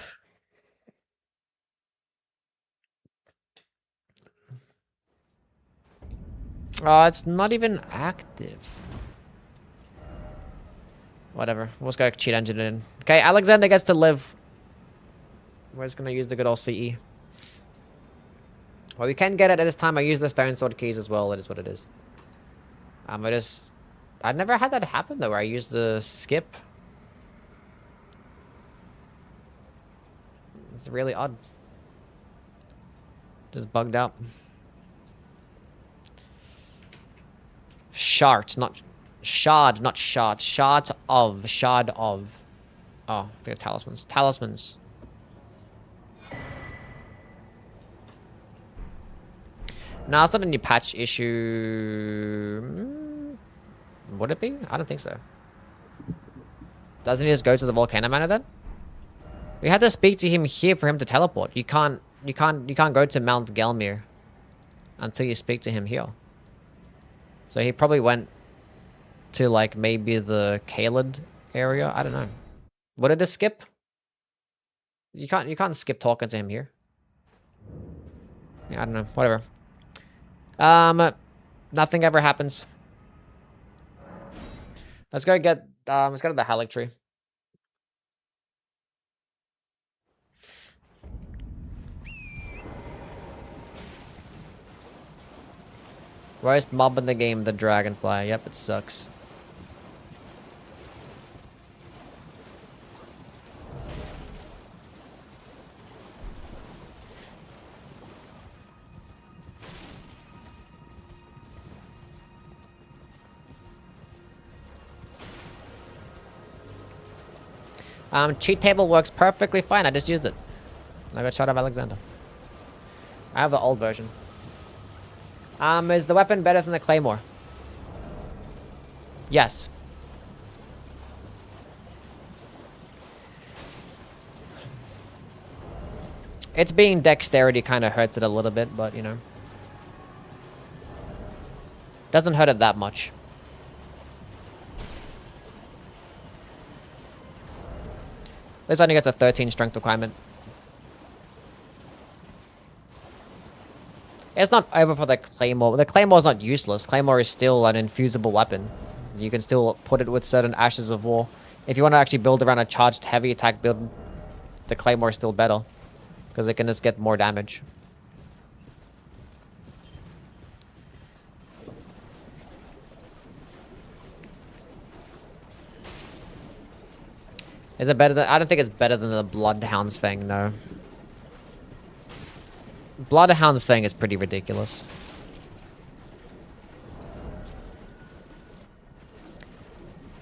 Oh, it's not even active. Whatever. Let's go cheat engine it in. Okay, Alexander gets to live. We're just gonna use the good old CE. Well, we can get it at this time. I use the stone sword keys as well. It is what it is. I never had that happen though, where I used the skip. It's really odd. Just bugged out. Shard, not shard, not shard. Shard of. Shard of. Oh, they're talismans. Talismans. No, it's not a new patch issue. Would it be? I don't think so. Doesn't he just go to the Volcano Manor then? We had to speak to him here for him to teleport. You can't go to Mount Gelmir until you speak to him here. So he probably went to like maybe the Kaled area. I don't know. Would it just skip? You can't skip talking to him here. Yeah, I don't know. Whatever. Nothing ever happens. Let's go get, let's go to the Halleck tree. Worst mob in the game, the dragonfly. Yep, it sucks. Cheat table works perfectly fine. I just used it. I got shot of Alexander. I have the old version. Is the weapon better than the claymore? Yes. It's being dexterity kind of hurts it a little bit, but you know. Doesn't hurt it that much. This only gets a 13 strength requirement. It's not over for the Claymore. The Claymore's not useless. Claymore is still an infusible weapon. You can still put it with certain Ashes of War. If you want to actually build around a charged heavy attack build, the Claymore is still better. Because it can just get more damage. Is it better than... I don't think it's better than the Bloodhound's Fang, no. Bloodhound's Fang is pretty ridiculous.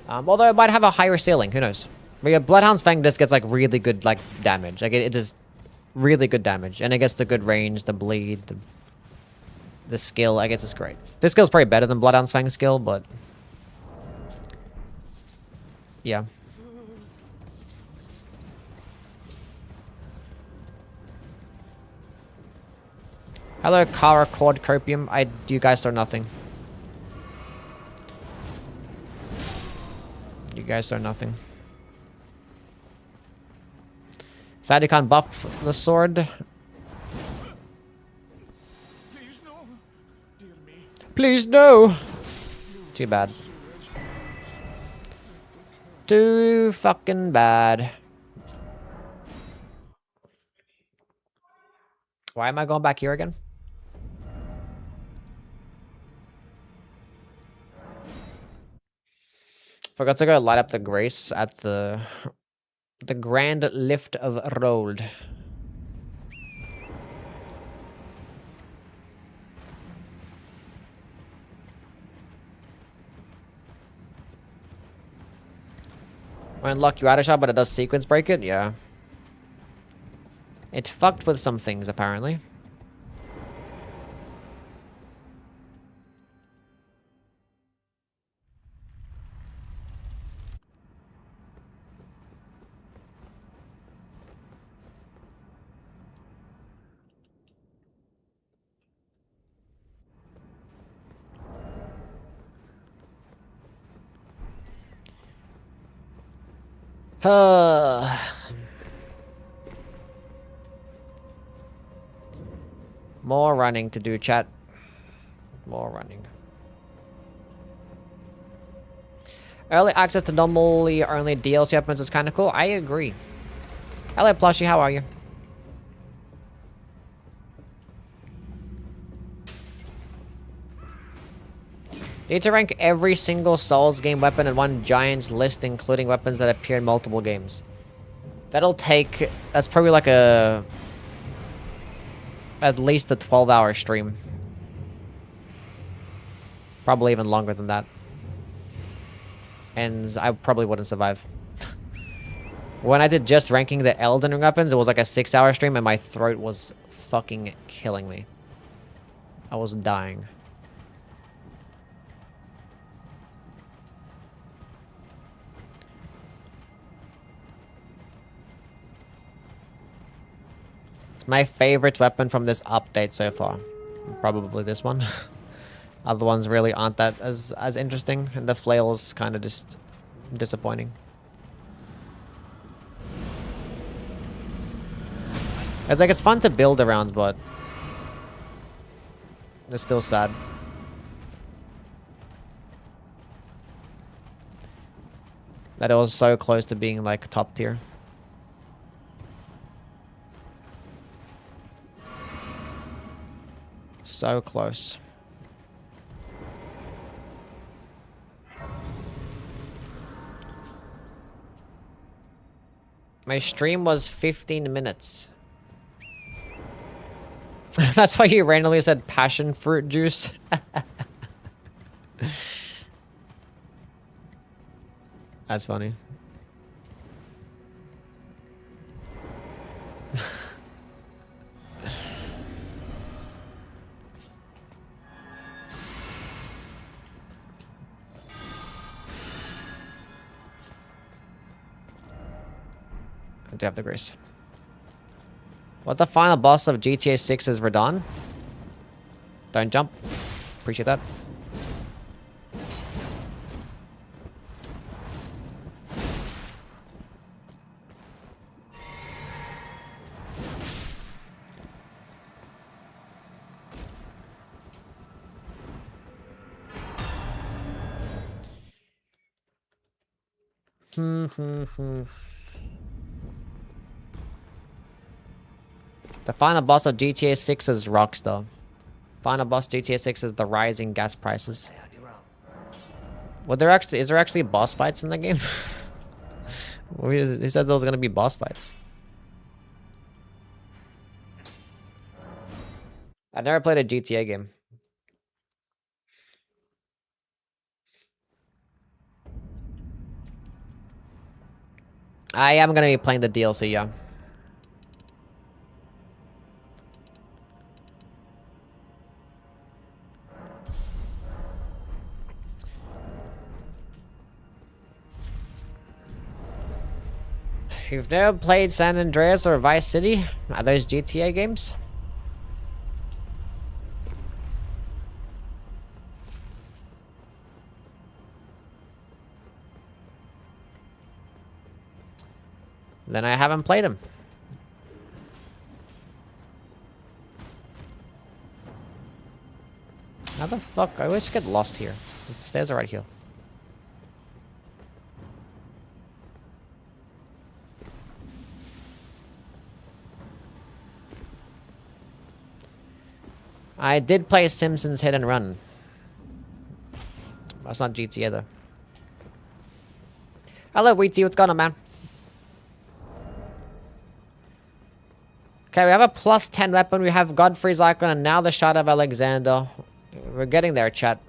Although it might have a higher ceiling, who knows? But yeah, Bloodhound's Fang just gets like really good like damage. Like it does really good damage. And it gets the good range, the bleed, the skill. I guess it's great. This skill's probably better than Bloodhound's Fang's skill, but... yeah. Hello, Kara Cord Copium. You guys are nothing. You guys are nothing. Sad you can't buff the sword. Please no. Dear me. Please no. Too bad. Too fucking bad. Why am I going back here again? Forgot to go light up the grace at the Grand Lift of Rold. When unlock you out of shot, but it does sequence break it? Yeah. It fucked with some things, apparently. More running to do, chat. More running. Early access to normally only DLC weapons is kind of cool. I agree. Hello, Plushie. How are you? Need to rank every single Souls game weapon in one giant list, including weapons that appear in multiple games. That'll take... that's probably like a... at least a 12-hour stream. Probably even longer than that. And I probably wouldn't survive. When I did just ranking the Elden Ring weapons, it was like a 6-hour stream and my throat was fucking killing me. I was dying. My favorite weapon from this update so far. Probably this one. Other ones really aren't that as interesting, and the flail is kind of just disappointing. It's like, it's fun to build around, but it's still sad. That it was so close to being like top tier. So close. My stream was 15 minutes. That's why you randomly said passion fruit juice. That's funny. I do have the grace. What the final boss of GTA 6 is Radon? Don't jump. Appreciate that. The final boss of GTA 6 is Rockstar. Final boss GTA 6 is the rising gas prices. Well, is there actually boss fights in the game? He said there was gonna be boss fights. I've never played a GTA game. I am gonna be playing the DLC, yeah. If you've never played San Andreas or Vice City, are those GTA games? Then I haven't played them. How the fuck? I always get lost here. The stairs are right here. I did play Simpsons Hit and Run. That's not GTA though. Hello, Wheaty. What's going on, man? Okay, we have a plus 10 weapon. We have Godfrey's icon and now the Shard of Alexander. We're getting there, chat.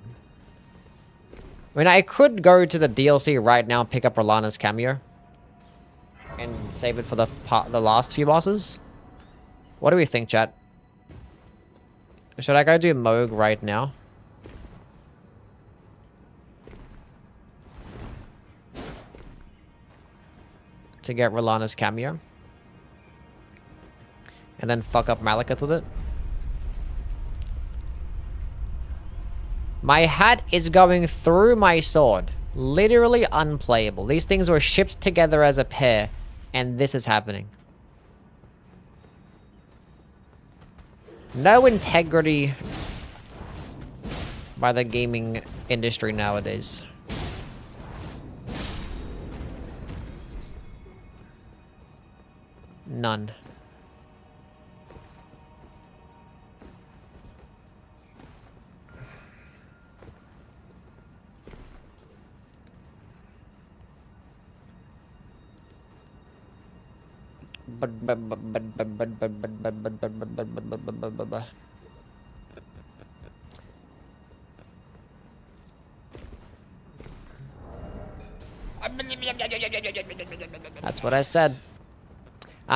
I mean, I could go to the DLC right now and pick up Rolana's cameo. And save it for the last few bosses. What do we think, chat? Should I go do Moog right now? To get Rolana's cameo. And then fuck up Malekith with it. My hat is going through my sword. Literally unplayable. These things were shipped together as a pair. And this is happening. No integrity by the gaming industry nowadays. None. That's what I said.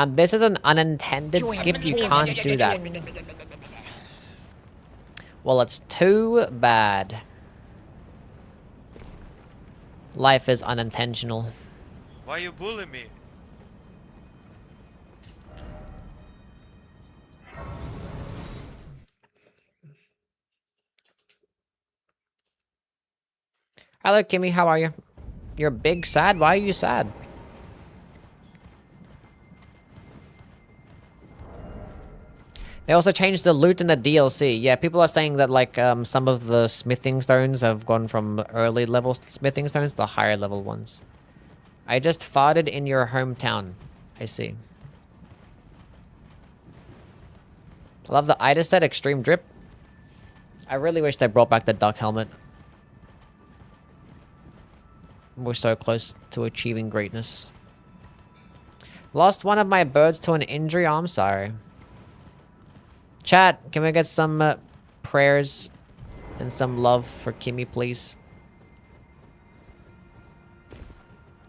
This is an unintended skip. You can't do that. Well, it's too bad. Life is unintentional. Why you bully me? Hello, Kimmy. How are you? You're big sad? Why are you sad? They also changed the loot in the DLC. Yeah, people are saying that like some of the smithing stones have gone from early level smithing stones to higher level ones. I just farted in your hometown. I see. I love the Ida set extreme drip. I really wish they brought back the duck helmet. We're so close to achieving greatness. Lost one of my birds to an injury. Oh, I'm sorry. Chat, can we get some prayers and some love for Kimmy, please?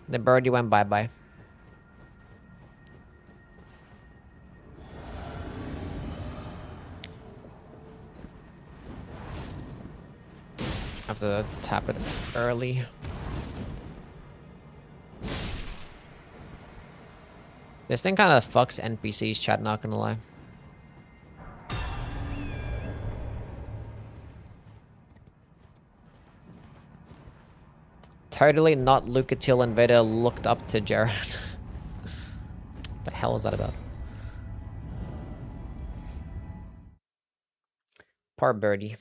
The birdie went bye-bye. Have to tap it early. This thing kind of fucks NPCs, chat, not gonna lie. Totally not Lucatil and Vader looked up to Jared. What the hell is that about? Poor birdie.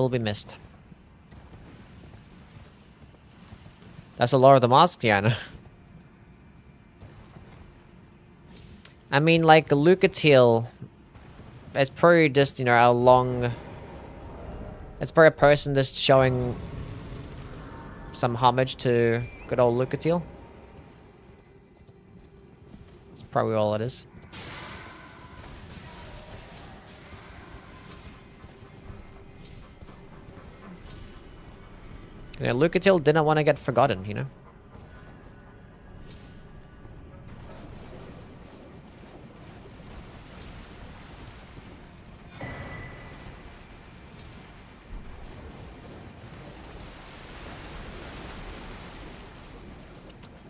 will be missed. That's the lore of the mask, yeah, I know. I mean, like, Leontiel is probably just, you know, a long... It's probably a person just showing some homage to good old Leontiel. That's probably all it is. Yeah, Leontiel didn't want to get forgotten, you know?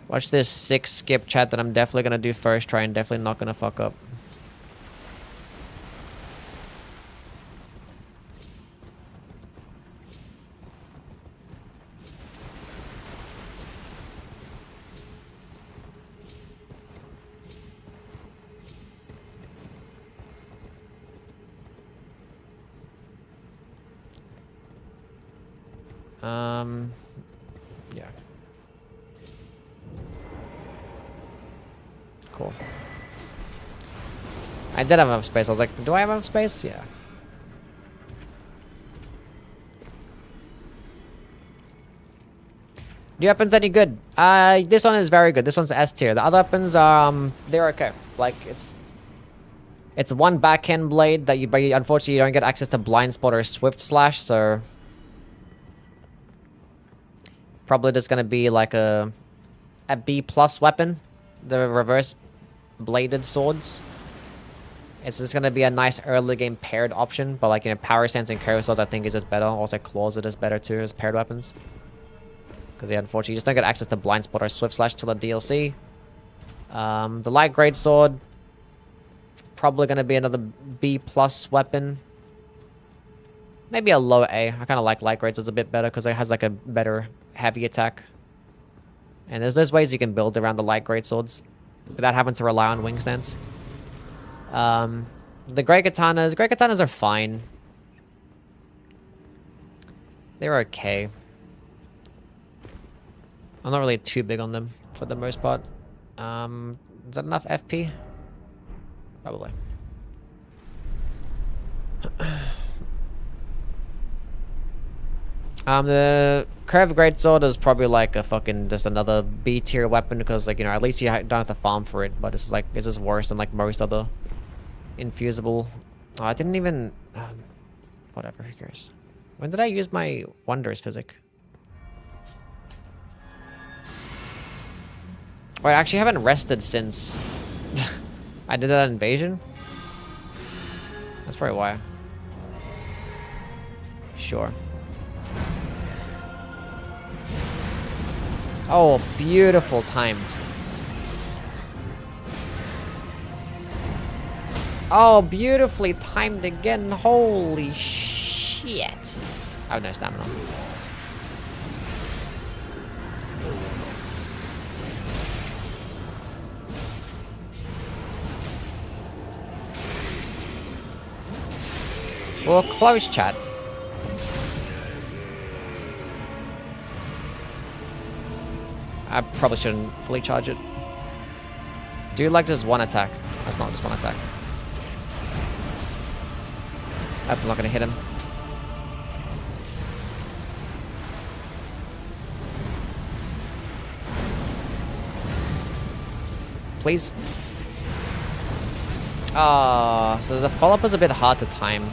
Watch this sick skip chat that I'm definitely gonna do first try and definitely not gonna fuck up. Yeah. Cool. I did have enough space. I was like, do I have enough space? Yeah. The weapons any good? This one is very good. This one's S tier. The other weapons are they're okay. Like it's one backhand blade that but unfortunately you don't get access to blind spot or swift slash, so probably just gonna be like a B+ weapon. The reverse bladed swords. It's just gonna be a nice early game paired option, but like, you know, power stance and curve swords I think is just better. Also claws are just better too as paired weapons. Because yeah, unfortunately you just don't get access to blind spot or swift slash till the DLC. The light greatsword probably gonna be another B+ weapon. Maybe a low A. I kind of like light greatswords a bit better because it has like a better heavy attack. And there's ways you can build around the light greatswords without having to rely on wing stance. The great katanas are fine. They're okay. I'm not really too big on them for the most part. Is that enough FP? Probably. The curved greatsword is probably like a fucking just another B tier weapon because, like, you know, at least you don't have to farm for it, but it's like, it's just worse than like most other infusible. Oh, I didn't even whatever, who cares. When did I use my wonders physic? Wait, I actually haven't rested since I did that invasion. That's probably why. Sure. Oh, beautiful timed. Oh, beautifully timed again. Holy shit. I have no stamina. Well, close chat. I probably shouldn't fully charge it. Do you like just one attack? That's not just one attack. That's not gonna hit him. Please. Ah, so the follow-up is a bit hard to time.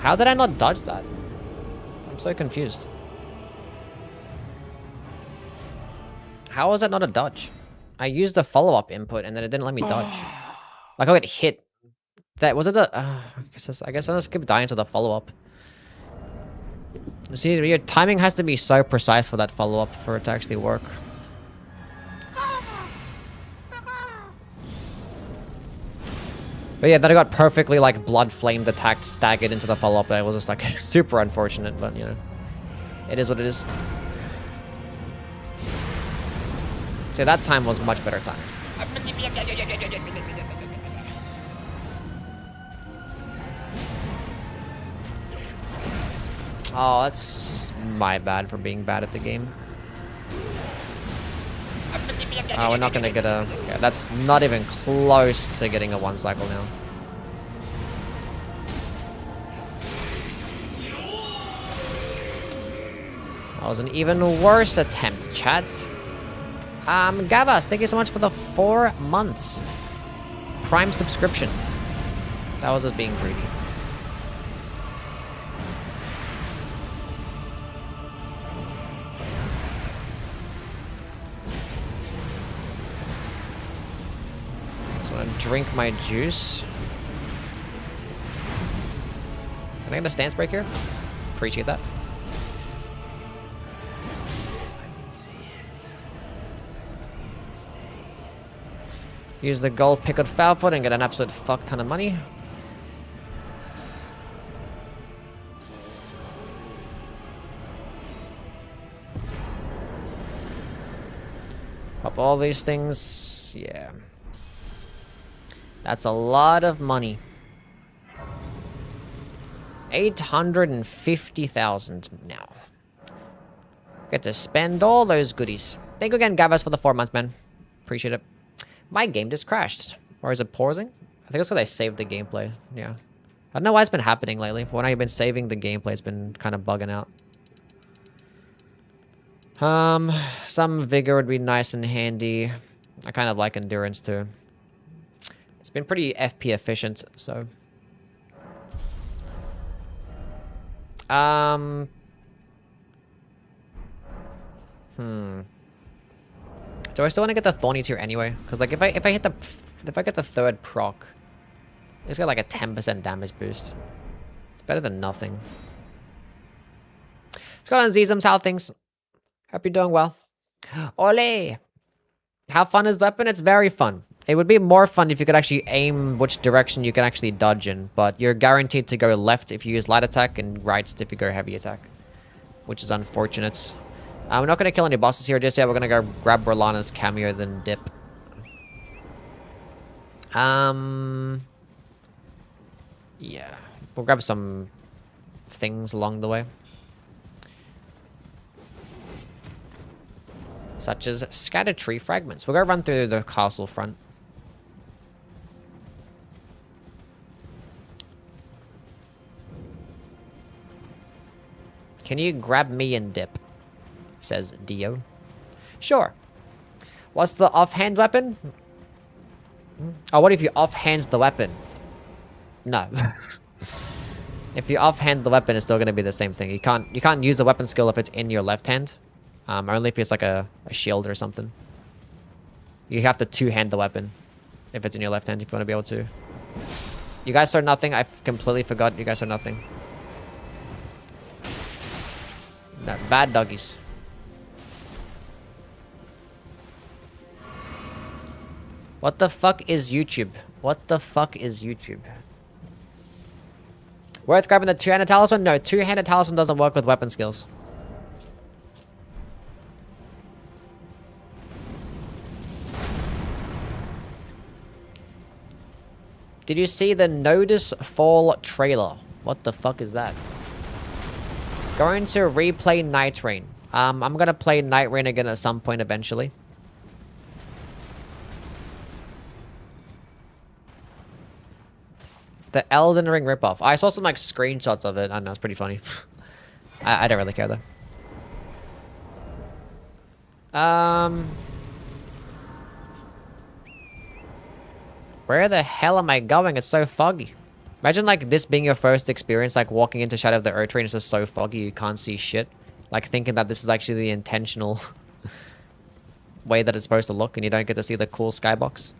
How did I not dodge that? I'm so confused. How was that not a dodge? I used the follow-up input and then it didn't let me dodge. Like I got hit. That was it. I guess I just keep dying to the follow-up. See, your timing has to be so precise for that follow-up for it to actually work. But yeah, then I got perfectly like blood flamed attacked, staggered into the follow-up. That was just like super unfortunate, but you know, it is what it is. So that time was much better time. Oh, that's my bad for being bad at the game. Oh, we're not gonna get a... Yeah, that's not even close to getting a 1 cycle now. That was an even worse attempt, chads. Gavas, thank you so much for the 4 months. Prime subscription. That was just being greedy. Just want to drink my juice. Can I get a stance break here? Appreciate that. Use the gold pickled foul foot and get an absolute fuck ton of money. Pop all these things. Yeah. That's a lot of money. 850,000 now. Get to spend all those goodies. Thank you again, Gavas, for the 4 months, man. Appreciate it. My game just crashed. Or is it pausing? I think it's because I saved the gameplay. Yeah. I don't know why it's been happening lately. When I've been saving the gameplay, it's been kind of bugging out. Some vigor would be nice and handy. I kind of like endurance too. It's been pretty FP efficient, so. Do I still want to get the Thorny tier anyway? Because like if I get the 3rd proc, it's got like a 10% damage boost. It's better than nothing. What's going on, Zizums? How are things? Hope you're doing well. Ole! How fun is the weapon? It's very fun. It would be more fun if you could actually aim which direction you can actually dodge in, but you're guaranteed to go left if you use light attack and right if you go heavy attack, which is unfortunate. We're not going to kill any bosses here just yet. We're going to go grab Berlana's cameo, then dip. Yeah. We'll grab some things along the way. Such as scattered tree fragments. We're going to run through the castle front. Can you grab me and dip? Says Dio. Sure. What's the offhand weapon? Oh, what if you offhand the weapon? No. If you offhand the weapon, it's still going to be the same thing. You can't use the weapon skill if it's in your left hand. Only if it's like a shield or something. You have to two-hand the weapon if it's in your left hand if you want to be able to. You guys are nothing. I completely forgot you guys are nothing. No, bad doggies. What the fuck is YouTube? What the fuck is YouTube? Worth grabbing the two-handed talisman? No, two-handed talisman doesn't work with weapon skills. Did you see the Notice Fall trailer? What the fuck is that? Going to replay Night Rain. I'm gonna play Night Rain again at some point eventually. The Elden Ring ripoff. I saw some like screenshots of it. I don't know, it's pretty funny. I don't really care though. Where the hell am I going? It's so foggy. Imagine like this being your first experience, like walking into Shadow of the Earth Train. It's just so foggy you can't see shit. Like thinking that this is actually the intentional way that it's supposed to look and you don't get to see the cool skybox.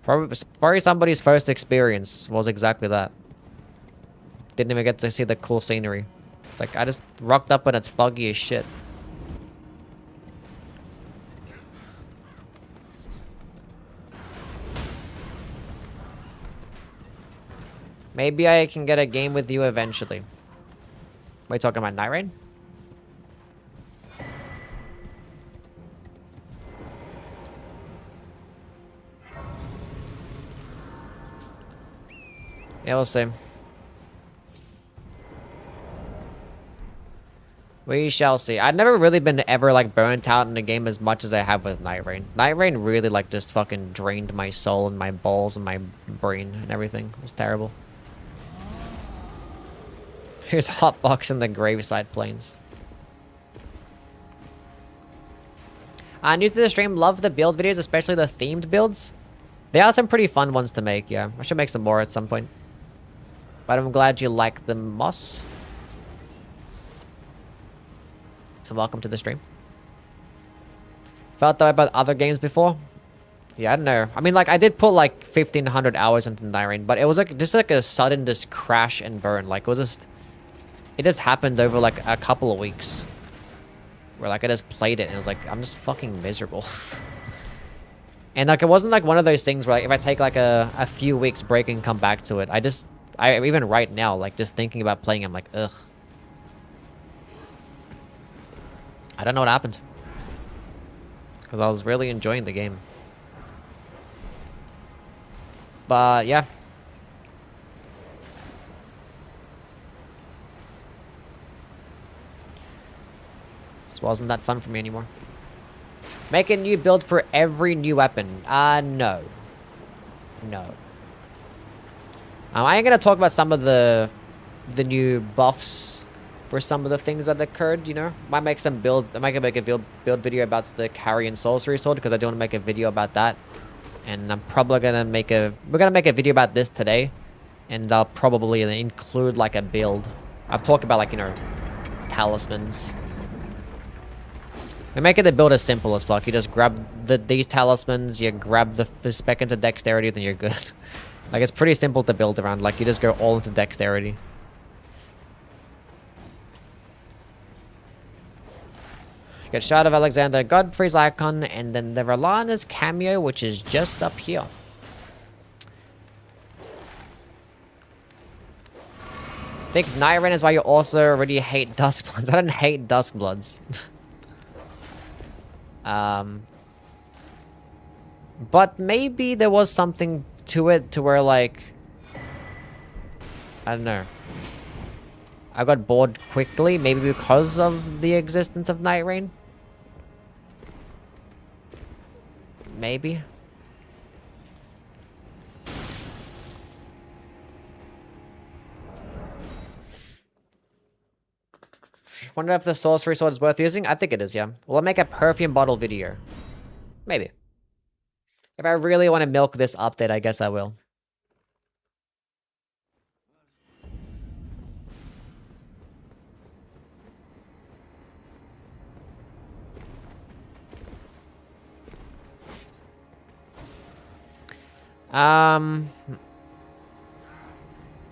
Probably somebody's first experience was exactly that. Didn't even get to see the cool scenery. It's like, I just rocked up and it's foggy as shit. Maybe I can get a game with you eventually. Are you talking about Night Rain? Yeah, we'll see. We shall see. I've never really been ever like burnt out in a game as much as I have with Night Rain. Night Rain really like just fucking drained my soul and my balls and my brain and everything. It was terrible. Here's Hotbox in the Graveside Plains. New to the stream, love the build videos, especially the themed builds. They are some pretty fun ones to make, yeah. I should make some more at some point. But I'm glad you like the moss. And welcome to the stream. Felt that way about other games before? Yeah, I don't know. I mean, like, I did put like 1,500 hours into Night Rain, but it was like just like a sudden just crash and burn. Like, it just happened over like a couple of weeks. Where like I just played it and it was like, I'm just fucking miserable. And like, it wasn't like one of those things where like, if I take like a few weeks break and come back to it, I even right now, like just thinking about playing, I'm like, ugh. I don't know what happened. Because I was really enjoying the game. But yeah. This wasn't that fun for me anymore. Make a new build for every new weapon. No. No. I am going to talk about some of the new buffs for some of the things that occurred, you know. Might make some build. I might make a build video about the Carrion Sorcery Sword because I do want to make a video about that. And I'm probably gonna make a. We're gonna make a video about this today, and I'll probably include like a build. I've talked about like, you know, talismans. We're making the build as simple as fuck. You just grab these talismans, you grab the spec into dexterity, then you're good. Like, it's pretty simple to build around. Like, you just go all into dexterity. Get Shard of Alexander, Godfrey's icon, and then the Rolana's cameo, which is just up here. I think Night Rain is why you also already hate Duskbloods. I don't hate Duskbloods. But maybe there was something to it to where, like, I don't know. I got bored quickly, maybe because of the existence of Night Rain. Maybe. Wonder if the sorcery sword is worth using? I think it is, yeah. Will I make a perfume bottle video? Maybe. If I really want to milk this update, I guess I will.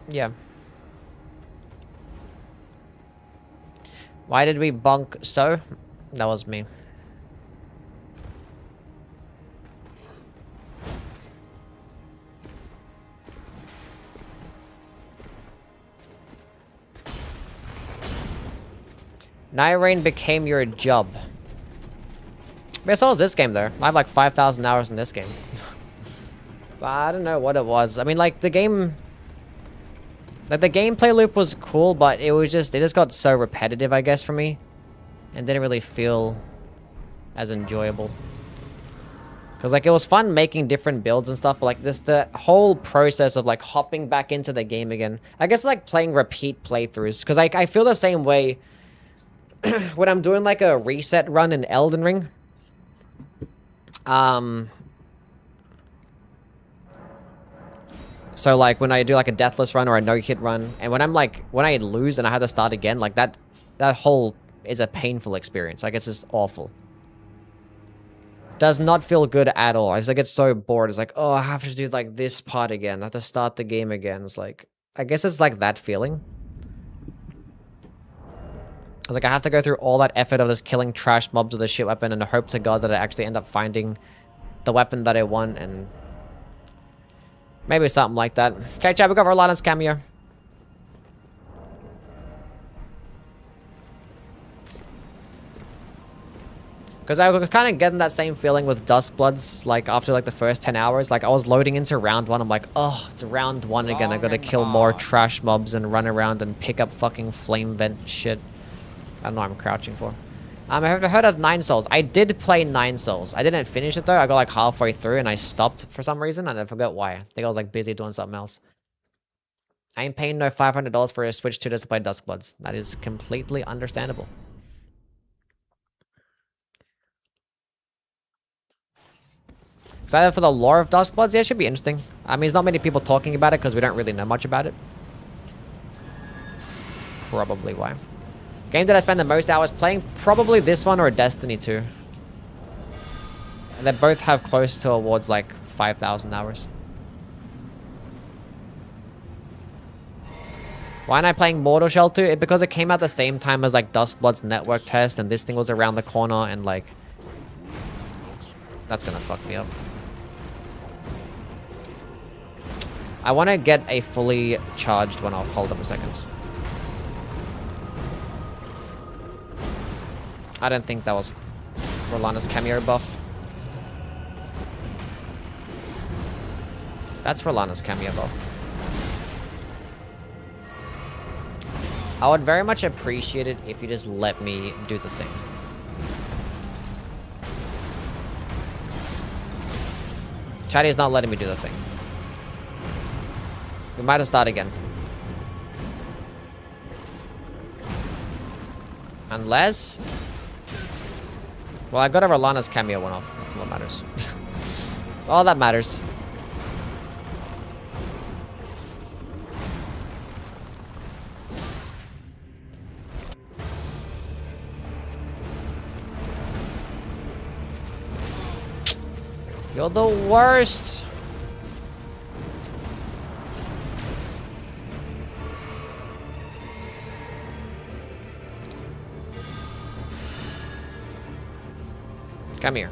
Yeah. Why did we bonk so? That was me. Night Rain became your job. But so was this game though. I have like 5,000 hours in this game. But I don't know what it was. I mean, like the game, like the gameplay loop was cool, but it just got so repetitive, I guess, for me, and didn't really feel as enjoyable. Cause like it was fun making different builds and stuff, but like the whole process of like hopping back into the game again. I guess like playing repeat playthroughs. Cause I feel the same way when I'm doing like a reset run in Elden Ring. So like when I do like a deathless run or a no-hit run, and when I lose and I have to start again, like that whole is a painful experience. Like it's just awful. Does not feel good at all. I just get so bored. It's like, oh, I have to do like this part again. I have to start the game again. It's like, I guess it's like that feeling. I was like, I have to go through all that effort of just killing trash mobs with a shit weapon and hope to God that I actually end up finding the weapon that I want, and maybe something like that. Okay, chat, we got Rolana's cameo. Because I was kind of getting that same feeling with Duskbloods, like, after, like, the first 10 hours. Like, I was loading into round 1, I'm like, oh, it's round 1 again, I gotta kill more trash mobs and run around and pick up fucking flame vent shit. I don't know what I'm crouching for. Have you heard of 9 Souls? I did play 9 Souls. I didn't finish it, though. I got, like, halfway through, and I stopped for some reason, and I forgot why. I think I was, like, busy doing something else. I ain't paying no $500 for a Switch 2 just to play Duskbloods. That is completely understandable. Excited for the lore of Duskbloods? Yeah, it should be interesting. I mean, there's not many people talking about it because we don't really know much about it. Probably why. Game that I spend the most hours playing? Probably this one or Destiny 2. And they both have close towards like 5,000 hours. Why am I playing Mortal Shell 2? Because it came out the same time as like Duskblood's network test, and this thing was around the corner, and like... That's gonna fuck me up. I want to get a fully charged one off. Hold up a second. I don't think that was Rolana's cameo buff. That's Rolana's cameo buff. I would very much appreciate it if you just let me do the thing. Chatty's not letting me do the thing. We might have started again. Unless... Well, I got a Rolana's cameo one off. That's all that matters. That's all that matters. You're the worst. Come here.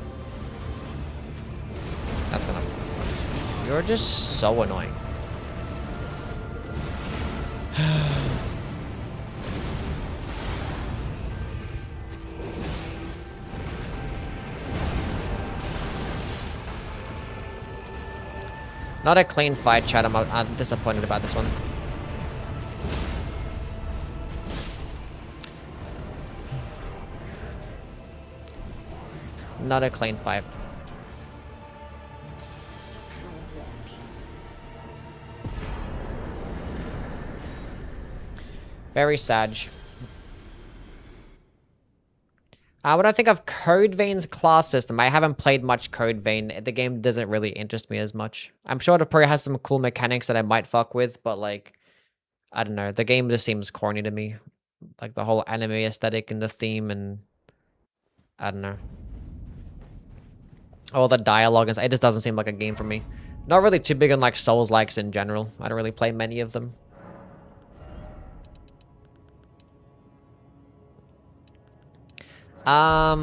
That's gonna... You're just so annoying. Not a clean fight, chat. I'm disappointed about this one. Not a clean fight. Very sad. What do I think of Code Vein's class system? I haven't played much Code Vein. The game doesn't really interest me as much. I'm sure it probably has some cool mechanics that I might fuck with, but like, I don't know. The game just seems corny to me. Like the whole anime aesthetic and the theme, and I don't know. All the dialogue, it just doesn't seem like a game for me. Not really too big on like Souls-likes in general. I don't really play many of them. I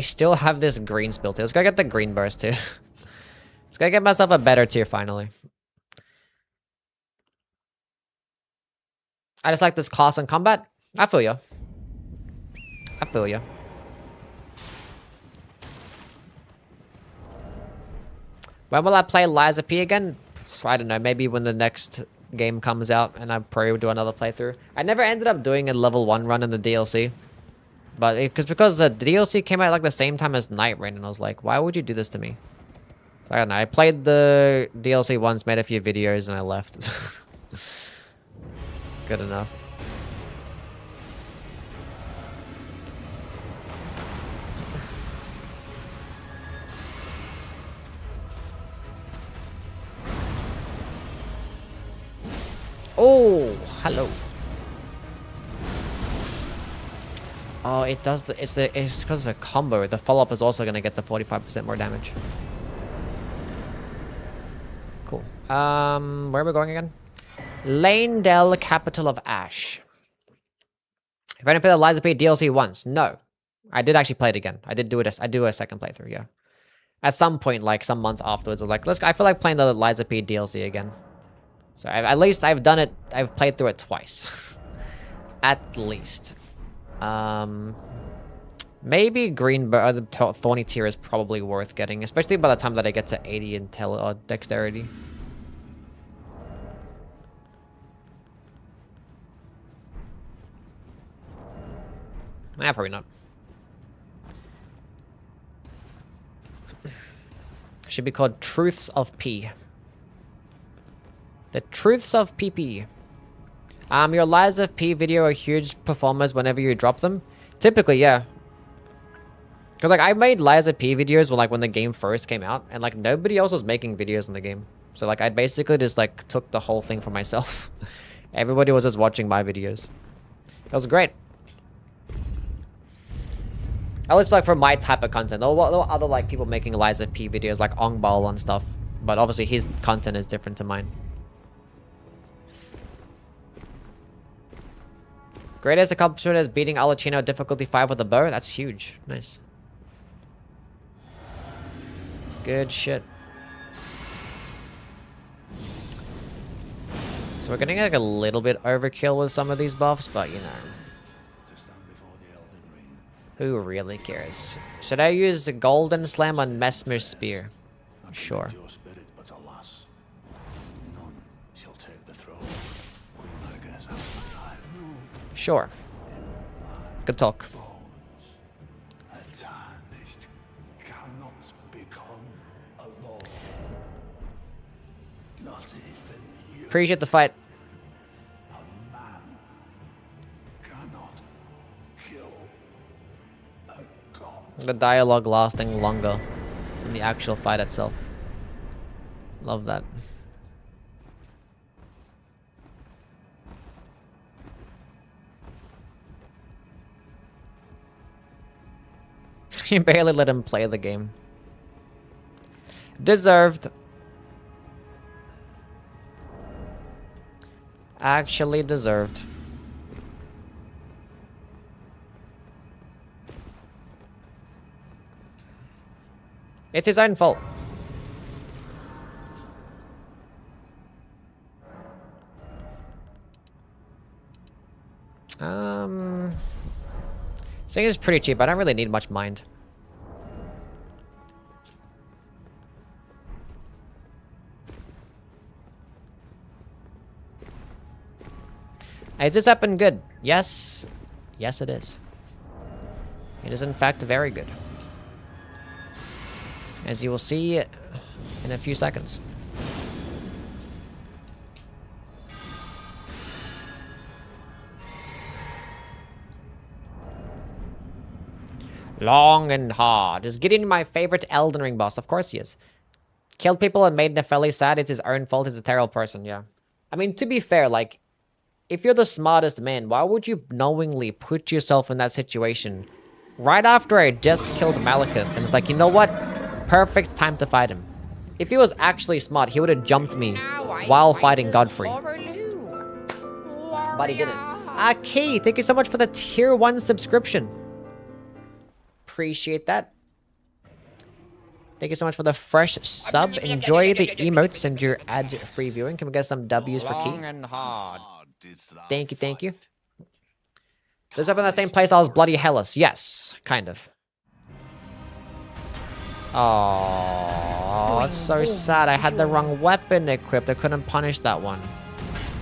still have this green spill too. Let's go get the green burst too. Let's go get myself a better tier finally. I just like this class and combat. I feel ya. I feel ya. When will I play Liza P again? I don't know. Maybe when the next game comes out and I probably will do another playthrough. I never ended up doing a level 1 run in the DLC. But because the DLC came out like the same time as Night Rain, and I was like, why would you do this to me? So, I don't know. I played the DLC once, made a few videos, and I left. Good enough. Oh, hello. Oh, it does the it's because of a combo. The follow-up is also gonna get the 45% more damage. Cool. Where are we going again? Leontiel, capital of Ash. Have I played the Liza P DLC once? No. I did actually play it again. I did do it. I do a second playthrough, yeah. At some point, like some months afterwards, I was like, let's go. I feel like playing the Liza P DLC again. So at least I've done it. I've played through it twice. At least. Maybe green, but the thorny tier is probably worth getting, especially by the time that I get to 80 in dexterity. Nah, probably not. Should be called Truths of P. The Truths of PP. Your Lies of P video are huge performers whenever you drop them. Typically, yeah. Because like I made Lies of P videos when the game first came out, and like nobody else was making videos in the game. So like I basically just like took the whole thing for myself. Everybody was just watching my videos. It was great. At least like for my type of content. There were other like people making Lies of P videos like Ongbal and stuff, but obviously his content is different to mine. Greatest accomplishment is beating Alachino difficulty 5 with a bow. That's huge. Nice. Good shit. So we're getting like a little bit overkill with some of these buffs, but you know. Who really cares? Should I use the Golden Slam on Mesmer's Spear? Sure. Sure. Good talk. Appreciate the fight. The dialogue lasting longer than the actual fight itself. Love that. You barely let him play the game. Deserved. Actually deserved. It's his own fault. Saying it's pretty cheap. I don't really need much mind. Is this weapon good? Yes. Yes, it is. It is in fact very good. As you will see in a few seconds. Long and hard. Is Gideon my favorite Elden Ring boss? Of course he is. Killed people and made Nefeli sad. It's his own fault. He's a terrible person, yeah. I mean, to be fair, like, if you're the smartest man, why would you knowingly put yourself in that situation right after I just killed Malekith? And it's like, you know what? Perfect time to fight him. If he was actually smart, he would have jumped me while fighting Godfrey. But he didn't. Aki, thank you so much for the tier 1 subscription. Appreciate that. Thank you so much for the fresh sub. Enjoy the emotes and your ad-free viewing. Can we get some W's for Key? Thank you, thank you. This up in the same place I was Bloody Hellas. Yes, kind of. Oh, that's so sad. I had the wrong weapon equipped. I couldn't punish that one.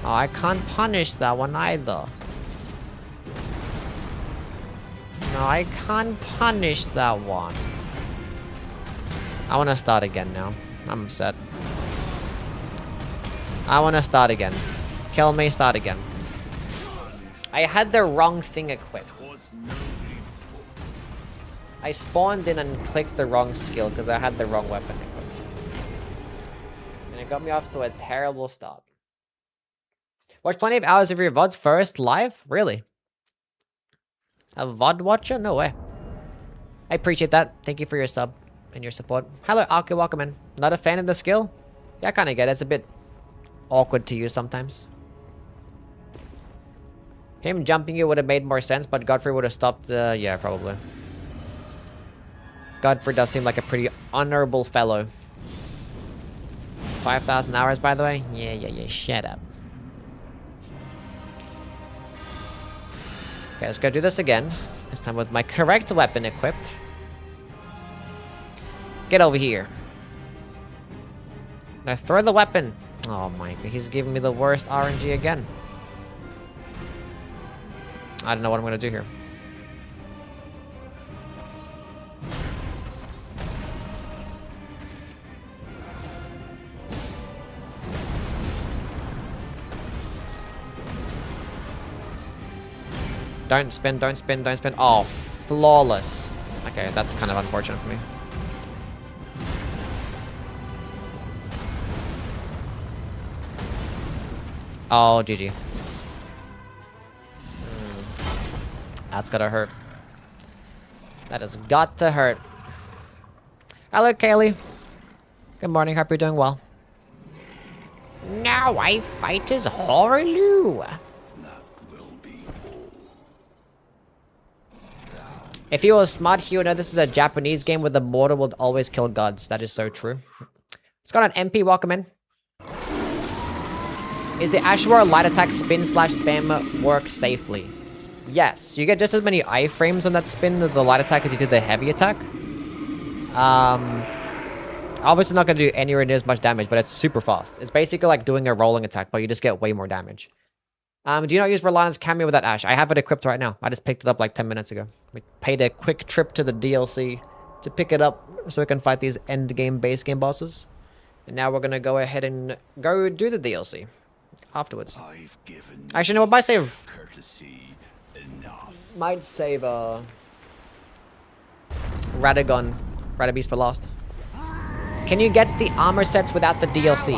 Oh, I can't punish that one either. No, I can't punish that one. I want to start again now. I'm upset. I want to start again. Kill me, start again. I had the wrong thing equipped. I spawned in and clicked the wrong skill because I had the wrong weapon equipped. And it got me off to a terrible start. Watch plenty of hours of your VODs first live? Really? A VOD watcher? No way. I appreciate that. Thank you for your sub and your support. Hello, Aki, welcome in. Not a fan of the skill? Yeah, I kind of get it. It's a bit awkward to use sometimes. Him jumping you would have made more sense, but Godfrey would have stopped. Yeah, probably. Godfrey does seem like a pretty honorable fellow. 5,000 hours, by the way? Yeah. Shut up. Okay, let's go do this again. This time with my correct weapon equipped. Get over here. Now throw the weapon. Oh my god, he's giving me the worst RNG again. I don't know what I'm gonna do here. Don't spin, don't spin, don't spin. Oh, flawless. Okay, that's kind of unfortunate for me. Oh, GG. That's gotta hurt. That has got to hurt. Hello, Kaylee. Good morning, hope you're doing well. Now I fight as Horaloo. If he was smart, he would know this is a Japanese game where the mortal will always kill gods. That is so true. Let's go on MP, welcome in. Is the Ashura light attack spin/spam work safely? Yes, you get just as many iframes on that spin as the light attack as you did the heavy attack. Obviously not going to do anywhere near as much damage, but it's super fast. It's basically like doing a rolling attack, but you just get way more damage. Do you not use Rolana's cameo with that Ash? I have it equipped right now. I just picked it up like 10 minutes ago. We paid a quick trip to the DLC to pick it up so we can fight these end game base game bosses. And now we're going to go ahead and go do the DLC afterwards. Actually, no, might save... Might save, Radagon. Radabeast for last. Can you get the armor sets without the DLC?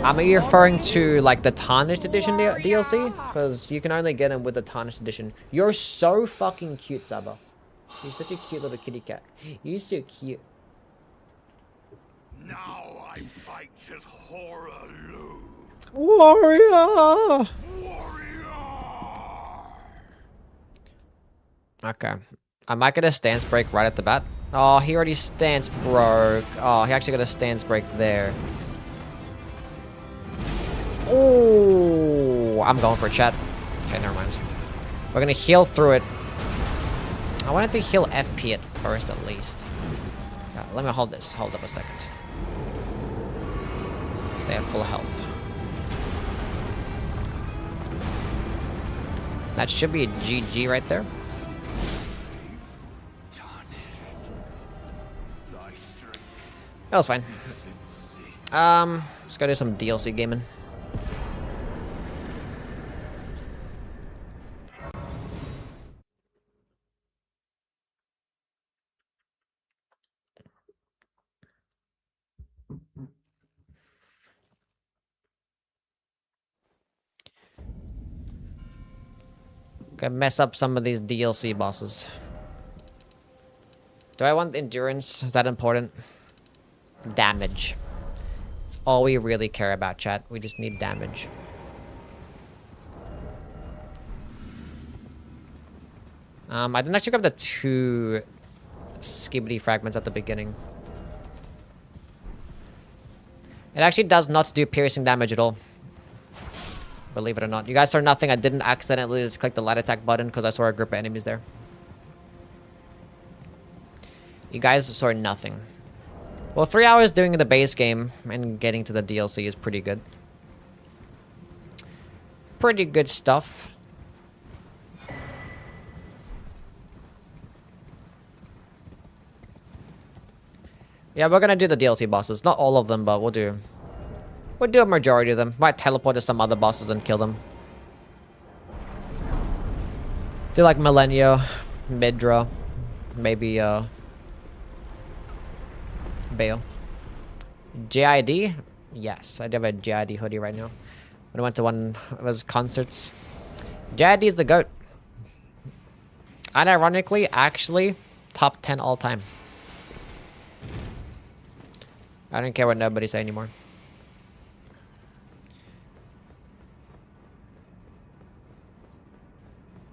Are you referring to, like, the Tarnished Edition DLC? Because you can only get them with the Tarnished Edition. You're so fucking cute, Saba. You're such a cute little kitty cat. You're so cute. Now I fight as Horaloo. Warrior! Okay. I might get a stance break right at the bat. Oh, he already stance broke. Oh, he actually got a stance break there. Oh, I'm going for a chat. Okay, never mind. We're gonna heal through it. I wanted to heal FP at first, at least. Yeah, let me hold this. Hold up a second. Stay at full health. That should be a GG right there. That was fine. Let's go do some DLC gaming. Gonna mess up some of these DLC bosses. Do I want endurance? Is that important? Damage. It's all we really care about, chat. We just need damage. I didn't actually grab the 2 skibbity fragments at the beginning. It actually does not do piercing damage at all. Believe it or not. You guys saw nothing. I didn't accidentally just click the light attack button because I saw a group of enemies there. You guys saw nothing. Well, 3 hours doing the base game and getting to the DLC is pretty good. Pretty good stuff. Yeah, we're gonna do the DLC bosses. Not all of them, but we'll do a majority of them. Might teleport to some other bosses and kill them. Do like Millennia, Midra, maybe Bale. JID? Yes, I do have a JID hoodie right now. When I went to one of his concerts. JID is the GOAT. And ironically, actually, top 10 all time. I don't care what nobody say anymore.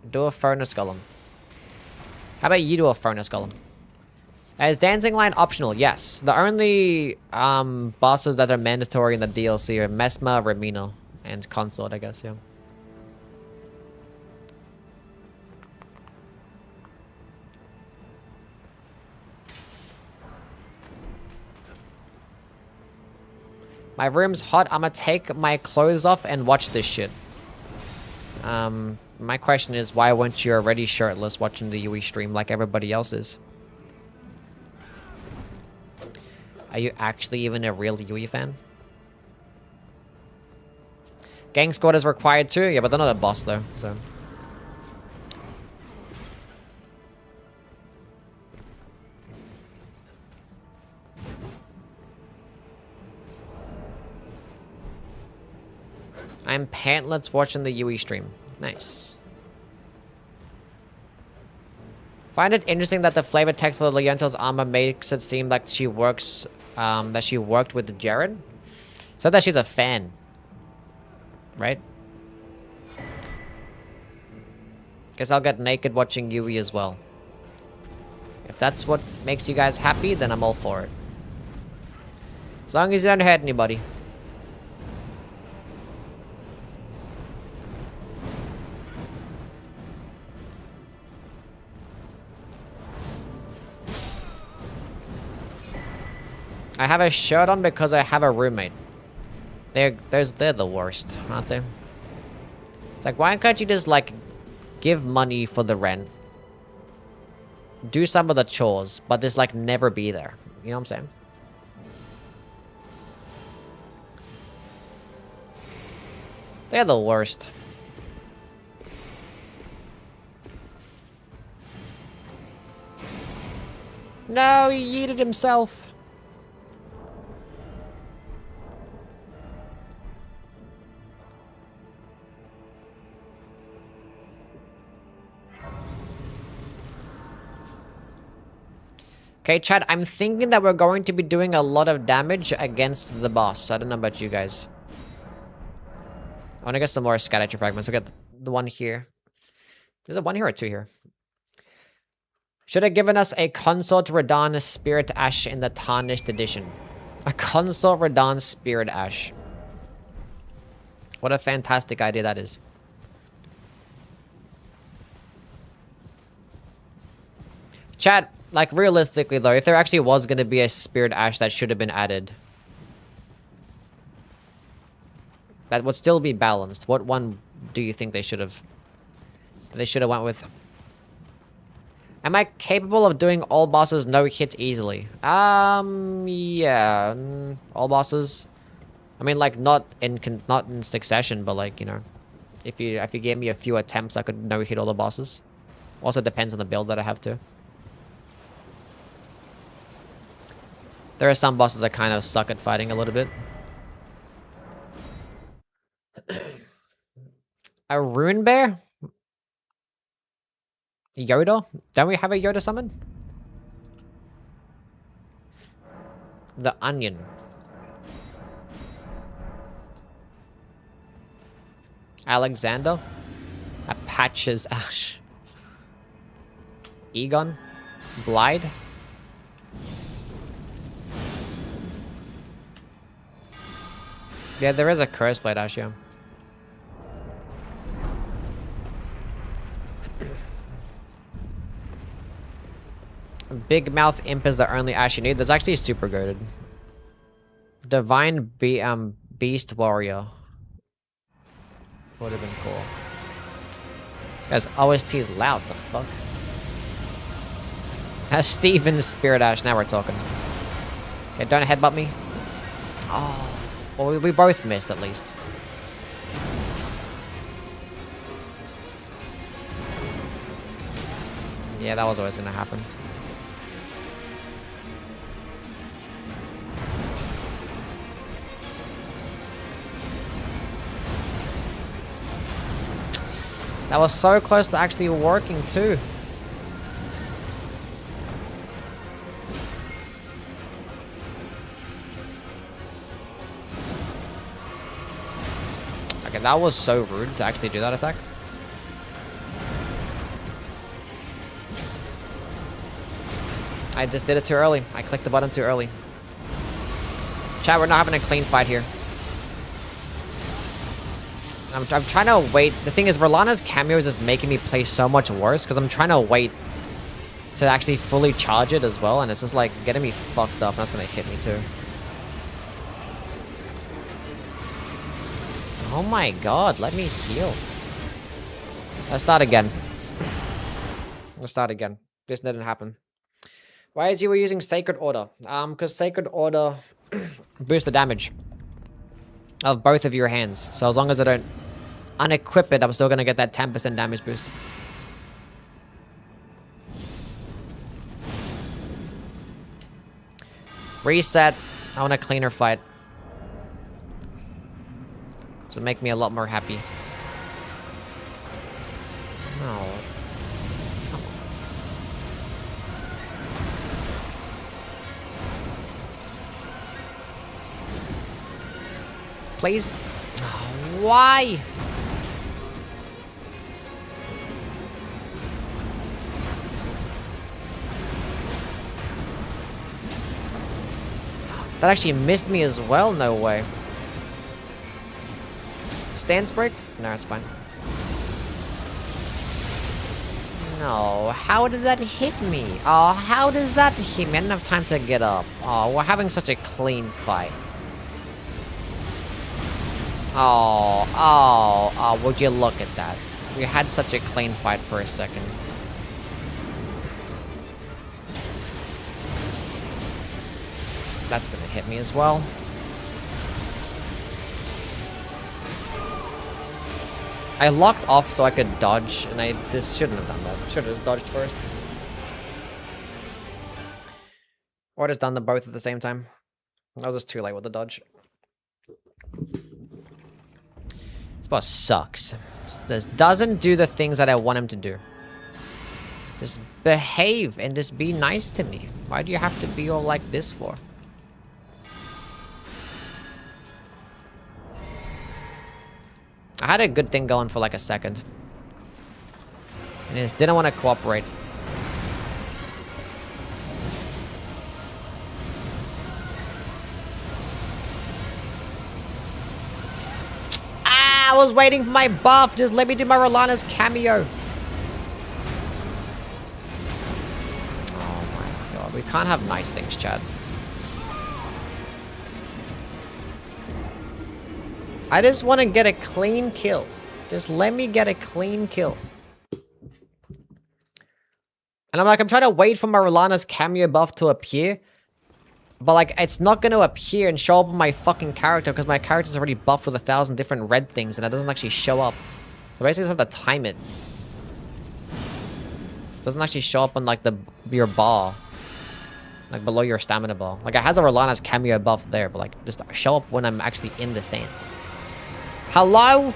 Do a furnace golem. How about you do a furnace golem? Is dancing line optional? Yes. The only bosses that are mandatory in the DLC are Mesma, Ramino, and Consort, I guess, yeah. My room's hot. I'ma take my clothes off and watch this shit. My question is, why weren't you already shirtless watching the Yui stream like everybody else is? Are you actually even a real Yui fan? Gang squad is required too? Yeah, but they're not a boss though, so... I'm pantless watching the Yui stream. Nice. Find it interesting that the flavor text for Leontiel's armor makes it seem like she works, that she worked with Jared. Said that she's a fan. Right? Guess I'll get naked watching Yui as well. If that's what makes you guys happy, then I'm all for it. As long as you don't hurt anybody. I have a shirt on because I have a roommate. They're the worst, aren't they? It's like, why can't you just, like, give money for the rent? Do some of the chores, but just, like, never be there. You know what I'm saying? They're the worst. No, he yeeted himself. Okay, chat, I'm thinking that we're going to be doing a lot of damage against the boss. I don't know about you guys. I want to get some more scatter fragments. We'll get the one here. Is it one here or two here? Should have given us a Consort Radahn Spirit Ash in the Tarnished edition. A Consort Radahn Spirit Ash. What a fantastic idea that is. Chat, like, realistically, though, if there actually was going to be a Spirit Ash that should have been added, that would still be balanced. What one do you think they should have... went with? Am I capable of doing all bosses no hit easily? Yeah. All bosses. I mean, like, not in succession, but, like, you know, if you gave me a few attempts, I could no hit all the bosses. Also depends on the build that I have too. There are some bosses that kind of suck at fighting a little bit. A rune bear? Yoda? Don't we have a Yoda summon? The onion. Alexander? Apache's Ash. Egon? Blide? Yeah, there is a curse blade Ash, yeah. Big Mouth Imp is the only Ash you need. That's actually super goated. Divine Beast Warrior. Would have been cool. Guys, OST is loud, the fuck? Has Steven's Spirit Ash, now we're talking. Okay, don't headbutt me. Oh. Well, we both missed, at least. Yeah, that was always gonna happen. That was so close to actually working, too. Okay, that was so rude to actually do that attack. I just did it too early. I clicked the button too early. Chat, we're not having a clean fight here. I'm trying to wait. The thing is, Verlana's cameo is just making me play so much worse because I'm trying to wait to actually fully charge it as well, and it's just like getting me fucked up, and that's gonna hit me too. Oh my god, let me heal. Let's start again. Let's start again. This didn't happen. Why is you using Sacred Order? Because Sacred Order boosts the damage of both of your hands. So as long as I don't unequip it, I'm still gonna get that 10% damage boost. Reset. I want a cleaner fight. So make me a lot more happy. No. Please. Oh, why? That actually missed me as well, no way. Stance break? No, it's fine. No, how does that hit me? Oh, how does that hit me? I didn't have time to get up. Oh, we're having such a clean fight. Oh, would you look at that? We had such a clean fight for a second. That's gonna hit me as well. I locked off so I could dodge, and I just shouldn't have done that. Should have just dodged first. Or just done them both at the same time. I was just too late with the dodge. This boss sucks. Just doesn't do the things that I want him to do. Just behave and just be nice to me. Why do you have to be all like this for? I had a good thing going for like a second. And I just didn't want to cooperate. Ah, I was waiting for my buff. Just let me do my Rolana's cameo. Oh my god. We can't have nice things, Chad. I just want to get a clean kill. Just let me get a clean kill. And I'm trying to wait for my Rolana's cameo buff to appear. But like, it's not going to appear and show up on my fucking character because my character's already buffed with 1,000 different red things and it doesn't actually show up. So basically I just have to time it. It doesn't actually show up on like your bar. Like below your stamina bar. Like it has a Rolana's cameo buff there, but like just show up when I'm actually in the stance. Hello?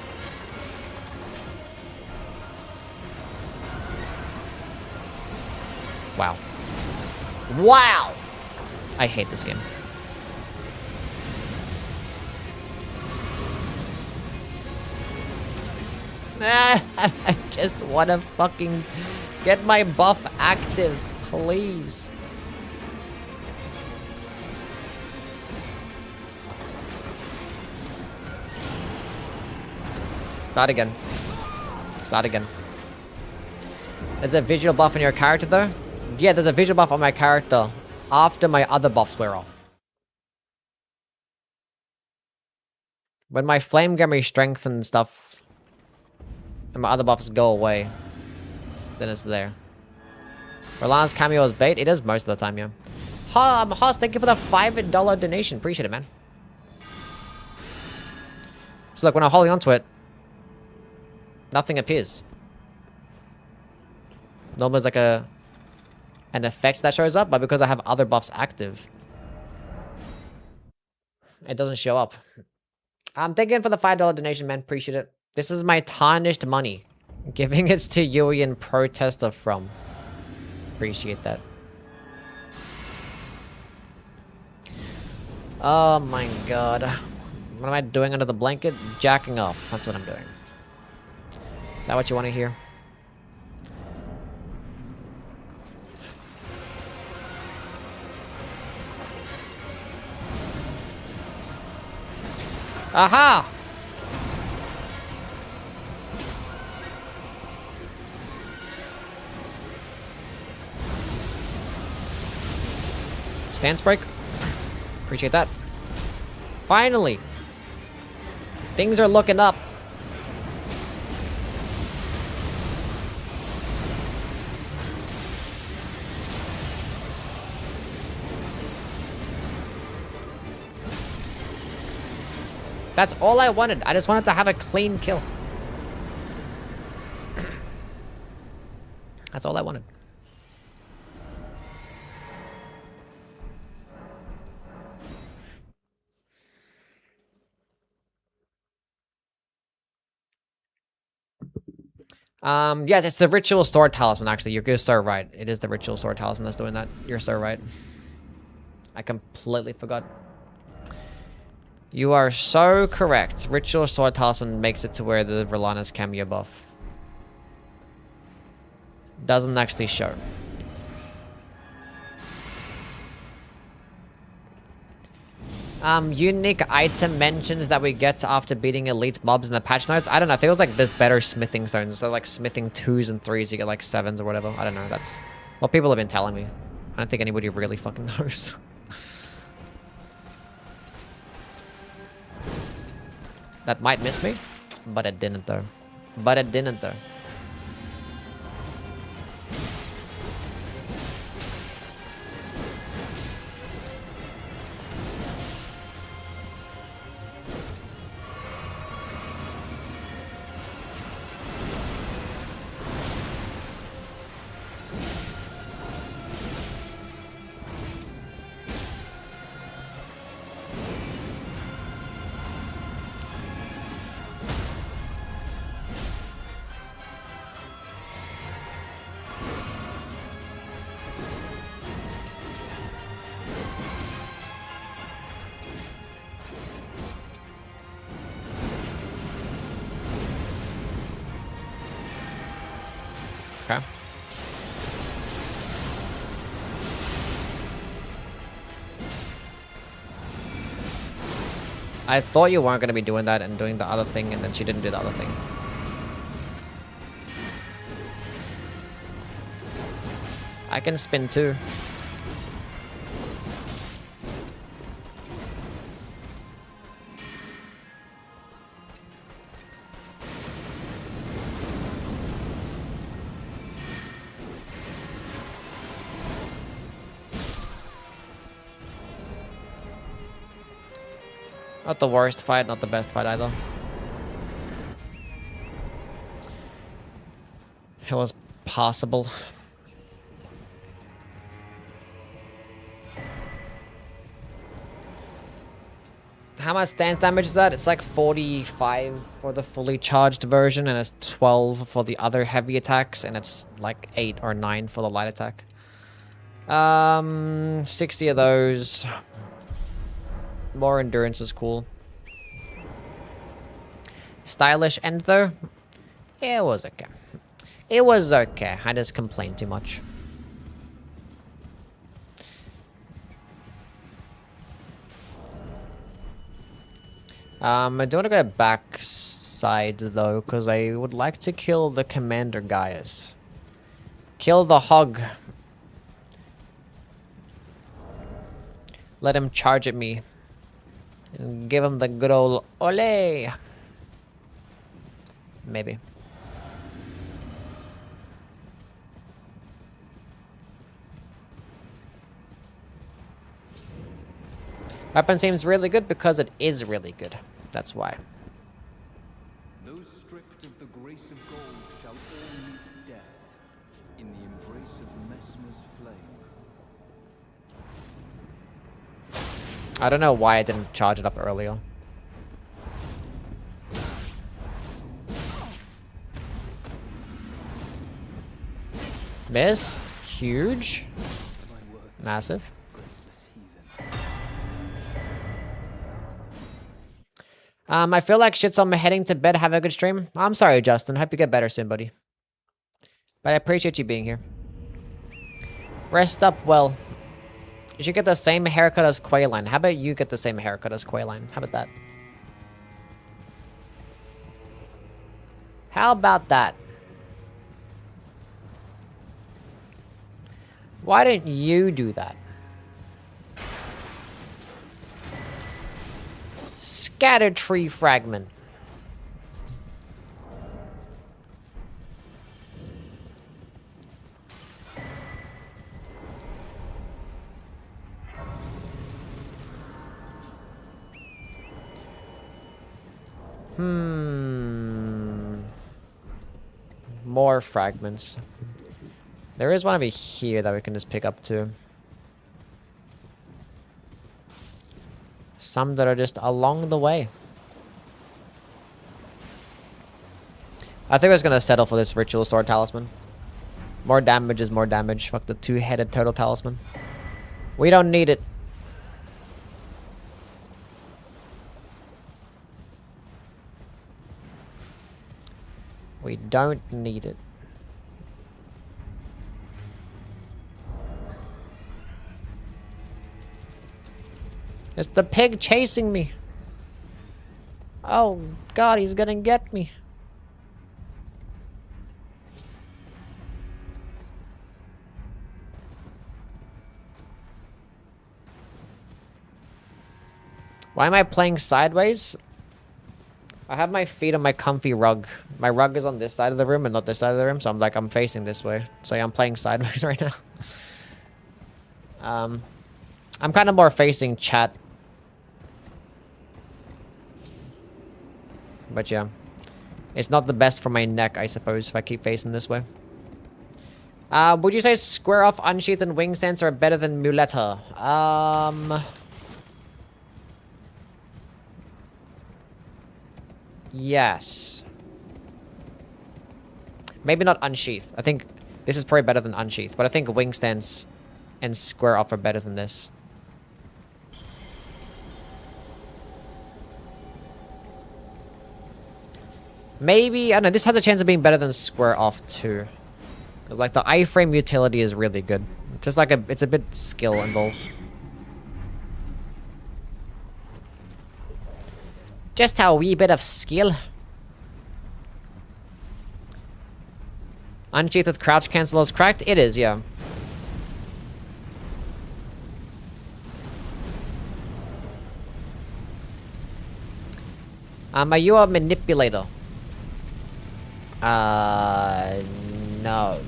Wow. Wow! I hate this game. I just want to fucking get my buff active, please. Start again. Start again. There's a visual buff on your character though? Yeah, there's a visual buff on my character after my other buffs wear off. When my flame gummy strength and stuff and my other buffs go away, then it's there. Rolana's cameo is bait? It is most of the time, yeah. Haas, thank you for the $5 donation. Appreciate it, man. So look, when I'm holding onto it, nothing appears. Normally there's like an effect that shows up, but because I have other buffs active, it doesn't show up. Thank you for the $5 donation, man. Appreciate it. This is my tarnished money. Giving it to Yui in protest of from. Appreciate that. Oh my god. What am I doing under the blanket? Jacking off. That's what I'm doing. Is that what you want to hear? Aha! Stance break. Appreciate that. Finally! Things are looking up. That's all I wanted. I just wanted to have a clean kill. That's all I wanted. Yes, it's the ritual sword talisman, actually. You're so right. It is the ritual sword talisman that's doing that. You're so right. I completely forgot. You are so correct. Ritual sword talisman makes it to where the Rolana's cameo buff doesn't actually show. Unique item mentions that we get after beating elite mobs in the patch notes. I don't know. I think it was like there's better smithing zones. So like smithing 2s and 3s, you get like 7s or whatever. I don't know. That's what people have been telling me. I don't think anybody really fucking knows. That might miss me, but it didn't though. But it didn't though. Okay. I thought you weren't going to be doing that and doing the other thing, and then she didn't do the other thing. I can spin too. Not the worst fight, not the best fight either. It was possible. How much stance damage is that? It's like 45 for the fully charged version, and it's 12 for the other heavy attacks, and it's like 8 or 9 for the light attack. 60 of those. More endurance is cool. Stylish end though? It was okay. It was okay. I just complained too much. I don't want to go backside though, because I would like to kill the commander Gaius. Kill the hog. Let him charge at me. And give him the good old ole. Maybe. Weapon seems really good because it is really good. That's why. Those stripped of the grace of gold shall all meet death in the embrace of Messmer's flame. I don't know why I didn't charge it up earlier. Miss. Huge. Massive. I feel like shit, so I'm heading to bed. Have a good stream. I'm sorry, Justin. Hope you get better soon, buddy. But I appreciate you being here. Rest up well. You should get the same haircut as Quayline. How about you get the same haircut as Quayline? How about that? How about that? Why didn't you do that? Scattered tree fragment. More fragments. There is one over here that we can just pick up too. Some that are just along the way. I think I was gonna settle for this ritual sword talisman. More damage is more damage. Fuck the two-headed turtle talisman. We don't need it. We don't need it. It's the pig chasing me. Oh god, he's gonna get me. Why am I playing sideways? I have my feet on my comfy rug. My rug is on this side of the room and not this side of the room, so I'm facing this way. So I'm playing sideways right now. I'm kind of more facing chat. But yeah. It's not the best for my neck, I suppose, if I keep facing this way. Would you say square off, unsheath, and wing stance are better than Muleta? Yes. Maybe not unsheath. I think this is probably better than unsheath, but I think wing stance and square off are better than this. Maybe, I don't know, this has a chance of being better than square off too. Because like the iframe utility is really good. Just like it's a bit skill involved. Just a wee bit of skill. Unsheath with crouch cancel is cracked? It is, yeah. Are you a manipulator? No.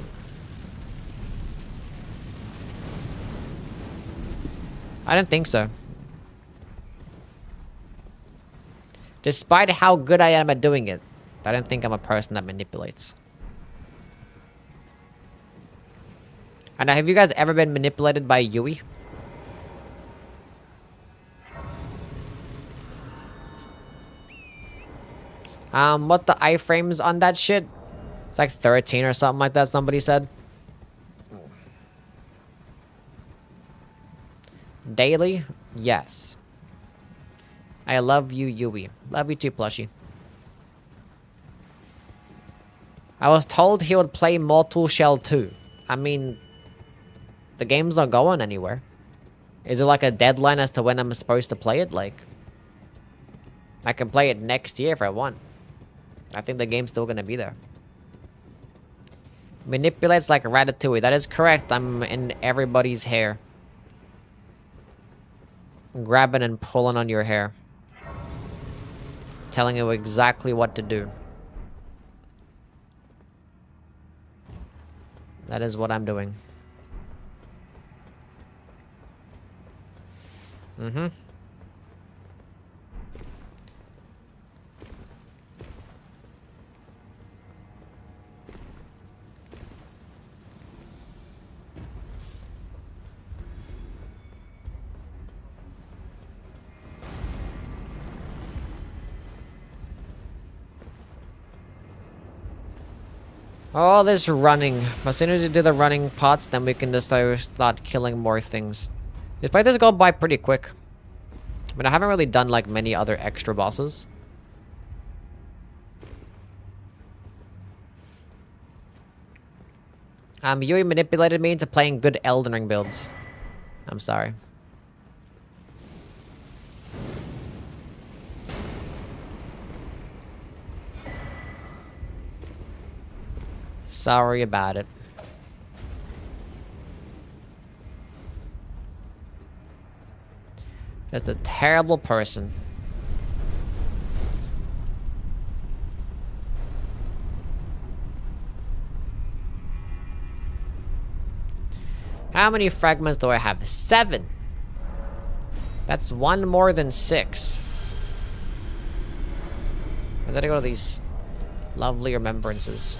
I don't think so. Despite how good I am at doing it, I don't think I'm a person that manipulates. And have you guys ever been manipulated by Yui? What the iframes on that shit? It's like 13 or something like that, somebody said. Daily? Yes. I love you, Yui. Love you too, plushie. I was told he would play Mortal Shell 2. I mean, the game's not going anywhere. Is it like a deadline as to when I'm supposed to play it? Like, I can play it next year if I want. I think the game's still gonna be there. Manipulates like Ratatouille. That is correct. I'm in everybody's hair. Grabbing and pulling on your hair. Telling you exactly what to do. That is what I'm doing. Mm-hmm. All this running. As soon as you do the running pots, then we can just start killing more things. This fight has gone by pretty quick. I mean, I haven't really done like many other extra bosses. Yui manipulated me into playing good Elden Ring builds. I'm sorry. Sorry about it. Just a terrible person. How many fragments do I have? 7. That's one more than 6. then I go to these lovely remembrances.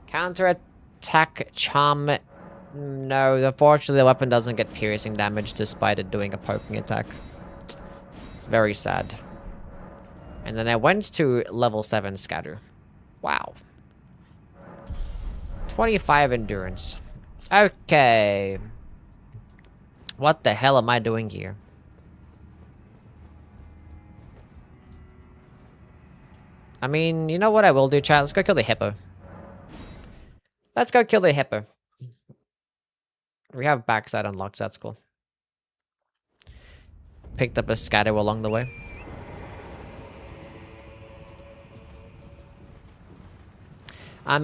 Counter-attack charm. No, unfortunately the weapon doesn't get piercing damage despite it doing a poking attack. It's very sad. And then I went to level 7 scatter. Wow. 25 endurance. Okay. What the hell am I doing here? I mean, you know what I will do, chat? Let's go kill the hippo. Let's go kill the hippo. We have backside unlocked, so that's cool. Picked up a scatter along the way.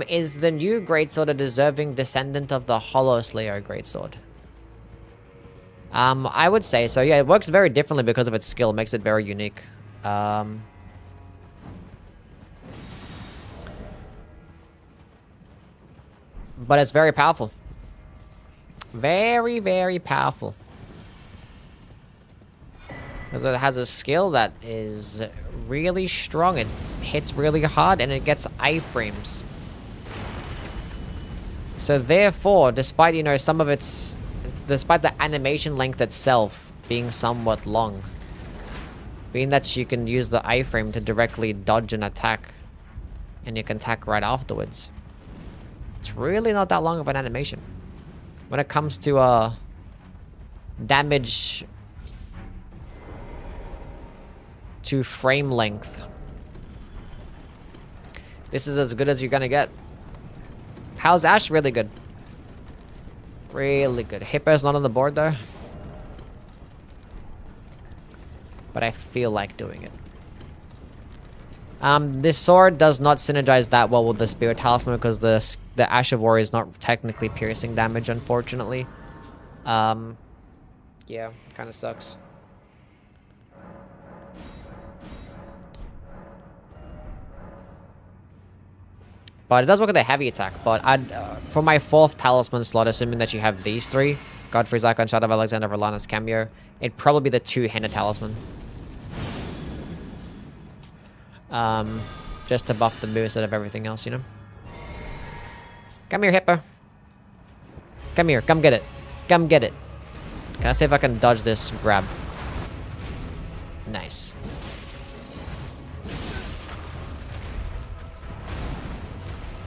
Is the new Greatsword a deserving descendant of the Hollow Slayer Greatsword? I would say so. Yeah, it works very differently because of its skill. Makes it very unique. But it's very powerful. Very, very powerful. Because it has a skill that is really strong. It hits really hard and it gets iframes. So therefore, despite, you know, some of its... Despite the animation length itself being somewhat long, being that you can use the iframe to directly dodge an attack, and you can attack right afterwards, it's really not that long of an animation. When it comes to damage to frame length, this is as good as you're gonna get. How's Ash? Really good. Really good. Hippo's not on the board though. But I feel like doing it. This sword does not synergize that well with the Spirit Talisman because the Ash of War is not technically piercing damage, unfortunately. Yeah, kind of sucks. But it does work with a heavy attack. But for my 4th talisman slot, assuming that you have these 3, Godfrey's Icon, Shadow of Alexander, Verlana's Cameo, it'd probably be the 2-handed talisman. Just to buff the moveset of everything else, you know? Come here, Hippo. Come here, come get it. Come get it. Can I see if I can dodge this grab? Nice.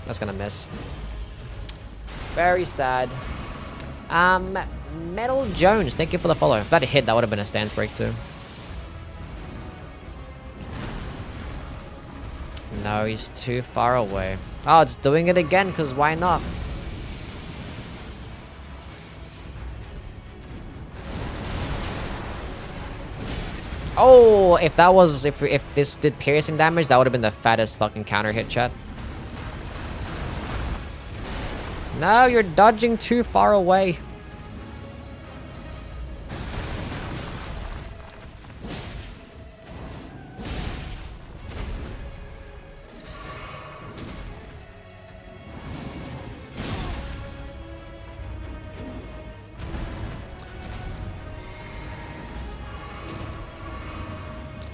That's gonna miss. Very sad. Metal Jones, thank you for the follow. If that hit, that would have been a stance break too. No, he's too far away. Oh, it's doing it again, because why not? Oh, if that was, if this did piercing damage, that would have been the fattest fucking counter hit, chat. No, you're dodging too far away.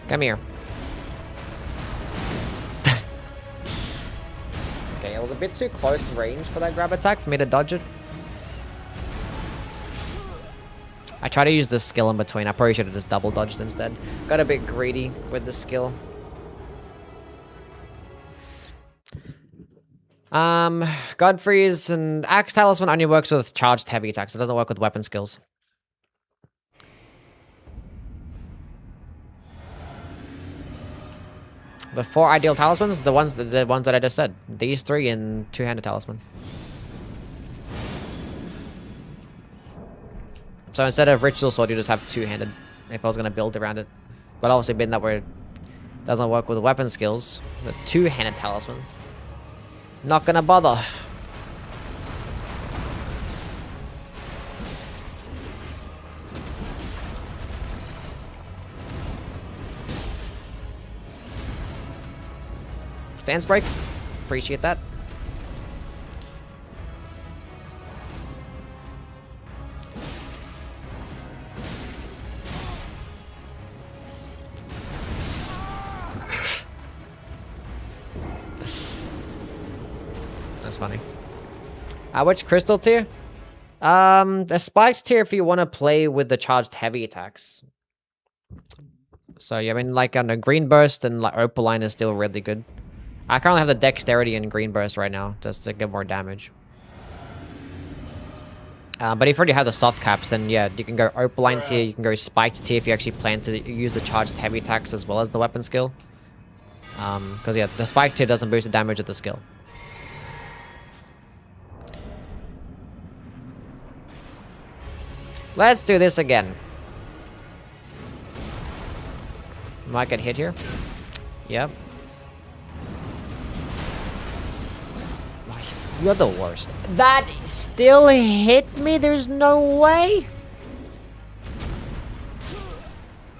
Come here. Okay, it was a bit too close range for that grab attack for me to dodge it. I try to use the skill in between. I probably should have just double dodged instead. Got a bit greedy with the skill. Godfrey's and Axe Talisman only works with charged heavy attacks. It doesn't work with weapon skills. The 4 ideal talismans, the ones that I just said. These 3 and 2-handed talisman. So instead of ritual sword, you just have 2-handed. If I was gonna build around it, but obviously being that it doesn't work with weapon skills, the 2-handed talisman. Not gonna bother. Stance break. Appreciate that. That's funny. Which crystal tier? The spikes tier if you want to play with the charged heavy attacks. So yeah, I mean, like on the green burst and like opaline is still really good. I currently have the dexterity in green burst right now just to get more damage. But if you already have the soft caps, then yeah, you can go opaline tier, you can go spiked tier if you actually plan to use the charged heavy attacks as well as the weapon skill. Because yeah, the spike tier doesn't boost the damage of the skill. Let's do this again. Might get hit here. Yep. You're the worst. That still hit me? There's no way.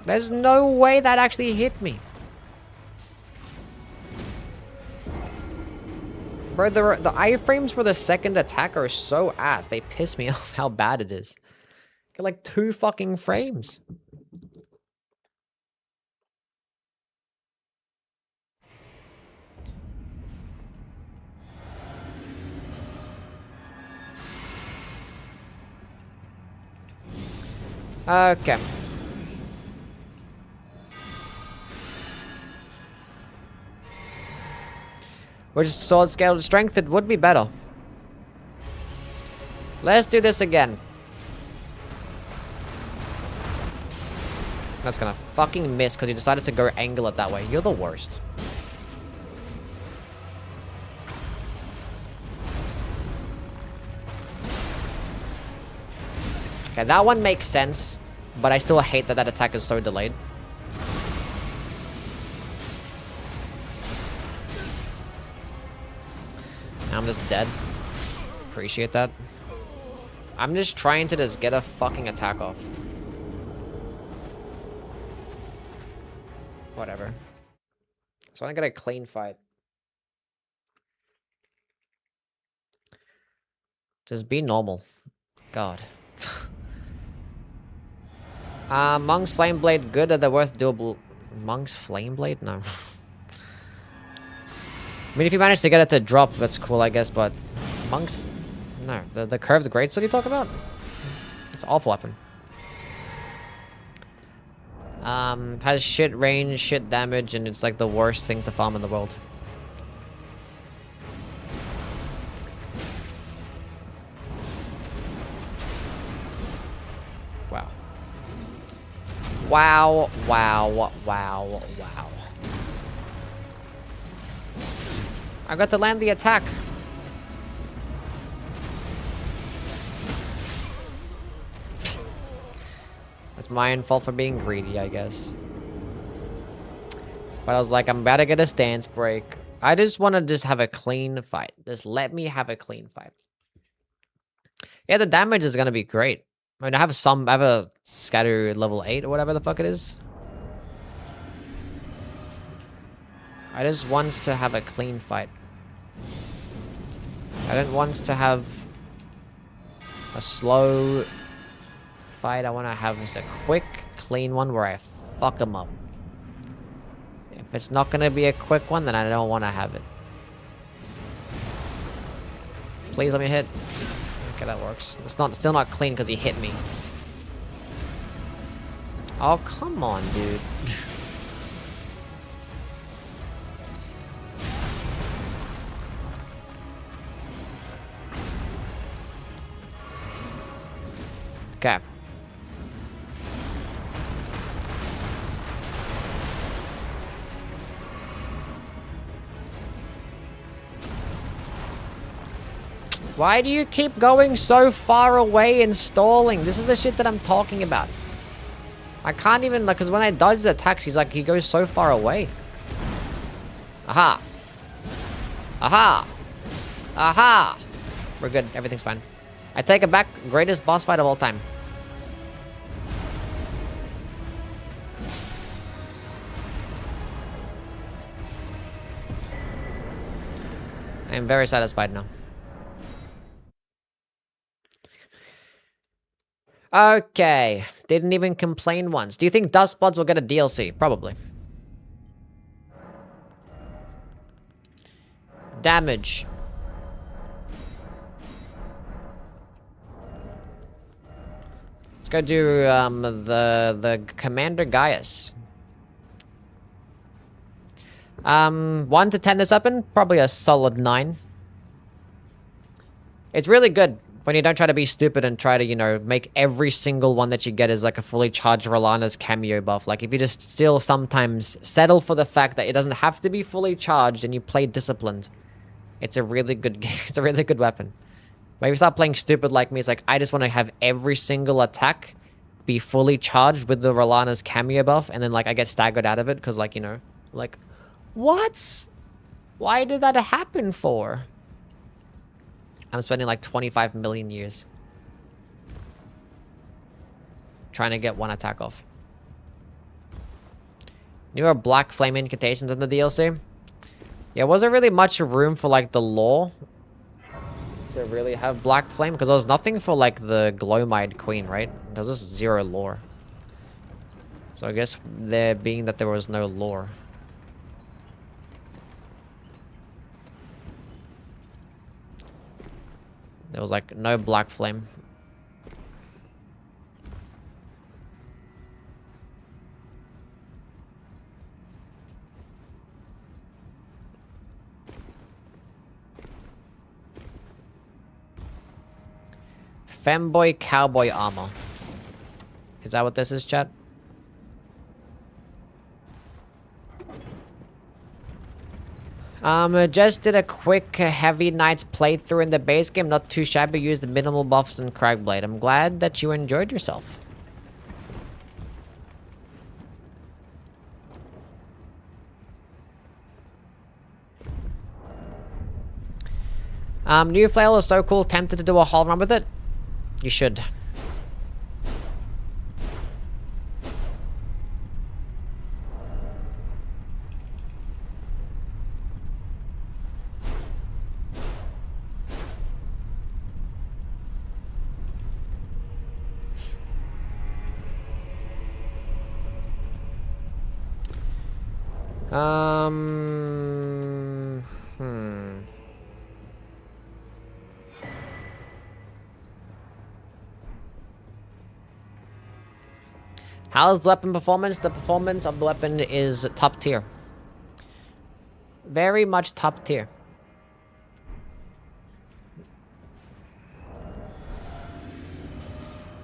There's no way that actually hit me. Bro, the iframes for the second attack are so ass. They piss me off how bad it is. Get like 2 fucking frames. Okay. Which sword scale strength? It would be better. Let's do this again. That's gonna fucking miss because you decided to go angle it that way. You're the worst. Okay, that one makes sense, but I still hate that that attack is so delayed. Now I'm just dead. Appreciate that. I'm just trying to just get a fucking attack off. Whatever. So I get a clean fight. Just be normal. God. Monk's Flame Blade, good. Are they worth doable? Monk's Flame Blade? No. I mean, if you manage to get it to drop, that's cool, I guess, but... Monk's... No. The curved Greatsword you talk about? It's an awful weapon. Has shit range, shit damage, and it's like the worst thing to farm in the world. Wow. Wow, wow, wow, wow. I got to land the attack. It's my own fault for being greedy, I guess. But I was like, I'm about to get a stance break. I just want to just have a clean fight. Just let me have a clean fight. Yeah, the damage is going to be great. I mean, I have a scatter level 8 or whatever the fuck it is. I just want to have a clean fight. I don't want to have a slow fight. I want to have just a quick, clean one where I fuck them up. If it's not going to be a quick one, then I don't want to have it. Please let me hit. Okay, that works. It's still not clean because he hit me. Oh, come on, dude. Okay. Why do you keep going so far away and stalling? This is the shit that I'm talking about. I can't even, like, because when I dodge the attacks, he goes so far away. Aha. Aha. Aha. We're good. Everything's fine. I take it back. Greatest boss fight of all time. I'm very satisfied now. Okay. Didn't even complain once. Do you think Dust Bloods will get a DLC? Probably. Damage. Let's go do the Commander Gaius. 1 to 10 this weapon, probably a solid 9. It's really good when you don't try to be stupid and try to, you know, make every single one that you get is like a fully charged Rolana's cameo buff. Like if you just still sometimes settle for the fact that it doesn't have to be fully charged and you play disciplined, it's a really good it's a really good weapon. But if you start playing stupid like me, it's like I just want to have every single attack be fully charged with the Rolana's cameo buff, and then like I get staggered out of it because, like, you know, like, what? Why did that happen for? I'm spending like 25 million years trying to get one attack off. Newer black flame incantations in the DLC. Yeah, wasn't really much room for like the lore to really have black flame, because there was nothing for like the Glowmide Queen, right? There was just 0 lore. So I guess there being that there was no lore. There was like no black flame. Femboy cowboy armor. Is that what this is, chat? Just did a quick Heavy Knights playthrough in the base game. Not too shabby. Used minimal buffs and Cragblade. I'm glad that you enjoyed yourself. New flail is so cool. Tempted to do a whole run with it? You should. How's the weapon performance? The performance of the weapon is top tier. Very much top tier.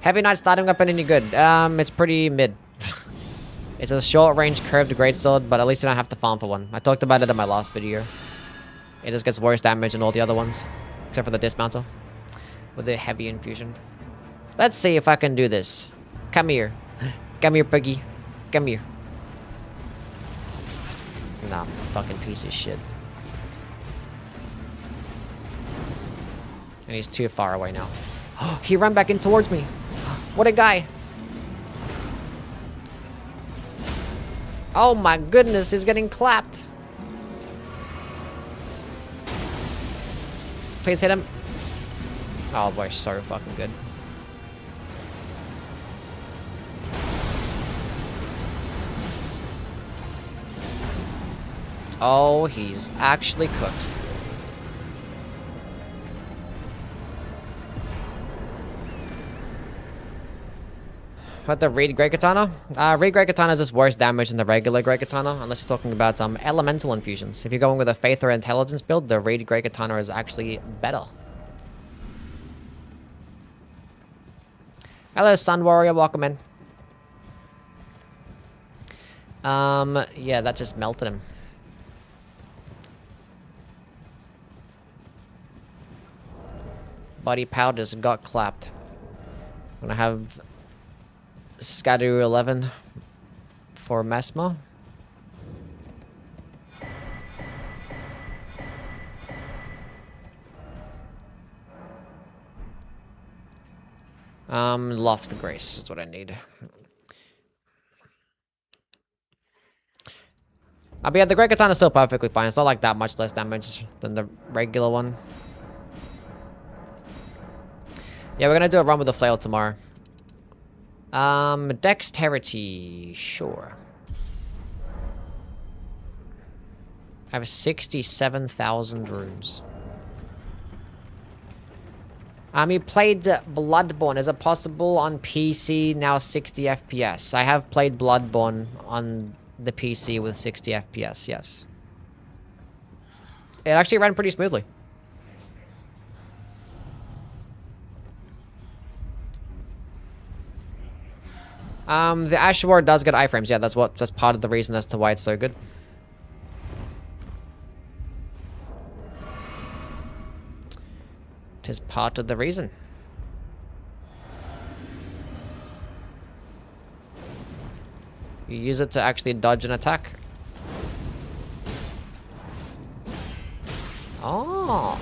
Heavy Knight starting weapon any good? It's pretty mid. It's a short-range curved greatsword, but at least you don't have to farm for one. I talked about it in my last video. It just gets worse damage than all the other ones, except for the dismounter with the heavy infusion. Let's see if I can do this. Come here. Come here, Puggy. Come here. Nah, fucking piece of shit. And he's too far away now. He ran back in towards me. What a guy. Oh my goodness, he's getting clapped. Please hit him. Oh boy, so fucking good. Oh, he's actually cooked. What, the Reed Great Katana? Reed Great Katana is just worse damage than the regular Great Katana, unless you're talking about elemental infusions. If you're going with a Faith or Intelligence build, the Reed Great Katana is actually better. Hello, Sun Warrior, welcome in. Yeah, that just melted him. Body Pow just got clapped. I'm gonna have Scadu 11 for Mesma. Loft Grace is what I need. But yeah, the Great Katana is still perfectly fine. It's not like that much less damage than the regular one. Yeah, we're gonna do a run with the flail tomorrow. Dexterity, sure. I have 67,000 runes. You played Bloodborne. Is it possible on PC now 60 FPS? I have played Bloodborne on the PC with 60 FPS, yes. It actually ran pretty smoothly. The Ashwar does get iframes. Yeah, that's part of the reason as to why it's so good. Tis part of the reason. You use it to actually dodge an attack. Oh.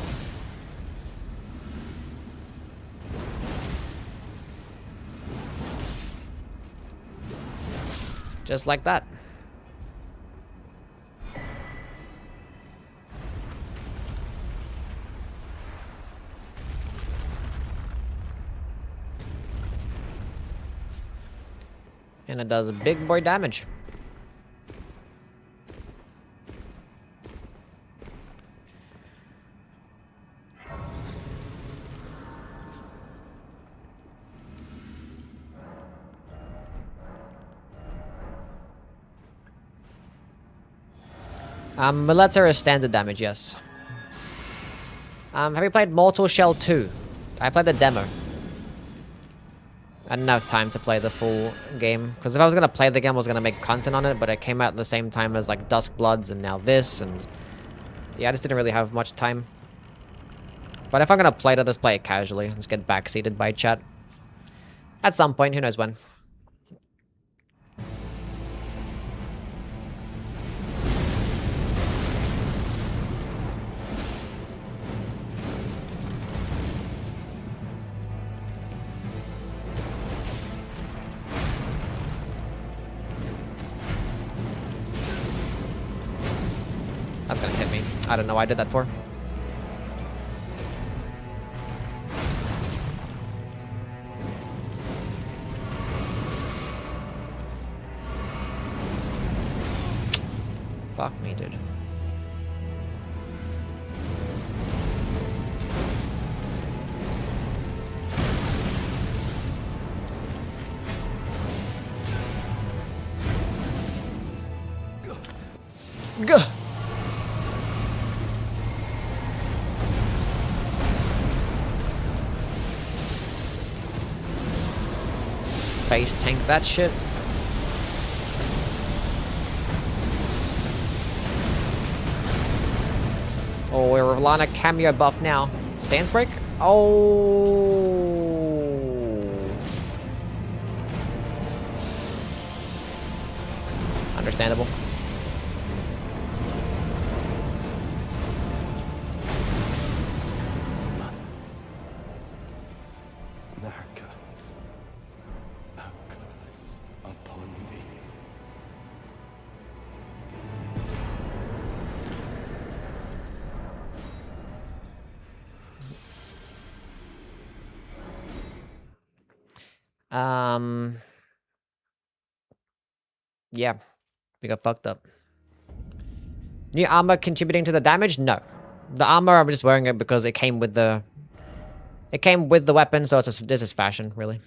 Just like that. And it does big boy damage. Muleta is standard damage, yes. Have you played Mortal Shell 2? I played the demo. I didn't have time to play the full game. Because if I was going to play the game, I was going to make content on it. But it came out at the same time as like Dusk Bloods and now this. And yeah, I just didn't really have much time. But if I'm going to play it, I'll just play it casually. Just get backseated by chat. At some point, who knows when. That's gonna hit me. I don't know why I did that for. Fuck me, dude. Gah! Face tank that shit. Oh, we're relying on a cameo buff now. Stance break? Oh. Understandable. Yeah, we got fucked up. New armor contributing to the damage? No. The armor, I'm just wearing it because it came with the... It came with the weapon, so it's just, this is fashion, really.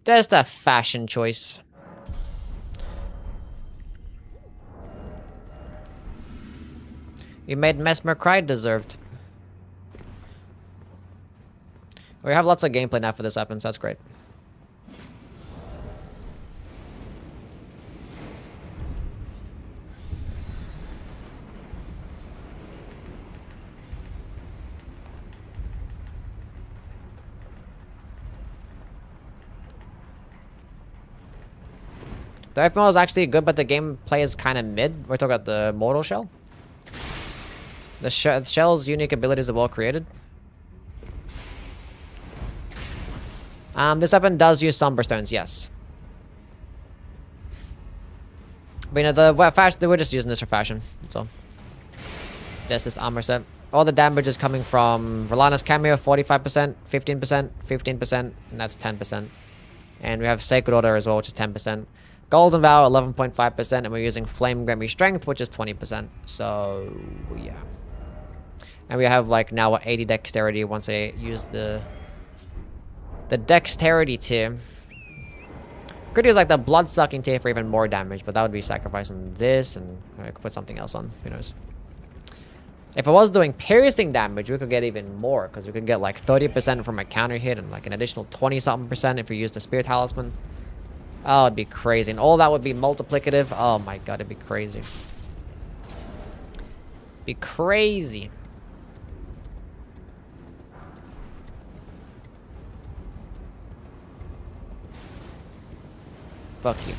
Just a fashion choice. You made Mesmer cry, deserved. We have lots of gameplay now for this weapon, so that's great. The weapon is actually good, but the gameplay is kind of mid. We're talking about the Mortal Shell. The shell's unique abilities are well created. This weapon does use Somber Stones, yes. But you know, we're just using this for fashion. So, just this armor set. All the damage is coming from Rolana's cameo, 45%, 15%, 15%, and that's 10%. And we have Sacred Order as well, which is 10%. Golden Vow, 11.5%, and we're using Flame Grant Me Strength, which is 20%. So, yeah. And we have, like, now 80 Dexterity once I use the Dexterity tier. Could use, like, the Blood-Sucking tier for even more damage, but that would be sacrificing this, and I could put something else on. Who knows? If I was doing piercing damage, we could get even more, because we could get like 30% from a counter hit and like an additional 20-something% if we use the Spear Talisman. Oh, it'd be crazy. And all that would be multiplicative. Oh my god, it'd be crazy. Be crazy. Fuck you.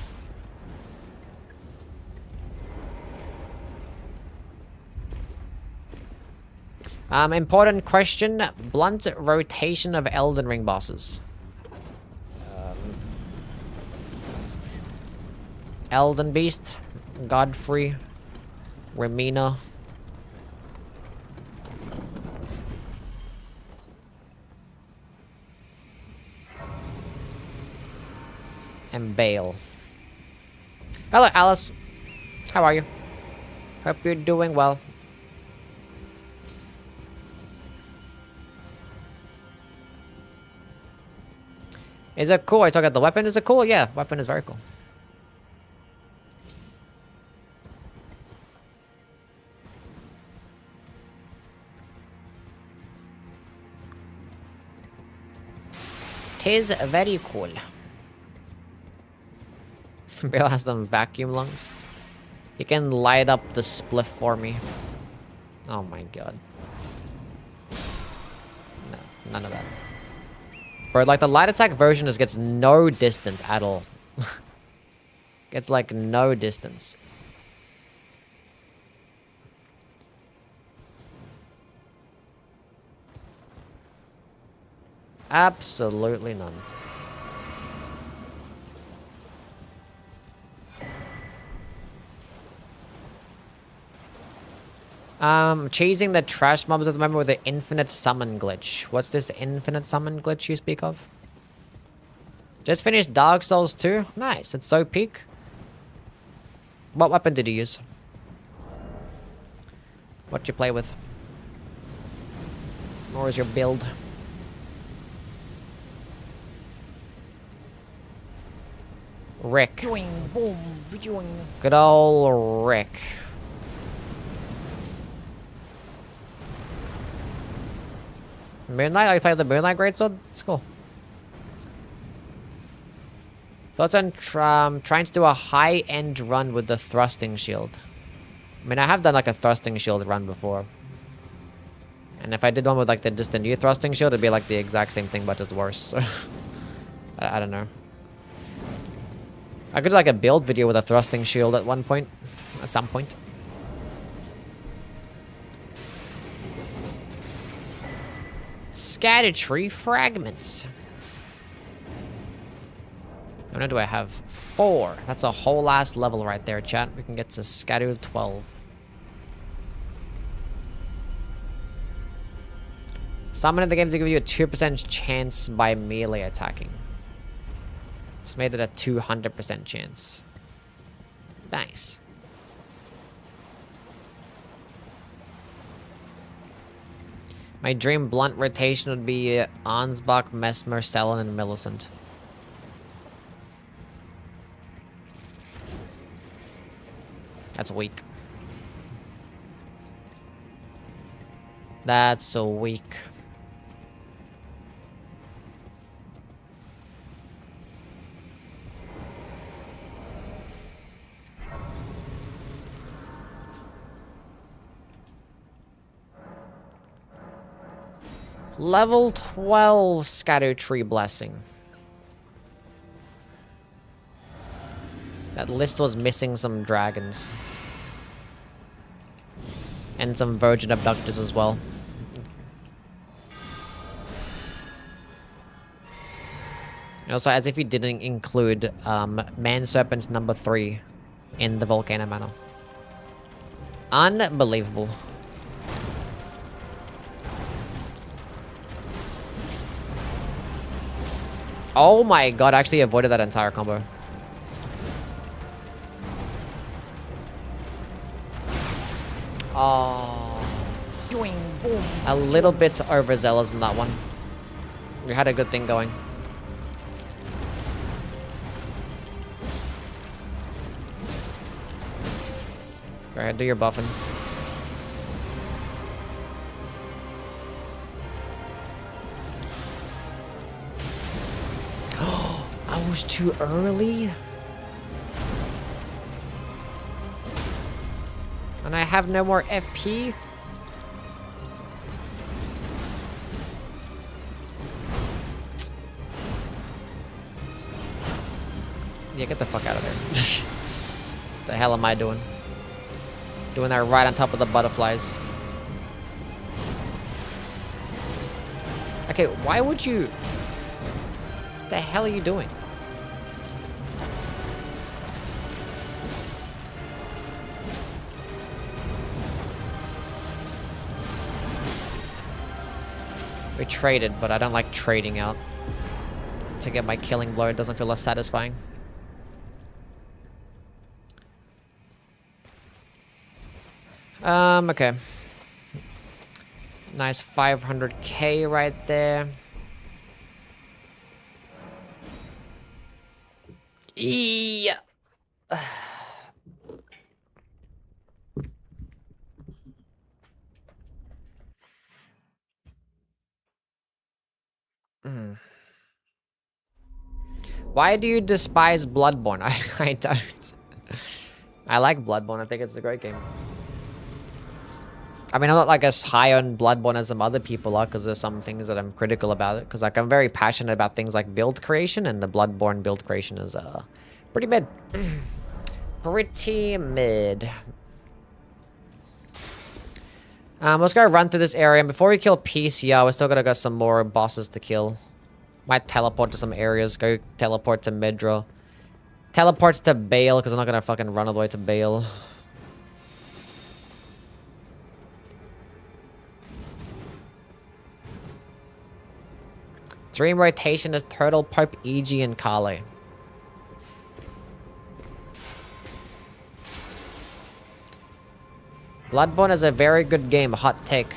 Important question. Blunt rotation of Elden Ring bosses. Elden Beast. Godfrey. Remina. And Bale. Hello, Alice. How are you? Hope you're doing well. Is it cool? Are you talking about the weapon? Is it cool? Yeah, weapon is very cool. Tis very cool. Bill has them vacuum lungs. He can light up the spliff for me. Oh my god. No, none of that. Bro, like the light attack version just gets no distance at all. Gets like no distance. Absolutely none. Chasing the trash mobs at the moment with the infinite summon glitch. What's this infinite summon glitch you speak of? Just finished Dark Souls 2? Nice, it's so peak. What weapon did you use? What you play with? Or is your build? Rick. Good ol' Rick. Moonlight? Oh, you played the Moonlight Greatsword? It's cool. Thoughts on trying to do a high-end run with the thrusting shield? I mean, I have done like a thrusting shield run before. And if I did one with like just the new thrusting shield, it'd be like the exact same thing, but just worse. So I don't know. I could do like a build video with a thrusting shield at one point. At some point. Scatter tree fragments. How many do I have? 4. That's a whole last level right there, chat. We can get to scatter 12. Summon in the games that give you a 2% chance by melee attacking. Just made it a 200% chance. Nice. My dream blunt rotation would be Ansbach, Mesmer, Selen, and Millicent. That's weak. That's so weak. Level 12 Scatter Tree Blessing. That list was missing some dragons. And some virgin abductors as well. And also, as if he didn't include Man Serpent's number 3 in the Volcano Manor. Unbelievable. Oh my god, I actually avoided that entire combo. Oh. A little bit overzealous in that one. We had a good thing going. Go ahead, do your buffing. I was too early? And I have no more FP? Yeah, get the fuck out of there. What the hell am I doing? Doing that right on top of the butterflies. Okay, why would you... What the hell are you doing? We traded, but I don't like trading out. To get my killing blow, it doesn't feel as satisfying. Okay. Nice 500k right there. Yeah. Why do you despise Bloodborne? I don't. I like Bloodborne. I think it's a great game. I mean, I'm not like as high on Bloodborne as some other people are, because there's some things that I'm critical about it. Because like I'm very passionate about things like build creation, and the Bloodborne build creation is pretty mid. Pretty mid. Let's go run through this area, and before we kill Peace, yeah, we still gotta got some more bosses to kill. Might teleport to some areas. Go teleport to Midra. Teleports to Bale, because I'm not gonna fucking run all the way to Bale. Dream rotation is Turtle, Pope, EG, and Kale. Bloodborne is a very good game. Hot take.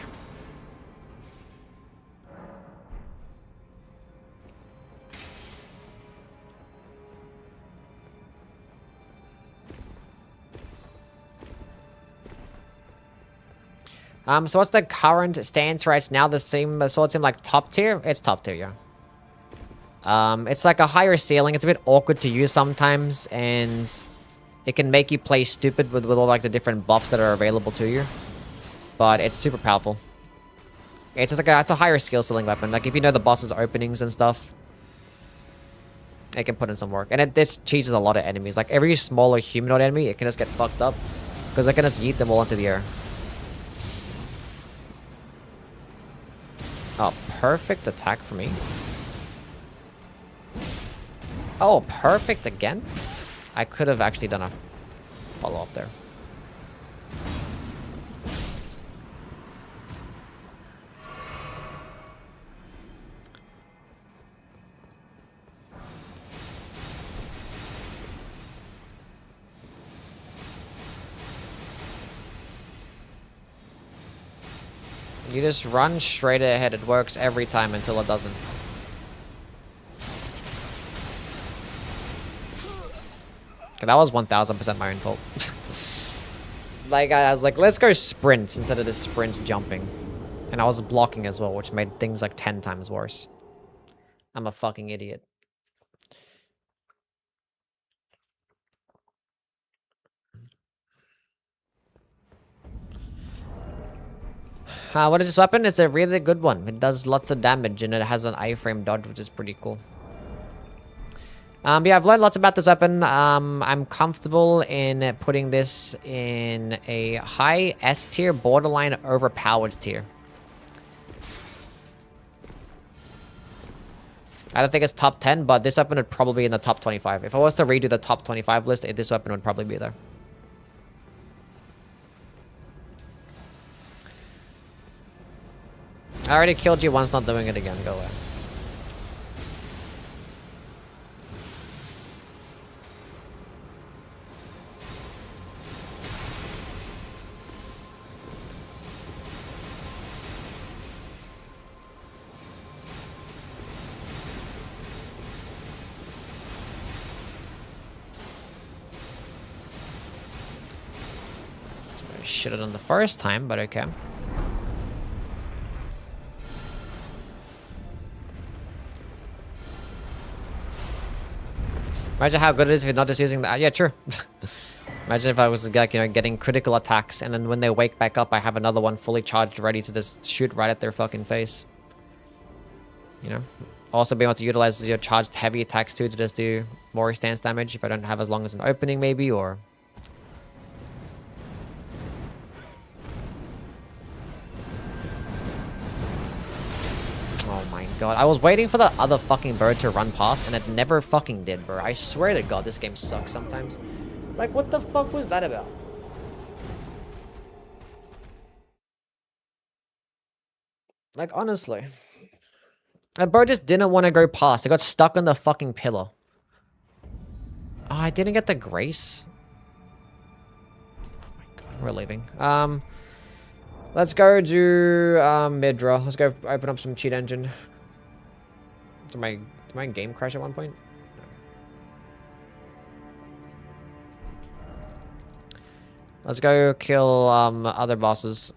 So what's the current stance right now? The same sword team like top tier? It's top tier, yeah. It's like a higher ceiling. It's a bit awkward to use sometimes, and it can make you play stupid with all like the different buffs that are available to you. But it's super powerful. It's just like it's a higher skill ceiling weapon. Like if you know the boss's openings and stuff, it can put in some work. And this cheeses a lot of enemies. Like every smaller humanoid enemy, it can just get fucked up because it can just yeet them all into the air. Oh, perfect attack for me. Oh, perfect again? I could have actually done a follow-up there. You just run straight ahead. It works every time until it doesn't. Okay, that was 1000% my own fault. Like, I was like, let's go sprints instead of the sprint jumping. And I was blocking as well, which made things like 10 times worse. I'm a fucking idiot. What is this weapon? It's a really good one. It does lots of damage and it has an iframe dodge, which is pretty cool. Yeah, I've learned lots about this weapon. I'm comfortable in putting this in a high S tier, borderline overpowered tier. I don't think it's top 10, but this weapon would probably be in the top 25. If I was to redo the top 25 list, this weapon would probably be there. I already killed you once, not doing it again. Go away. Should have done the first time, but okay. Imagine how good it is if you're not just using that. Yeah, true. Imagine if I was like, you know, getting critical attacks, and then when they wake back up, I have another one fully charged, ready to just shoot right at their fucking face. You know. Also being able to utilize your charged heavy attacks too to just do more stance damage if I don't have as long as an opening, maybe, or. Oh my god, I was waiting for the other fucking bird to run past and it never fucking did, bro. I swear to god, this game sucks sometimes. Like, what the fuck was that about? Like, honestly. That bird just didn't want to go past. It got stuck on the fucking pillar. Oh, I didn't get the grace. Oh my god, we're leaving. Let's go do Midra. Let's go open up some cheat engine. Did my game crash at one point? No. Let's go kill other bosses.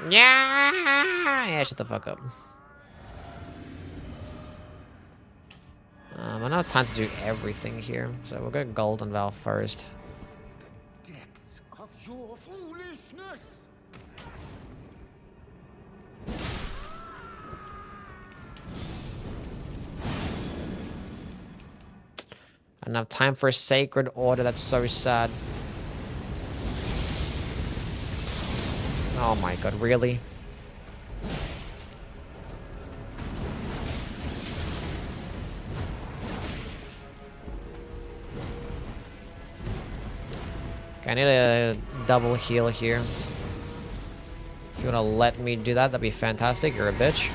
Yeah, shut the fuck up. I don't have time to do everything here, so we'll go Golden Valve first. The depths of your foolishness. I don't have time for a Sacred Order, that's so sad. Oh my god, really? Okay, I need a double heal here. If you wanna let me do that, that'd be fantastic. You're a bitch.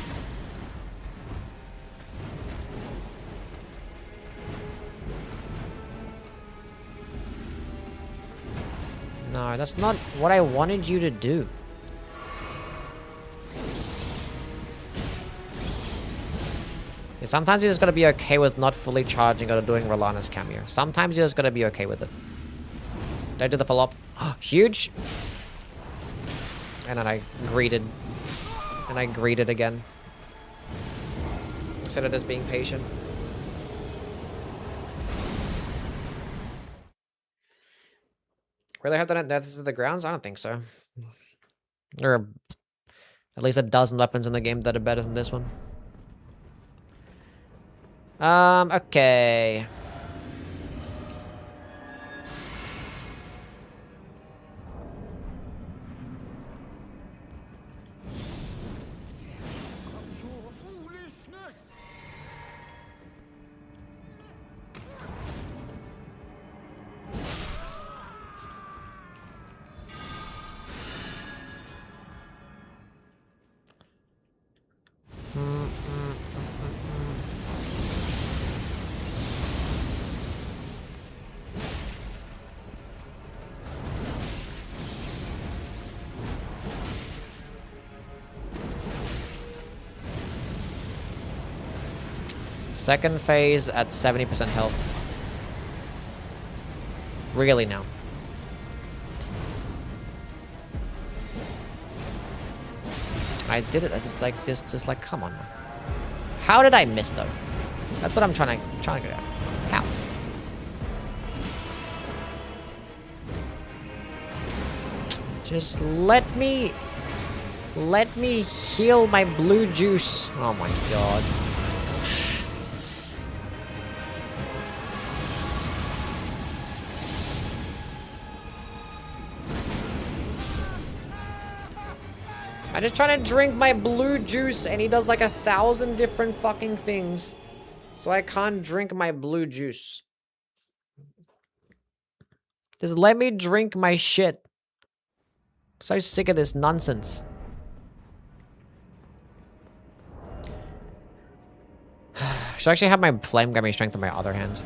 No, that's not what I wanted you to do. See, sometimes you just gotta be okay with not fully charging or doing Rolana's cameo. Sometimes you just gotta be okay with it. Don't do the follow-up. Huge! And then I greeted. And I greeted again. Instead of just being patient. Really have to net deaths to the grounds? I don't think so. There are at least a dozen weapons in the game that are better than this one. Okay. Second phase at 70% health. Really now. I did it. That's just like, come on, man. How did I miss though? That's what I'm trying to get at. How? Just let me. Let me heal my blue juice. Oh my god. I'm just trying to drink my blue juice and he does like 1,000 different fucking things. So I can't drink my blue juice. Just let me drink my shit. So sick of this nonsense. Should I actually have my flame gummy strength in my other hand?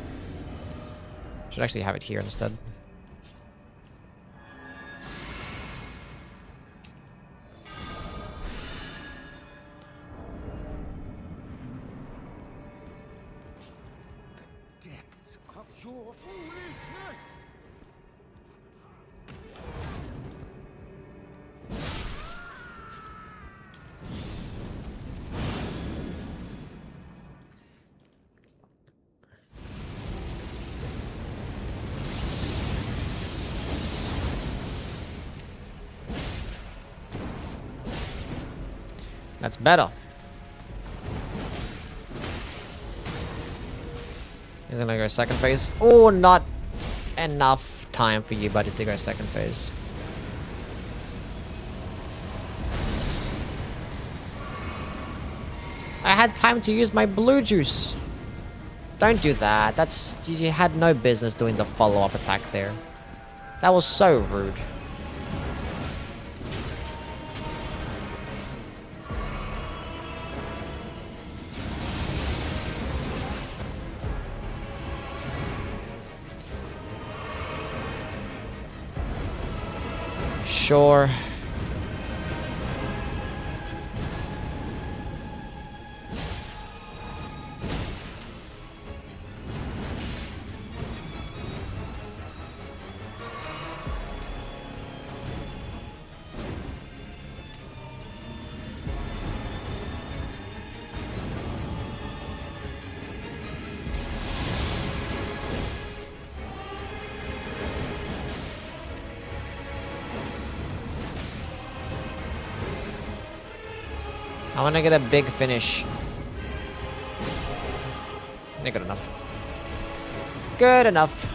Should actually have it here instead. Depths of your foolishness! That's better. He's gonna go second phase. Oh, not enough time for you, buddy, to go second phase. I had time to use my blue juice. Don't do that. That's... You had no business doing the follow-up attack there. That was so rude. Sure. I want to get a big finish. Yeah, good enough. Good enough.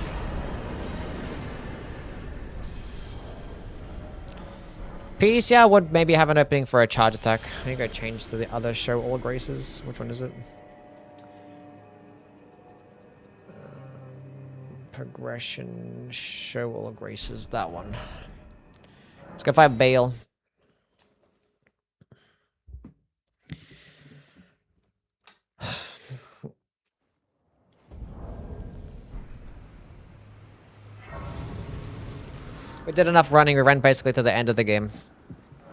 Peace, yeah, would maybe have an opening for a charge attack. I think I changed to the other show all graces. Which one is it? Progression, show all graces, that one. Let's go fight Bale. We did enough running, we ran basically to the end of the game.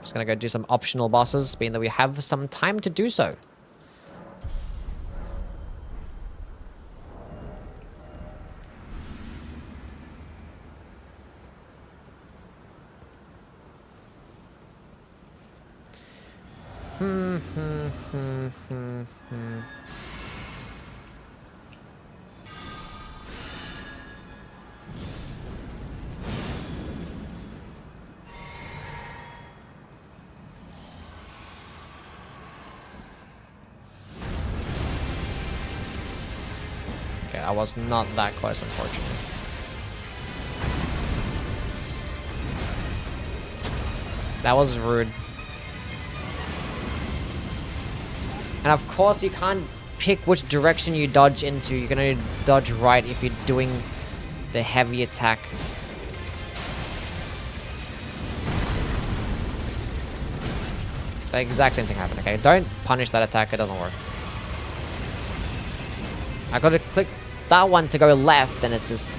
Just gonna go do some optional bosses, being that we have some time to do so. Okay, I was not that close, unfortunately. That was rude. And of course you can't pick which direction you dodge into. You can only dodge right if you're doing the heavy attack. The exact same thing happened, okay? Don't punish that attack, it doesn't work. I gotta click that one to go left and it's just...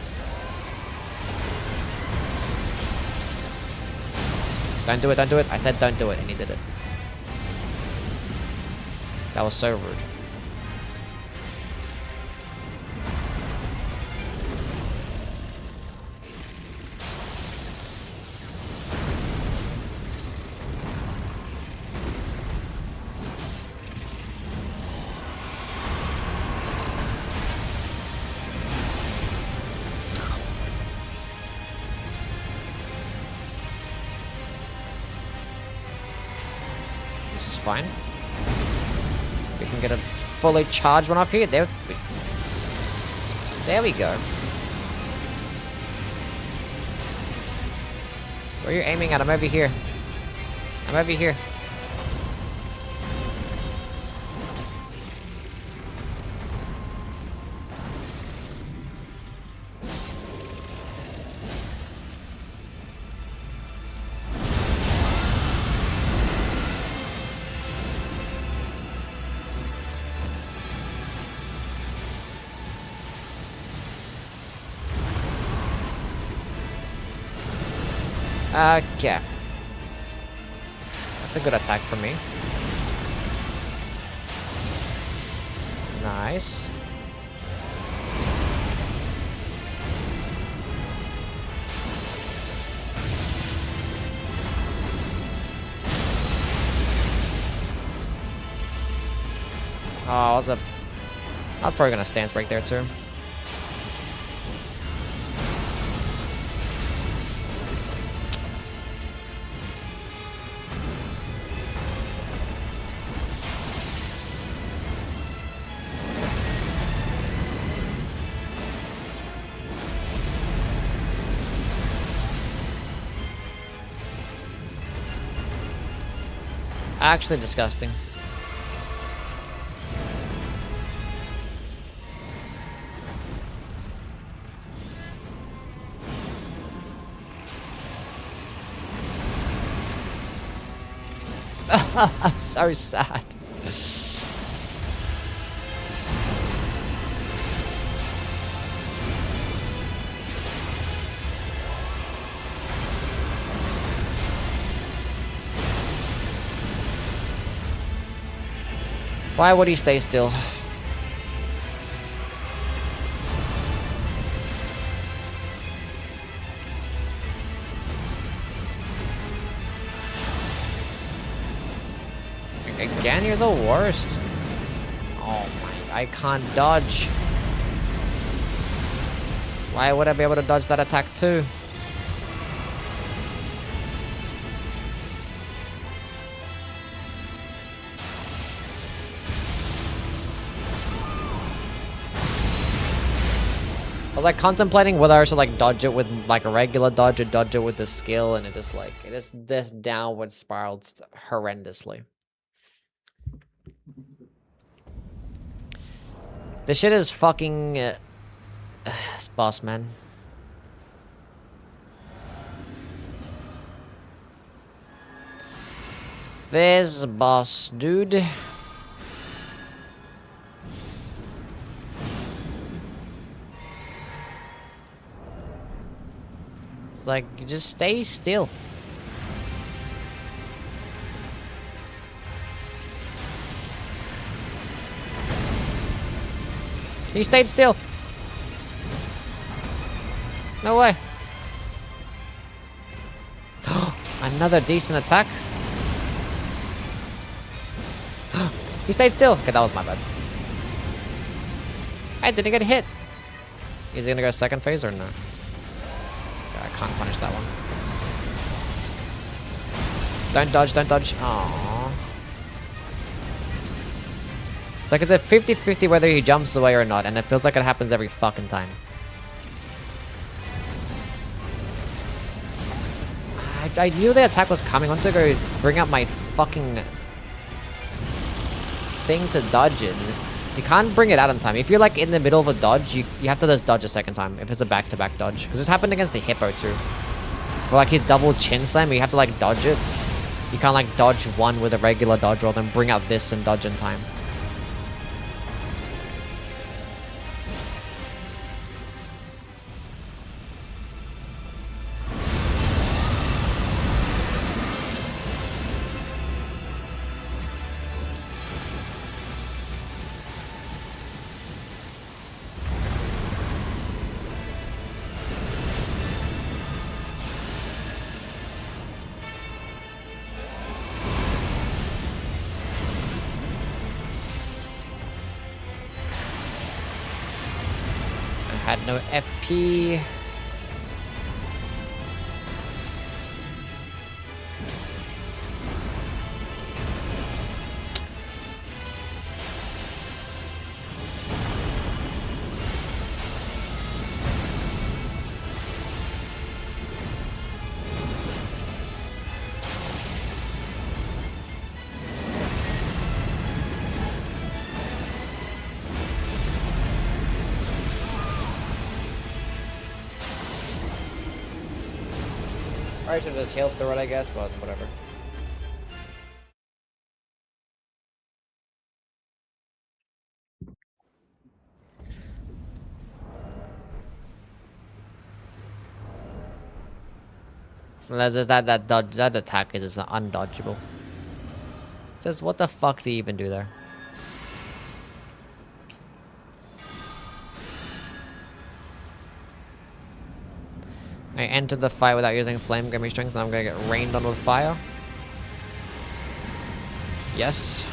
Don't do it, don't do it. I said don't do it and he did it. That was so rude. This is fine. We can get a fully charged one up here. There we go. Where are you aiming at? I'm over here. I'm over here. Okay. That's a good attack for me. Nice. Oh, I was probably gonna stance break there too. Actually disgusting. That's so sad. Why would he stay still? Again, you're the worst. Oh my, I can't dodge. Why would I be able to dodge that attack too? I was like contemplating whether I should like dodge it with like a regular dodge or dodge it with the skill, and it just downward spiraled horrendously. This shit is fucking this boss, man. This boss, dude. It's like, you just stay still. He stayed still. No way. Another decent attack. He stayed still. Okay, that was my bad. I didn't get hit. Is he gonna go second phase or no? I can't punish that one. Don't dodge, don't dodge. Aww. It's like it's a 50-50 whether he jumps away or not, and it feels like it happens every fucking time. I knew the attack was coming. I want to go bring up my fucking thing to dodge it. You can't bring it out in time. If you're like in the middle of a dodge, you have to just dodge a second time if it's a back-to-back dodge. Because this happened against the Hippo too. Where like his double chin slam, you have to like dodge it. You can't like dodge one with a regular dodge roll, then bring out this and dodge in time. Had no FP. I should just heal through it, I guess, but whatever. Unless there's that dodge, that attack is just undodgeable. It says, what the fuck do you even do there? I entered the fight without using flame, give me strength, and I'm gonna get rained on with fire. Yes.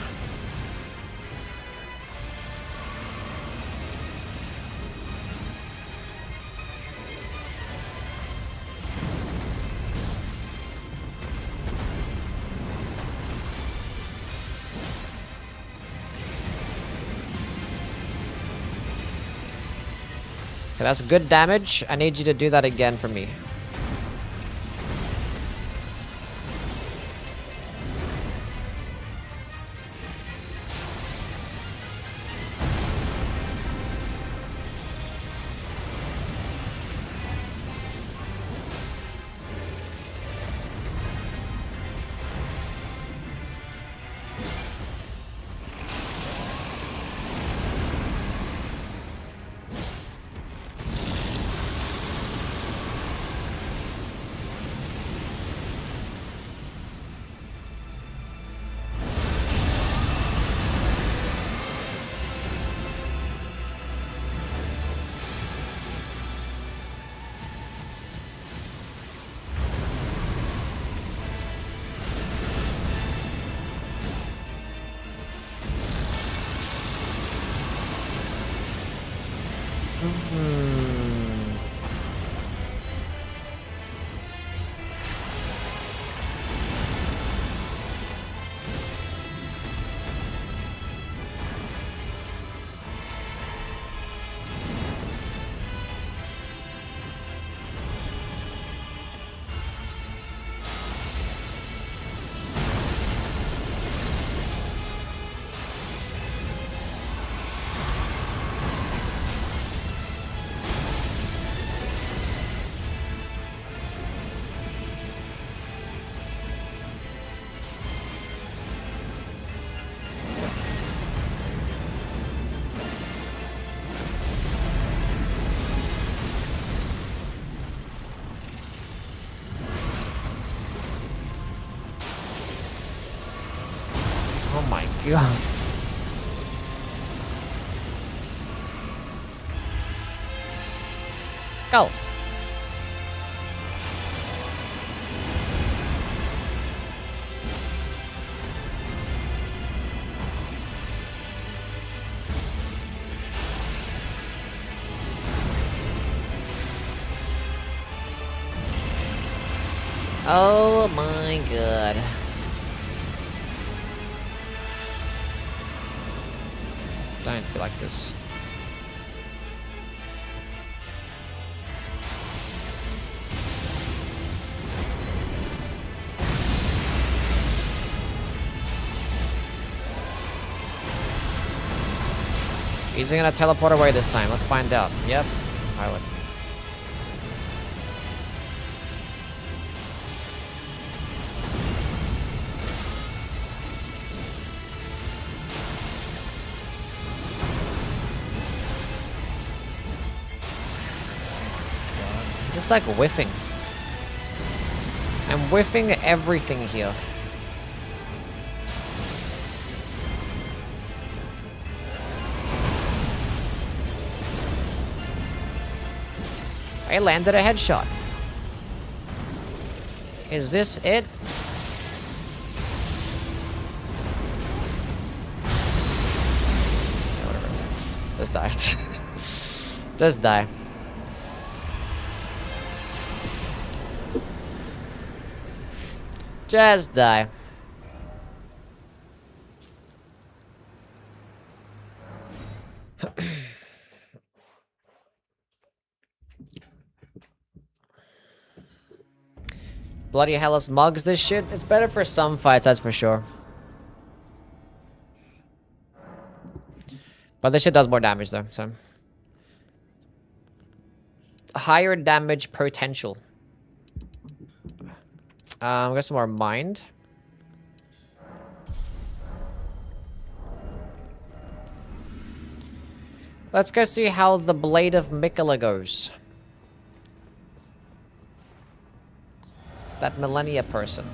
Okay, that's good damage. I need you to do that again for me. Oh my god. Go. Oh my god. Don't feel like this. Is he gonna teleport away this time? Let's find out. Yep, I would. Just like whiffing. I'm whiffing everything here. I landed a headshot. Is this it? Whatever. Just die. Just die. Just die. Bloody hell, us mugs this shit. It's better for some fights, that's for sure. But this shit does more damage though, so. Higher damage potential. Got some more mind. Let's go see how the Blade of Mikola goes. That Millennia person.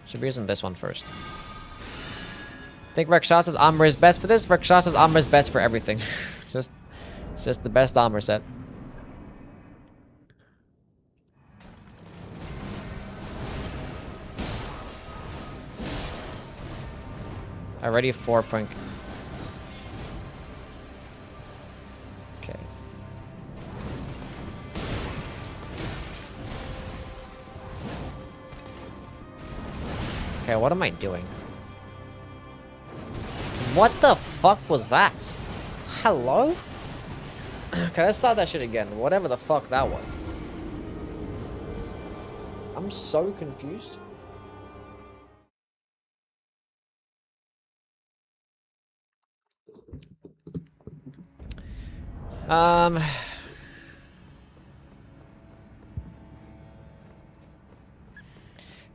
Should be using this one first. I think Rakshasa's armor is best for this. Rakshasa's armor is best for everything. it's just the best armor set. Already 4 point. Okay. Okay, what am I doing? What the fuck was that? Hello? Okay, let's start that shit again. Whatever the fuck that was. I'm so confused.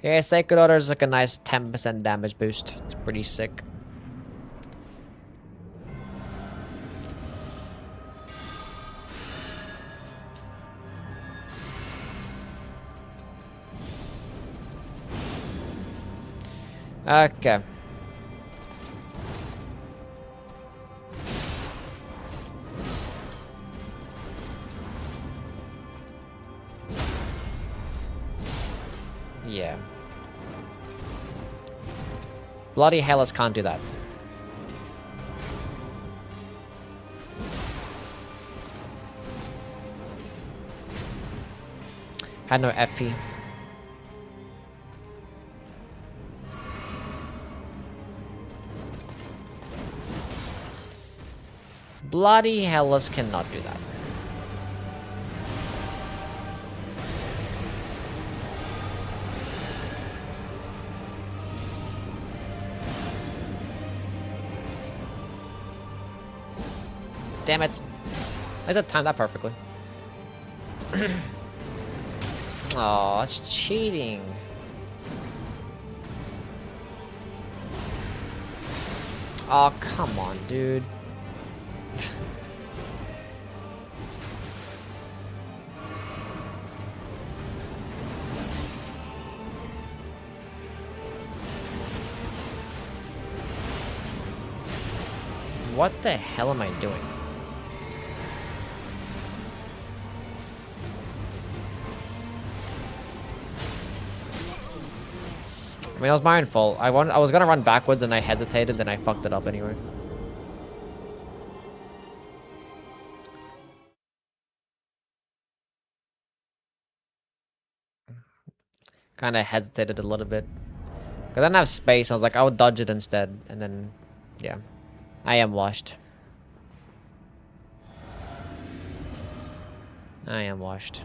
Yeah, Sacred Order is like a nice 10% damage boost. It's pretty sick. Okay. Yeah. Bloody Hellas can't do that. Had no FP. Bloody Hellas cannot do that. Damn it. I just timed that perfectly. Oh, that's cheating. Oh, come on, dude. What the hell am I doing? I mean, it was my own fault. I was gonna run backwards and I hesitated, then I fucked it up anyway. Kinda hesitated a little bit. Cause I didn't have space, I was like, I would dodge it instead. And then, yeah. I am washed. I am washed.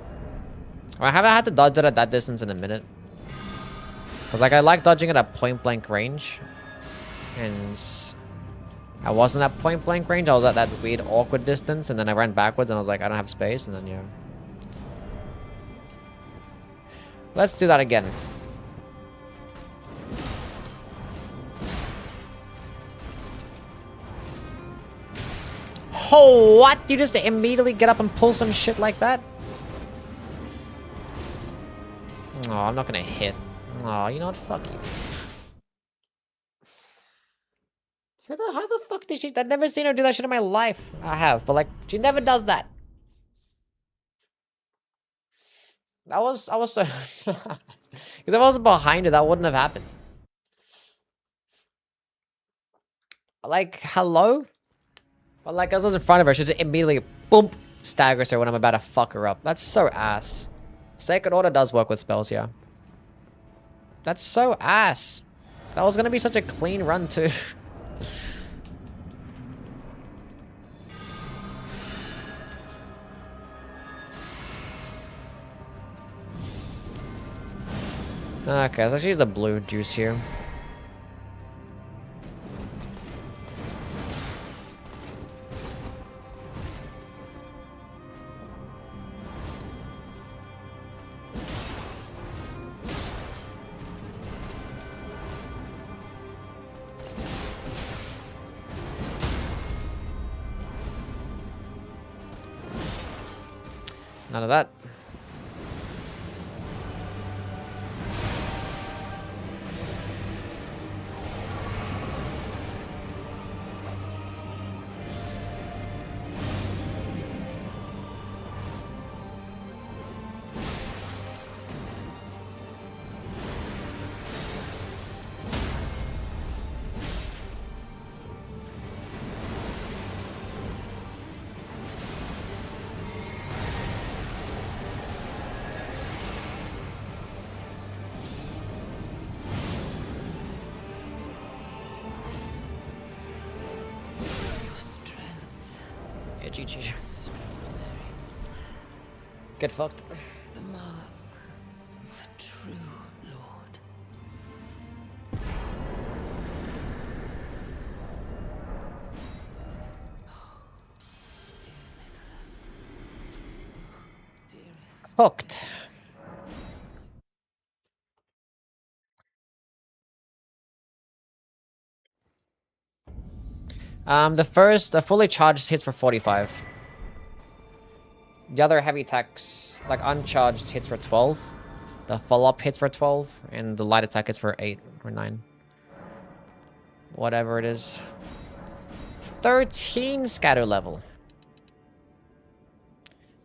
I haven't had to dodge it at that distance in a minute. Cause like I like dodging it at point blank range. And I wasn't at point blank range, I was at that weird awkward distance and then I ran backwards and I was like, I don't have space, and then yeah. Let's do that again. Oh, what? You just immediately get up and pull some shit like that? Oh, I'm not gonna hit. Oh, you know what? Fuck you. How the fuck did she? I've never seen her do that shit in my life. I have, but like, she never does that. I was so... Because if I wasn't behind her, that wouldn't have happened. Like, hello? But like, as I was in front of her, she just immediately, boom, staggers her when I'm about to fuck her up. That's so ass. Sacred Order does work with spells, yeah. That's so ass. That was gonna be such a clean run, too. Okay, so let's use the blue juice here. None of that. Yeah, GG. Get fucked. The mark of a true lord. Dearest. Hooked. The first fully charged hits for 45. The other heavy attacks, like uncharged, hits for 12. The follow-up hits for 12, and the light attack is for 8 or 9. Whatever it is. 13 scatter level.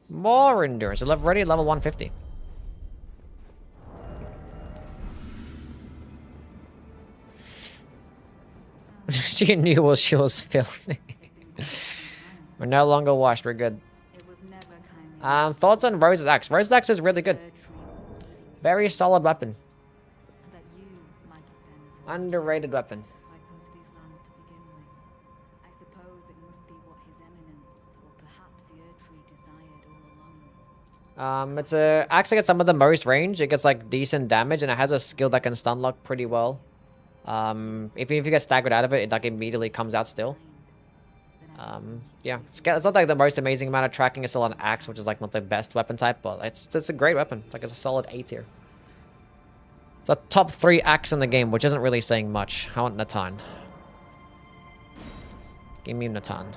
More endurance. Already level 150. She knew she was filthy. We're no longer washed. We're good. Thoughts on Rose's axe? Rose's axe is really good. Very solid weapon. Underrated weapon. It's a axe that gets some of the most range. It gets like decent damage, and it has a skill that can stun lock pretty well. If you get staggered out of it, it like immediately comes out still. Yeah, it's not like the most amazing amount of tracking. It's still an axe, which is like not the best weapon type, but it's a great weapon. It's like it's a solid A tier. It's a top 3 axe in the game, which isn't really saying much. I want Natan. Give me Natan.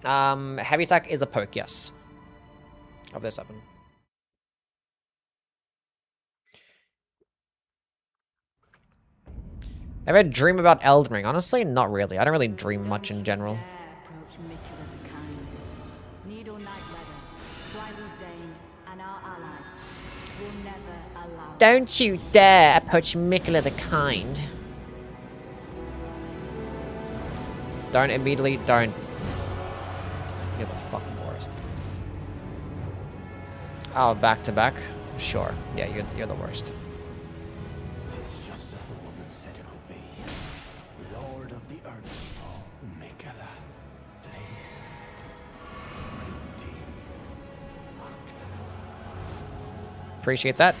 Heavy attack is a poke, yes. Of this weapon. Ever dream about Elden Ring? Honestly, not really. I don't really dream much in general. Don't you dare approach Mikula the Kind. Don't immediately, don't. You're the fucking worst. Oh, back to back? Sure. Yeah, you're the worst. Appreciate that.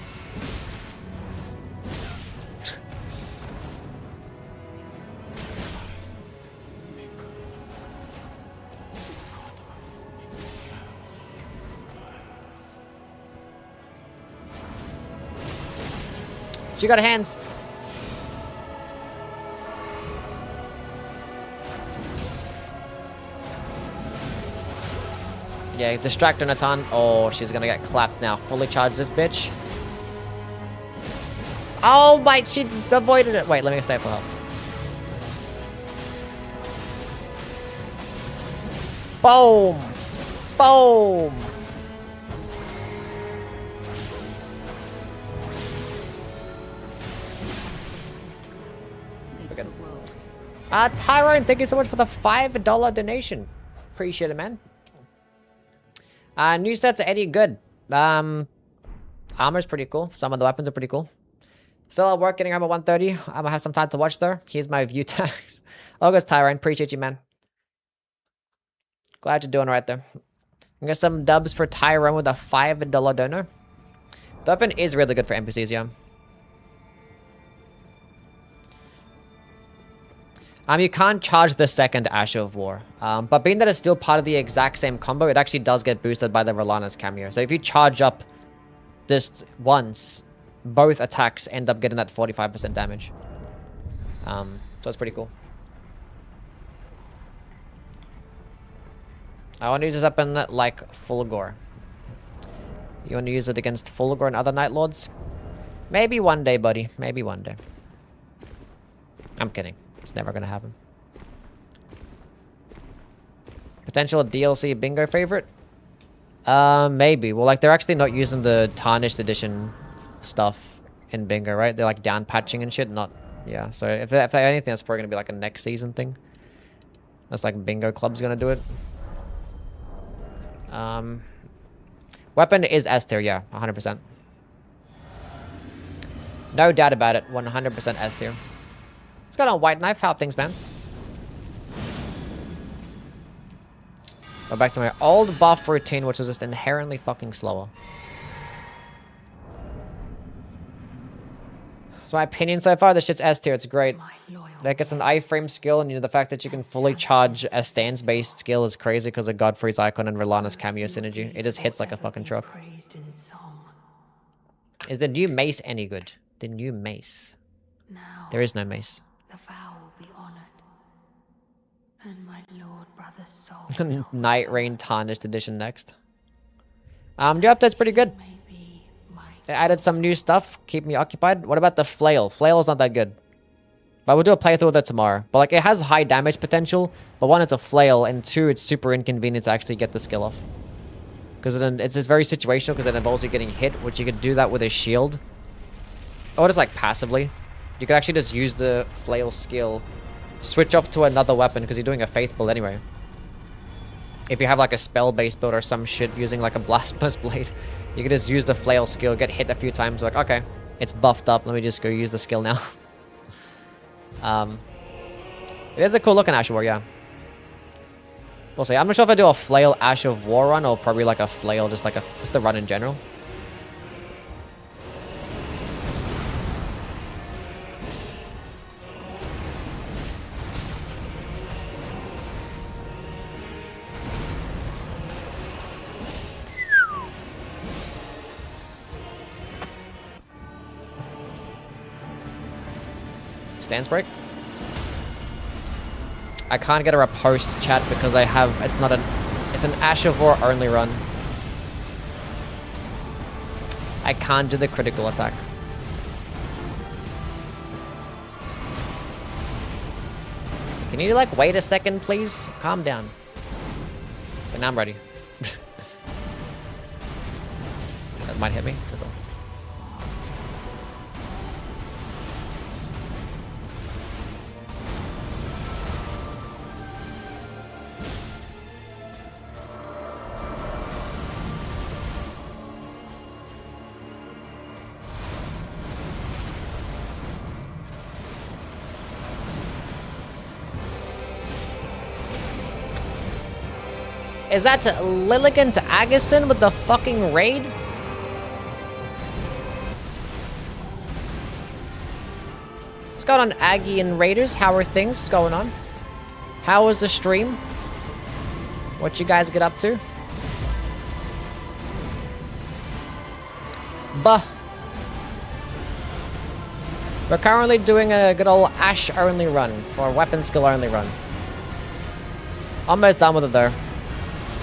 She got hands. Yeah, distract her, Natan. Oh, she's gonna get clapped now. Fully charge this bitch. Oh my, she avoided it. Wait, let me save for health. Boom! Boom! Tyrone, thank you so much for the $5 donation. Appreciate it, man. New sets are Eddie, good. Armor's pretty cool. Some of the weapons are pretty cool. Still at work getting home at 1:30. I'm gonna have some time to watch though. Here's my view tags. August Tyrone, appreciate you, man. Glad you're doing right there. I got some dubs for Tyrone with a $5 donor. The weapon is really good for NPCs, yeah. You can't charge the second Ash of War. But being that it's still part of the exact same combo, it actually does get boosted by the Rolana's cameo. So if you charge up just once, both attacks end up getting that 45% damage. So it's pretty cool. I want to use this weapon like Fulgor. You want to use it against Fulgor and other Night Lords? Maybe one day, buddy. Maybe one day. I'm kidding. It's never gonna happen. Potential DLC bingo favorite? Maybe. Well, like, they're actually not using the Tarnished edition stuff in bingo, right? They're, like, down patching and shit, not... Yeah, so if they anything, that's probably gonna be, like, a next season thing. That's, like, bingo club's gonna do it. Weapon is S tier, yeah, 100%. No doubt about it, 100% S tier. Let's go on White Knife. How are things, man? Go back to my old buff routine, which was just inherently fucking slower. So my opinion so far, this shit's S tier. It's great. Like, it's an iframe skill, and you know, the fact that you can fully charge a stance-based skill is crazy because of Godfrey's icon and Relana's cameo synergy. It just hits like a fucking truck. Is the new mace any good? The new mace. There is no mace. The vow will be honored, and my lord brother's soul. Night Rain Tarnished edition next. The update's pretty good. They added some new stuff. Keep me occupied. What about the flail? Flail is not that good. But we'll do a playthrough with it tomorrow. But like, it has high damage potential. But one, it's a flail, and two, it's super inconvenient to actually get the skill off. Because it's just very situational, because it involves you getting hit, which you could do that with a shield. Or just like passively. You could actually just use the flail skill, switch off to another weapon, because you're doing a faith build anyway. If you have like a spell-based build or some shit using like a blasphemous blade, you could just use the flail skill, get hit a few times, like, okay, it's buffed up, let me just go use the skill now. It is a cool looking Ash of War, yeah. We'll see. I'm not sure if I do a flail Ash of War run, or probably like a flail, just a run in general. Stance break. I can't get a repost chat because I have, it's an Ash of War only run. I can't do the critical attack. Can you like wait a second, please? Calm down. Okay, now I'm ready. That might hit me. Cool. Is that Lilligan to Agason with the fucking raid? What's going on, Aggie and Raiders? How are things? What's going on? How was the stream? What you guys get up to? Bah. We're currently doing a good old Ash only run, or weapon skill only run. Almost done with it though.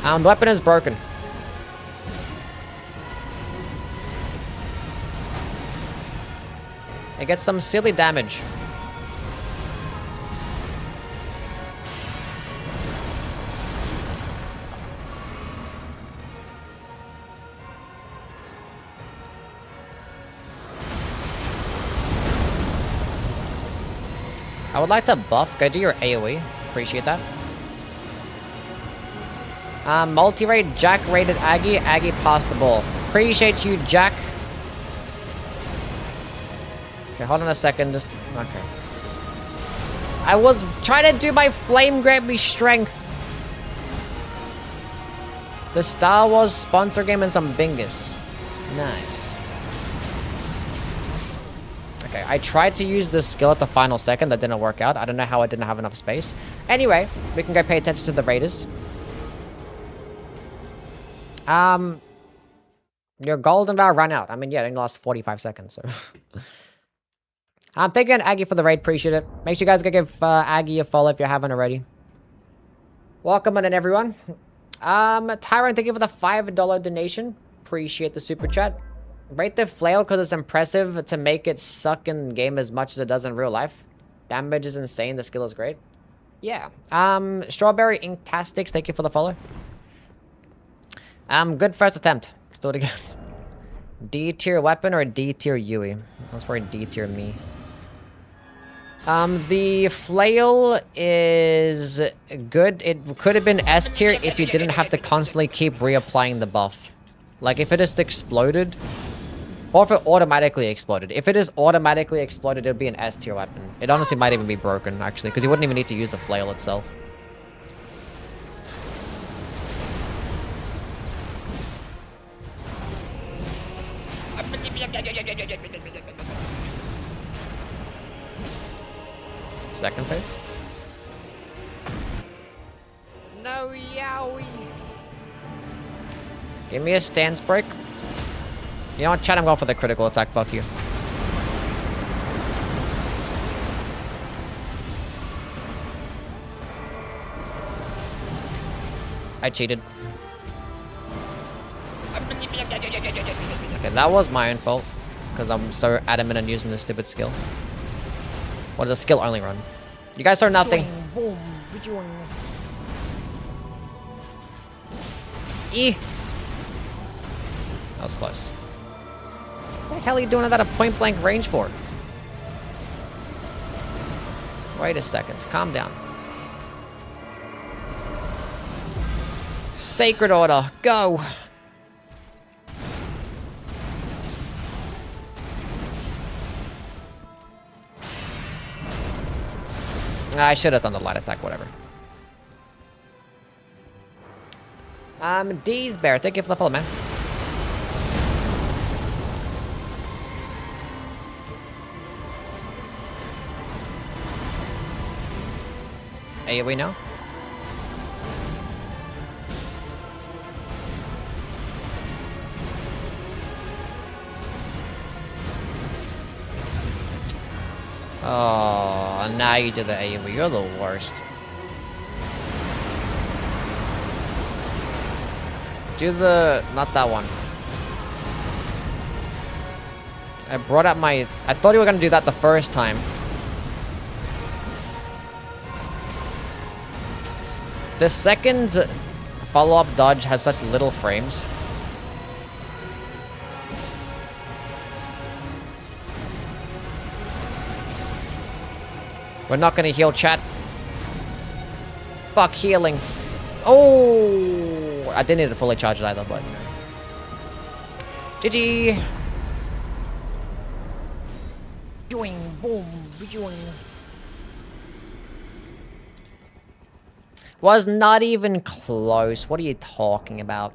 The weapon is broken. It gets some silly damage. I would like to buff. Go do your AoE. Appreciate that. Multi-raid, Jack rated Aggie. Aggie passed the ball. Appreciate you, Jack. Okay, hold on a second. Just okay. I was trying to do my flame grant me strength. The Star Wars sponsor game and some bingus. Nice. Okay, I tried to use this skill at the final second. That didn't work out. I don't know how I didn't have enough space. Anyway, we can go pay attention to the raiders. Your golden vow ran out. I mean, yeah, it only lost 45 seconds, so. Thank you, Aggie, for the raid. Appreciate it. Make sure you guys go give Aggie a follow if you haven't already. Welcome in, everyone. Tyron, thank you for the $5 donation. Appreciate the super chat. Rate the flail because it's impressive to make it suck in game as much as it does in real life. Damage is insane. The skill is great. Yeah. Strawberry Inktastics, thank you for the follow. Good first attempt. Let's do it again. D tier weapon or D tier Yui? That's probably D tier me. The flail is good. It could have been S tier if you didn't have to constantly keep reapplying the buff. Like if it just exploded, or if it automatically exploded. If it is automatically exploded, it would be an S tier weapon. It honestly might even be broken, actually, because you wouldn't even need to use the flail itself. Second phase. No, yowie. Give me a stance break. You know what, chat? I'm going for the critical attack. Fuck you. I cheated. Okay, that was my own fault. Because I'm so adamant on using this stupid skill. What is a skill only run? You guys saw nothing. E. That was close. What the hell are you doing at a point blank range for? Wait a second. Calm down. Sacred Order. Go. I should have done the light attack, whatever. D's Bear, thank you for the follow, man. Hey, we know. Oh, now you did the AoE. You're the worst. Do the... not that one. I brought up my... I thought you were going to do that the first time. The second follow-up dodge has such little frames. We're not gonna heal, chat. Fuck healing. Oh, I didn't need to fully charge it either, but you know. GG. Doing boom, doing. Was not even close. What are you talking about?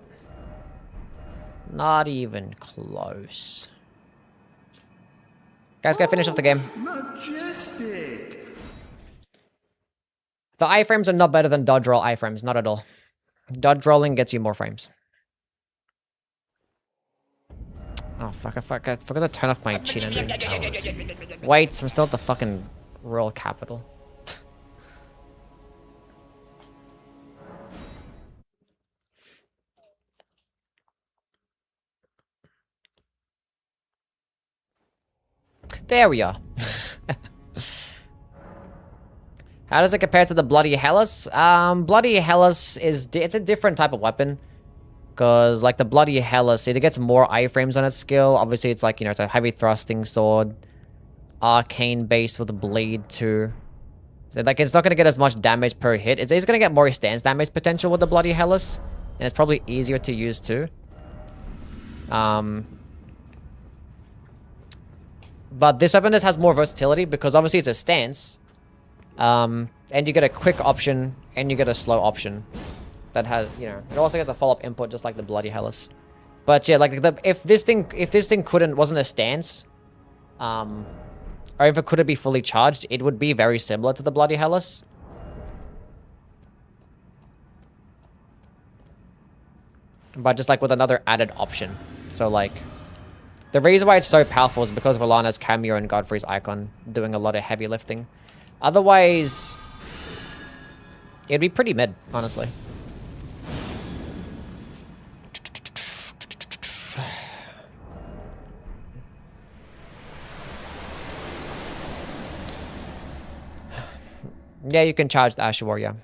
Not even close. Guys, gotta finish off the game. Majestic. The iframes are not better than dodge roll iframes, not at all. Dodge rolling gets you more frames. Oh fuck, I forgot to turn off my cheat engine. Wait, I'm still at the fucking royal capital. There we are. How does it compare to the Bloody Hellas? Bloody Hellas is... it's a different type of weapon. Because, like, the Bloody Hellas, it gets more iframes on its skill. Obviously, it's like, you know, it's a heavy thrusting sword. Arcane base with a bleed, too. So, like, it's not going to get as much damage per hit. It's going to get more stance damage potential with the Bloody Hellas. And it's probably easier to use, too. But this weapon just has more versatility because obviously it's a stance. And you get a quick option and you get a slow option that has, you know, it also gets a follow-up input just like the Bloody Hellas. But yeah, like if this thing wasn't a stance, or if it couldn't be fully charged, it would be very similar to the Bloody Hellas. But just like with another added option. So like the reason why it's so powerful is because of Alana's cameo and Godfrey's icon doing a lot of heavy lifting. Otherwise, it'd be pretty mid, honestly. Yeah, you can charge the Asher Warrior.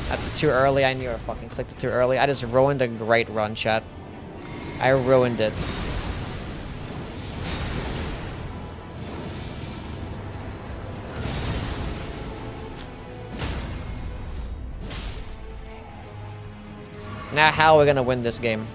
That's too early. I knew I fucking clicked it too early. I just ruined a great run, chat. I ruined it. Now how are we gonna win this game?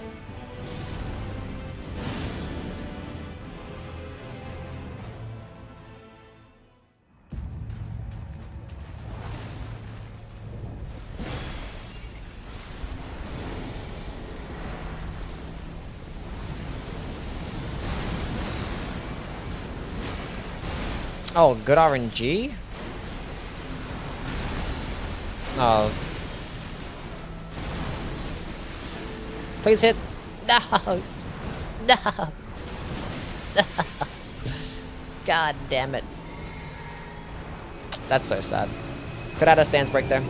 Oh, good RNG? Oh. Please hit. No. No. God damn it. That's so sad. Could have had a stance break there.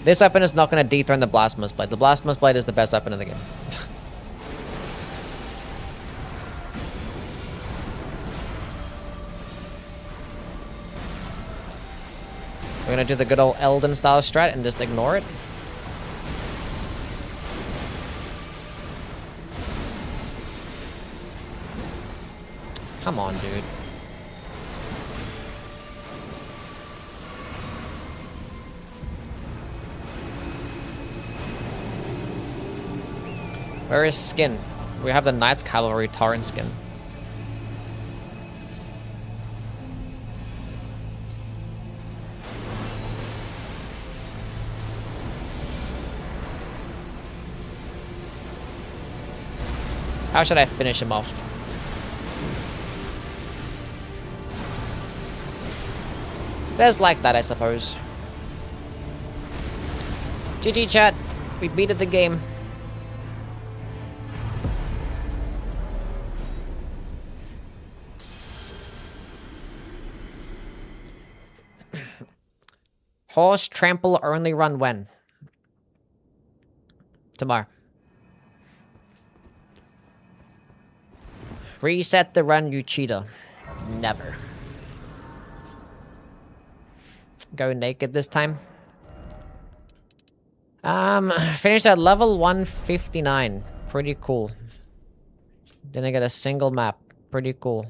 This weapon is not going to dethrone the Blasphemous Blade. The Blasphemous Blade is the best weapon in the game. We're going to do the good old Elden style strat and just ignore it. Come on, dude. Where is skin? We have the Knight's Cavalry Tauren skin. How should I finish him off? There's like that, I suppose. GG chat. We beat the game. Horse trample only run when? Tomorrow. Reset the run, you cheater. Never. Go naked this time. Finished at level 159. Pretty cool. Didn't get a single map. Pretty cool.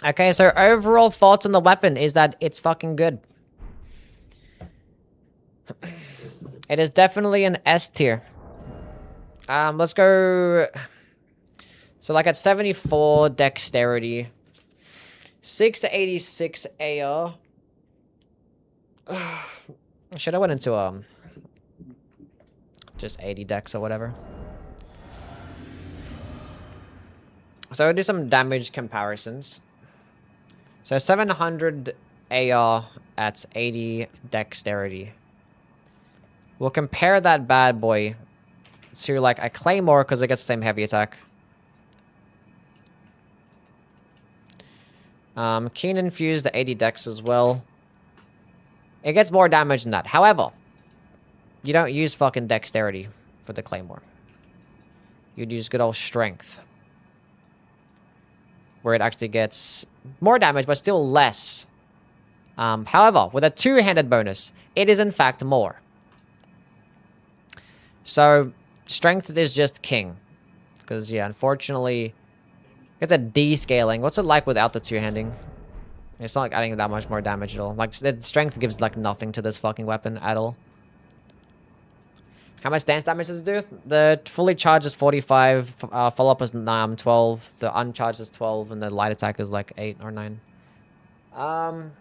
Okay, so overall thoughts on the weapon is that it's fucking good. It is definitely an S tier. Let's go. So like at 74 dexterity, 686 AR. Should I went into just 80 dex or whatever. So I'll do some damage comparisons. So 700 AR at 80 dexterity. We'll compare that bad boy to like a claymore because it gets the same heavy attack. Keen infused the 80 dex as well. It gets more damage than that. However, you don't use fucking dexterity for the claymore. You'd use good old strength, where it actually gets more damage but still less. However, with a two-handed bonus, it is in fact more. So strength is just king, because yeah, unfortunately it's a descaling. What's it like without the two-handing? It's not like adding that much more damage at all. Like, the strength gives like nothing to this fucking weapon at all. How much stance damage does it do? The fully charged is 45, follow-up is 12, the uncharged is 12, and the light attack is like 8 or 9. You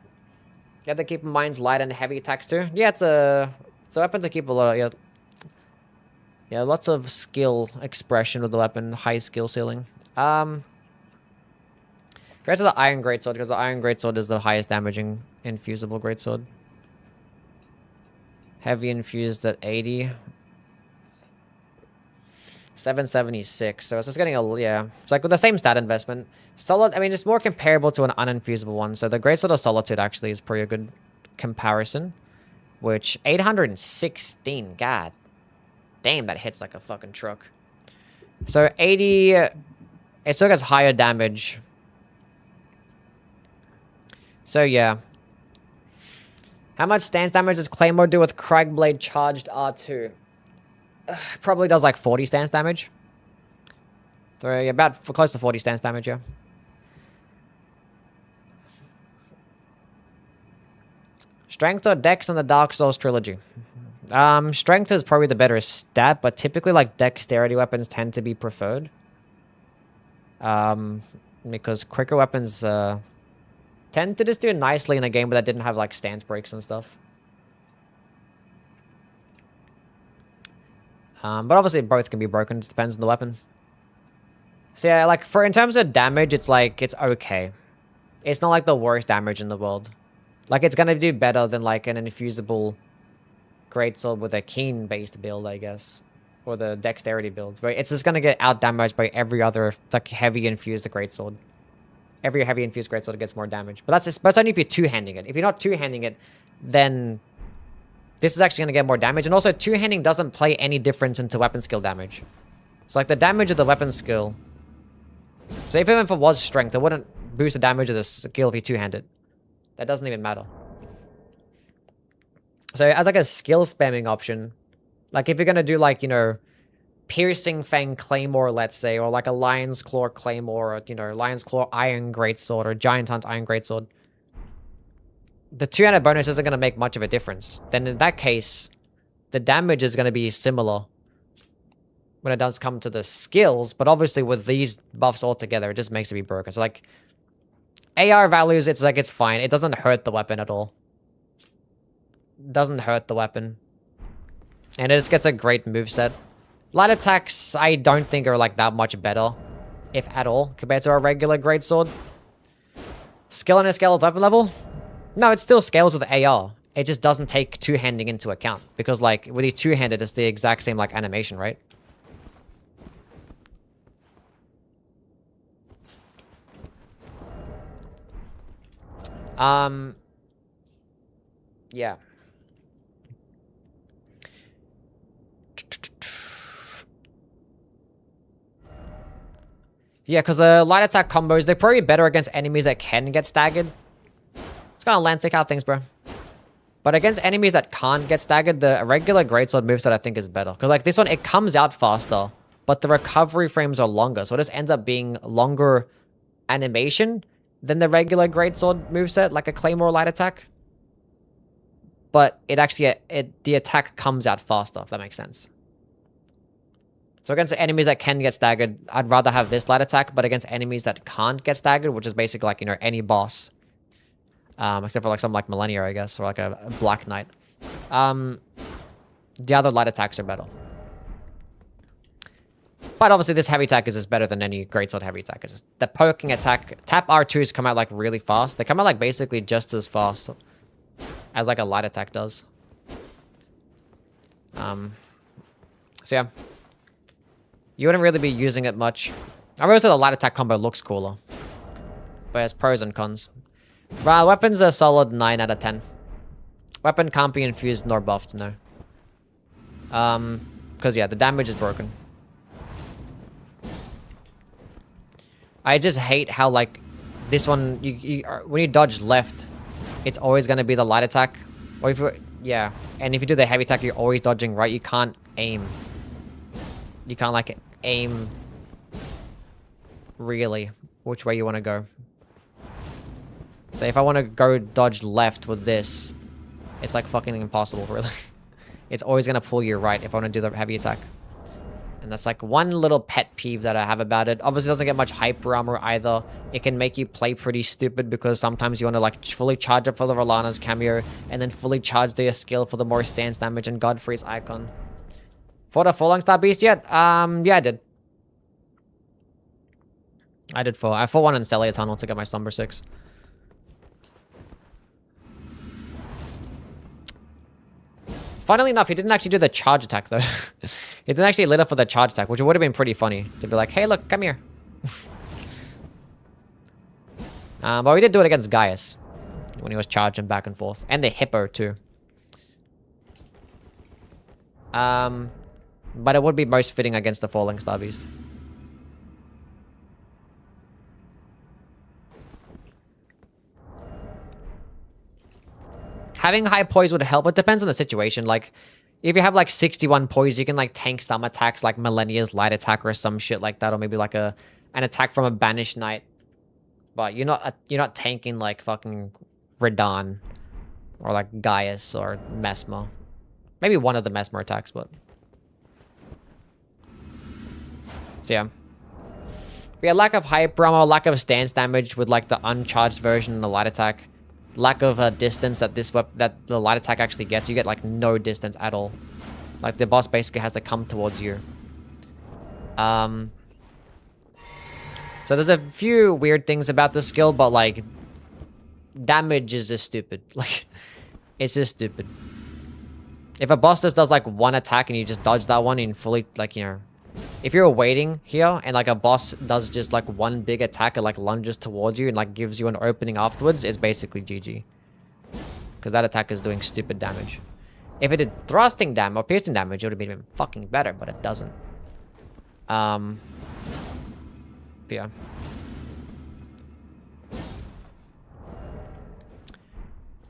have to keep in mind light and heavy attacks too. Yeah, it's a weapon to keep a lot of, yeah, lots of skill expression with the weapon, high skill ceiling. Compared to the Iron Greatsword, because the Iron Greatsword is the highest damaging infusible Greatsword. Heavy infused at 80. 776. So it's just getting yeah. It's like with the same stat investment. Solid. I mean, it's more comparable to an uninfusible one. So the Greatsword of Solitude actually is pretty a good comparison. Which 816. God damn, that hits like a fucking truck. So 80. It still gets higher damage. So yeah. How much stance damage does Claymore do with Cragblade charged R2? Probably does like 40 stance damage. About close to 40 stance damage, yeah. Strength or Dex in the Dark Souls trilogy? Strength is probably the better stat, but typically like dexterity weapons tend to be preferred. Because quicker weapons tend to just do nicely in a game that didn't have like stance breaks and stuff. But obviously both can be broken. It depends on the weapon. So yeah, like in terms of damage, it's like it's okay. It's not like the worst damage in the world. Like it's gonna do better than like an infusible greatsword with a keen based build, I guess, or the dexterity build. But it's just gonna get out damaged by every other like heavy infused greatsword. Every heavy infused greatsword gets more damage. But that's only if you're two-handing it. If you're not two-handing it, then this is actually going to get more damage. And also, two-handing doesn't play any difference into weapon skill damage. It's like the damage of the weapon skill. So even if it was strength, it wouldn't boost the damage of the skill if you two-handed. That doesn't even matter. So as like a skill spamming option, like if you're going to do like, you know, Piercing Fang Claymore, let's say, or like a Lion's Claw Claymore, or, you know, Lion's Claw Iron Greatsword, or Giant Hunt Iron Greatsword, the two-handed bonus isn't going to make much of a difference. Then in that case, the damage is going to be similar when it does come to the skills, but obviously with these buffs all together, it just makes it be broken. So like, AR values, it's like, it's fine. It doesn't hurt the weapon at all. Doesn't hurt the weapon. And it just gets a great moveset. Light attacks, I don't think are like that much better, if at all, compared to a regular greatsword. Skill on a scale of weapon level? No, it still scales with AR. It just doesn't take two-handing into account. Because like, with the two-handed, it's the exact same like animation, right? Yeah. Yeah, because the light attack combos, they're probably better against enemies that can get staggered. It's kind of Lantic how things, bro. But against enemies that can't get staggered, the regular greatsword moveset I think is better. Because like this one, it comes out faster, but the recovery frames are longer. So it just ends up being longer animation than the regular greatsword moveset, like a Claymore light attack. But it actually, the attack comes out faster, if that makes sense. So against enemies that can get staggered, I'd rather have this light attack, but against enemies that can't get staggered, which is basically like, you know, any boss. Except for like some like Millennia, I guess, or like a Black Knight. The other light attacks are better. But obviously this heavy attack is just better than any greatsword heavy attack. It's just the poking attack, tap R2s come out like really fast. They come out like basically just as fast as like a light attack does. So yeah. You wouldn't really be using it much. I would say the light attack combo looks cooler. But it's pros and cons. Weapons are solid 9 out of 10. Weapon can't be infused nor buffed, no. Because yeah, the damage is broken. I just hate how like this one, when you dodge left, it's always going to be the light attack. Or if you, yeah, and if you do the heavy attack, you're always dodging right. You can't aim. You can't like aim really which way you want to go. So if I want to go dodge left with this, it's like fucking impossible, really. It's always going to pull you right if I want to do the heavy attack. And that's like one little pet peeve that I have about it. Obviously, it doesn't get much hyper armor either. It can make you play pretty stupid because sometimes you want to like fully charge up for the Rolana's cameo and then fully charge their skill for the more stance damage and Godfrey's icon. Fought a 4-star beast yet? Yeah, I did. I did 4. I fought one in Celia Tunnel to get my Slumber 6. Funnily enough, he didn't actually do the charge attack though. He didn't actually lit up for the charge attack, which would have been pretty funny to be like, hey, look, come here. But we did do it against Gaius when he was charging back and forth, and the hippo too. But it would be most fitting against the Falling Star Beast. Having high poise would help. It depends on the situation. Like, if you have like 61 poise, you can like tank some attacks like Millennia's light attack or some shit like that, or maybe like an attack from a banished knight. But you're not tanking like fucking Radahn or like Gaius or Mesmer. Maybe one of the Mesmer attacks, but so yeah. We had lack of hyper armor, lack of stance damage with like the uncharged version and the light attack. Lack of distance that that the light attack actually gets. You get like no distance at all. Like the boss basically has to come towards you. So there's a few weird things about the skill, but like damage is just stupid. Like it's just stupid. If a boss just does like one attack and you just dodge that one and fully like, you know, if you're waiting here and like a boss does just like one big attack and like lunges towards you and like gives you an opening afterwards, it's basically GG. Because that attack is doing stupid damage. If it did thrusting damage or piercing damage, it would have been fucking better, but it doesn't. But yeah.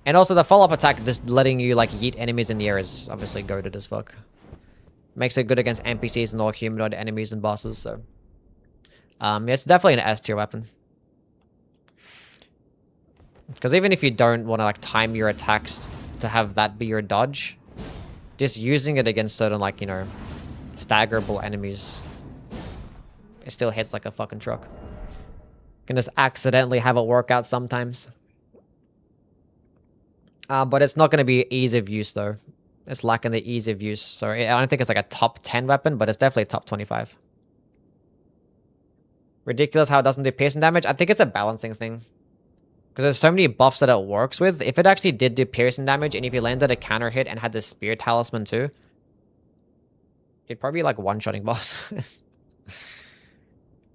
And also the follow-up attack, just letting you like yeet enemies in the air is obviously goated as fuck. Makes it good against NPCs and all humanoid enemies and bosses, so... it's definitely an S tier weapon. Because even if you don't want to like time your attacks to have that be your dodge, just using it against certain like, you know, staggerable enemies, it still hits like a fucking truck. You can just accidentally have it work out sometimes. But it's not going to be ease of use though. It's lacking the ease of use, so I don't think it's like a top 10 weapon, but it's definitely top 25. Ridiculous how it doesn't do piercing damage. I think it's a balancing thing. Because there's so many buffs that it works with. If it actually did do piercing damage, and if you landed a counter hit and had the spear talisman too, it'd probably be like one-shotting bosses.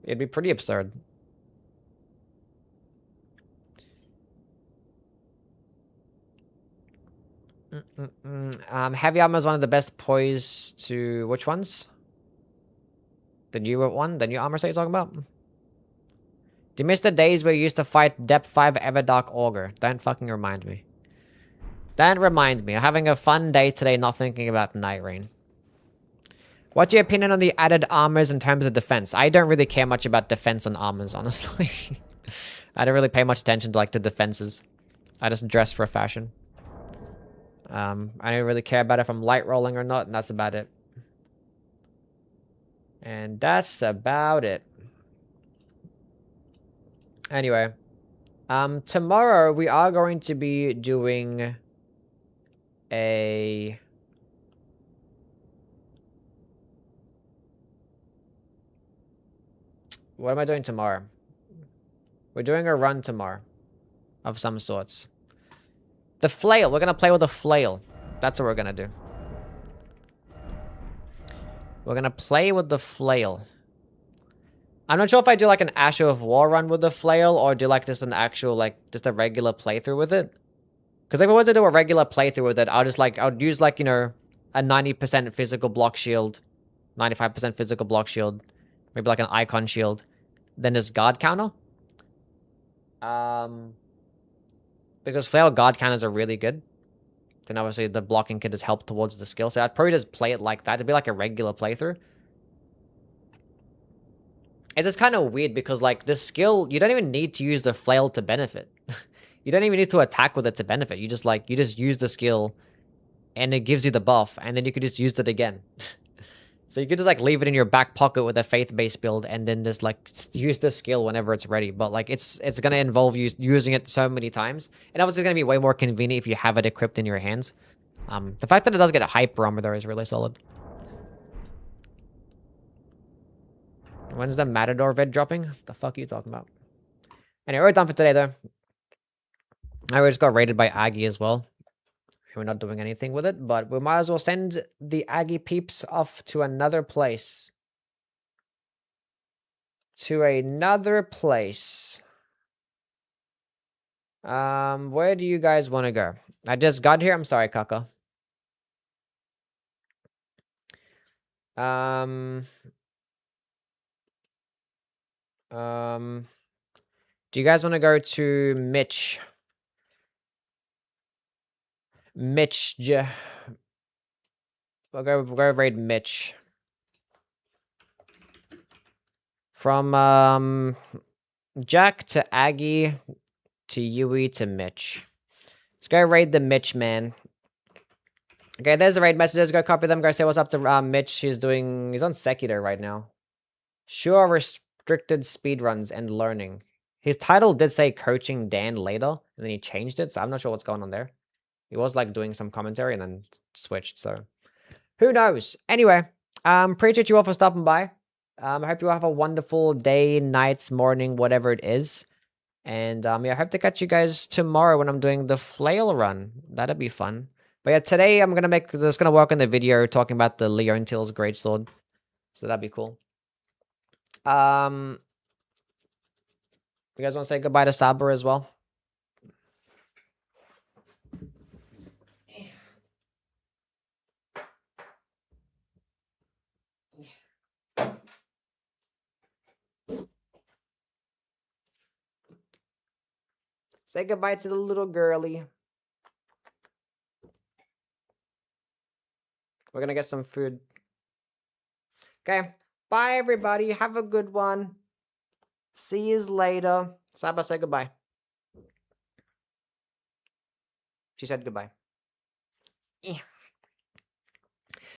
It'd be pretty absurd. Heavy armor is one of the best poise to... Which ones? The newer one? The new armor set you're talking about? Do you miss the days where you used to fight Depth 5 Everdark Augur? Don't fucking remind me. Don't remind me. I'm having a fun day today not thinking about Night Rain. What's your opinion on the added armors in terms of defense? I don't really care much about defense and armors, honestly. I don't really pay much attention to like the defenses. I just dress for fashion. I don't really care about if I'm light rolling or not, and that's about it. And that's about it. Anyway, tomorrow we are going to be doing a... What am I doing tomorrow? We're doing a run tomorrow of some sorts. The flail. We're going to play with a flail. That's what we're going to do. We're going to play with the flail. I'm not sure if I do like an Asher of War run with the flail or do like just an actual, like, just a regular playthrough with it. Because if I was to do a regular playthrough with it, I'll use like, you know, a 90% physical block shield, 95% physical block shield, maybe like an icon shield, then this guard counter. Because flail guard counters are really good. Then obviously the blocking could just help towards the skill. So I'd probably just play it like that. It'd be like a regular playthrough. It's just kind of weird because like this skill, you don't even need to use the flail to benefit. You don't even need to attack with it to benefit. You just use the skill and it gives you the buff and then you could just use it again. So you could just like leave it in your back pocket with a faith-based build and then just like use the skill whenever it's ready. But like it's going to involve you using it so many times. And obviously it's going to be way more convenient if you have it equipped in your hands. The fact that it does get a hyper armor though is really solid. When's the Matador vid dropping? The fuck are you talking about? Anyway, we're done for today though. I just got raided by Aggie as well. We're not doing anything with it, but we might as well send the Aggie peeps off to another place. Where do you guys want to go? I just got here. I'm sorry, Kaka. Do you guys want to go to Mitch? We'll go raid Mitch. From Jack to Aggie to Yui to Mitch. Let's go raid the Mitch man. Okay, there's the raid messages. Go copy them. Go say what's up to Mitch. He's on Sekiro right now. Sure, restricted speedruns and learning. His title did say coaching Dan later, and then he changed it, so I'm not sure what's going on there. He was like doing some commentary and then switched, so who knows? Anyway, appreciate you all for stopping by. I hope you all have a wonderful day, night, morning, whatever it is. And yeah, I hope to catch you guys tomorrow when I'm doing the flail run. That'll be fun. But yeah, today I'm gonna work on the video talking about the Leontiel's Greatsword. So that'd be cool. You guys want to say goodbye to Saber as well? Say goodbye to the little girly. We're gonna get some food. Okay. Bye, everybody. Have a good one. See you later. Saba, say goodbye. She said goodbye. Yeah.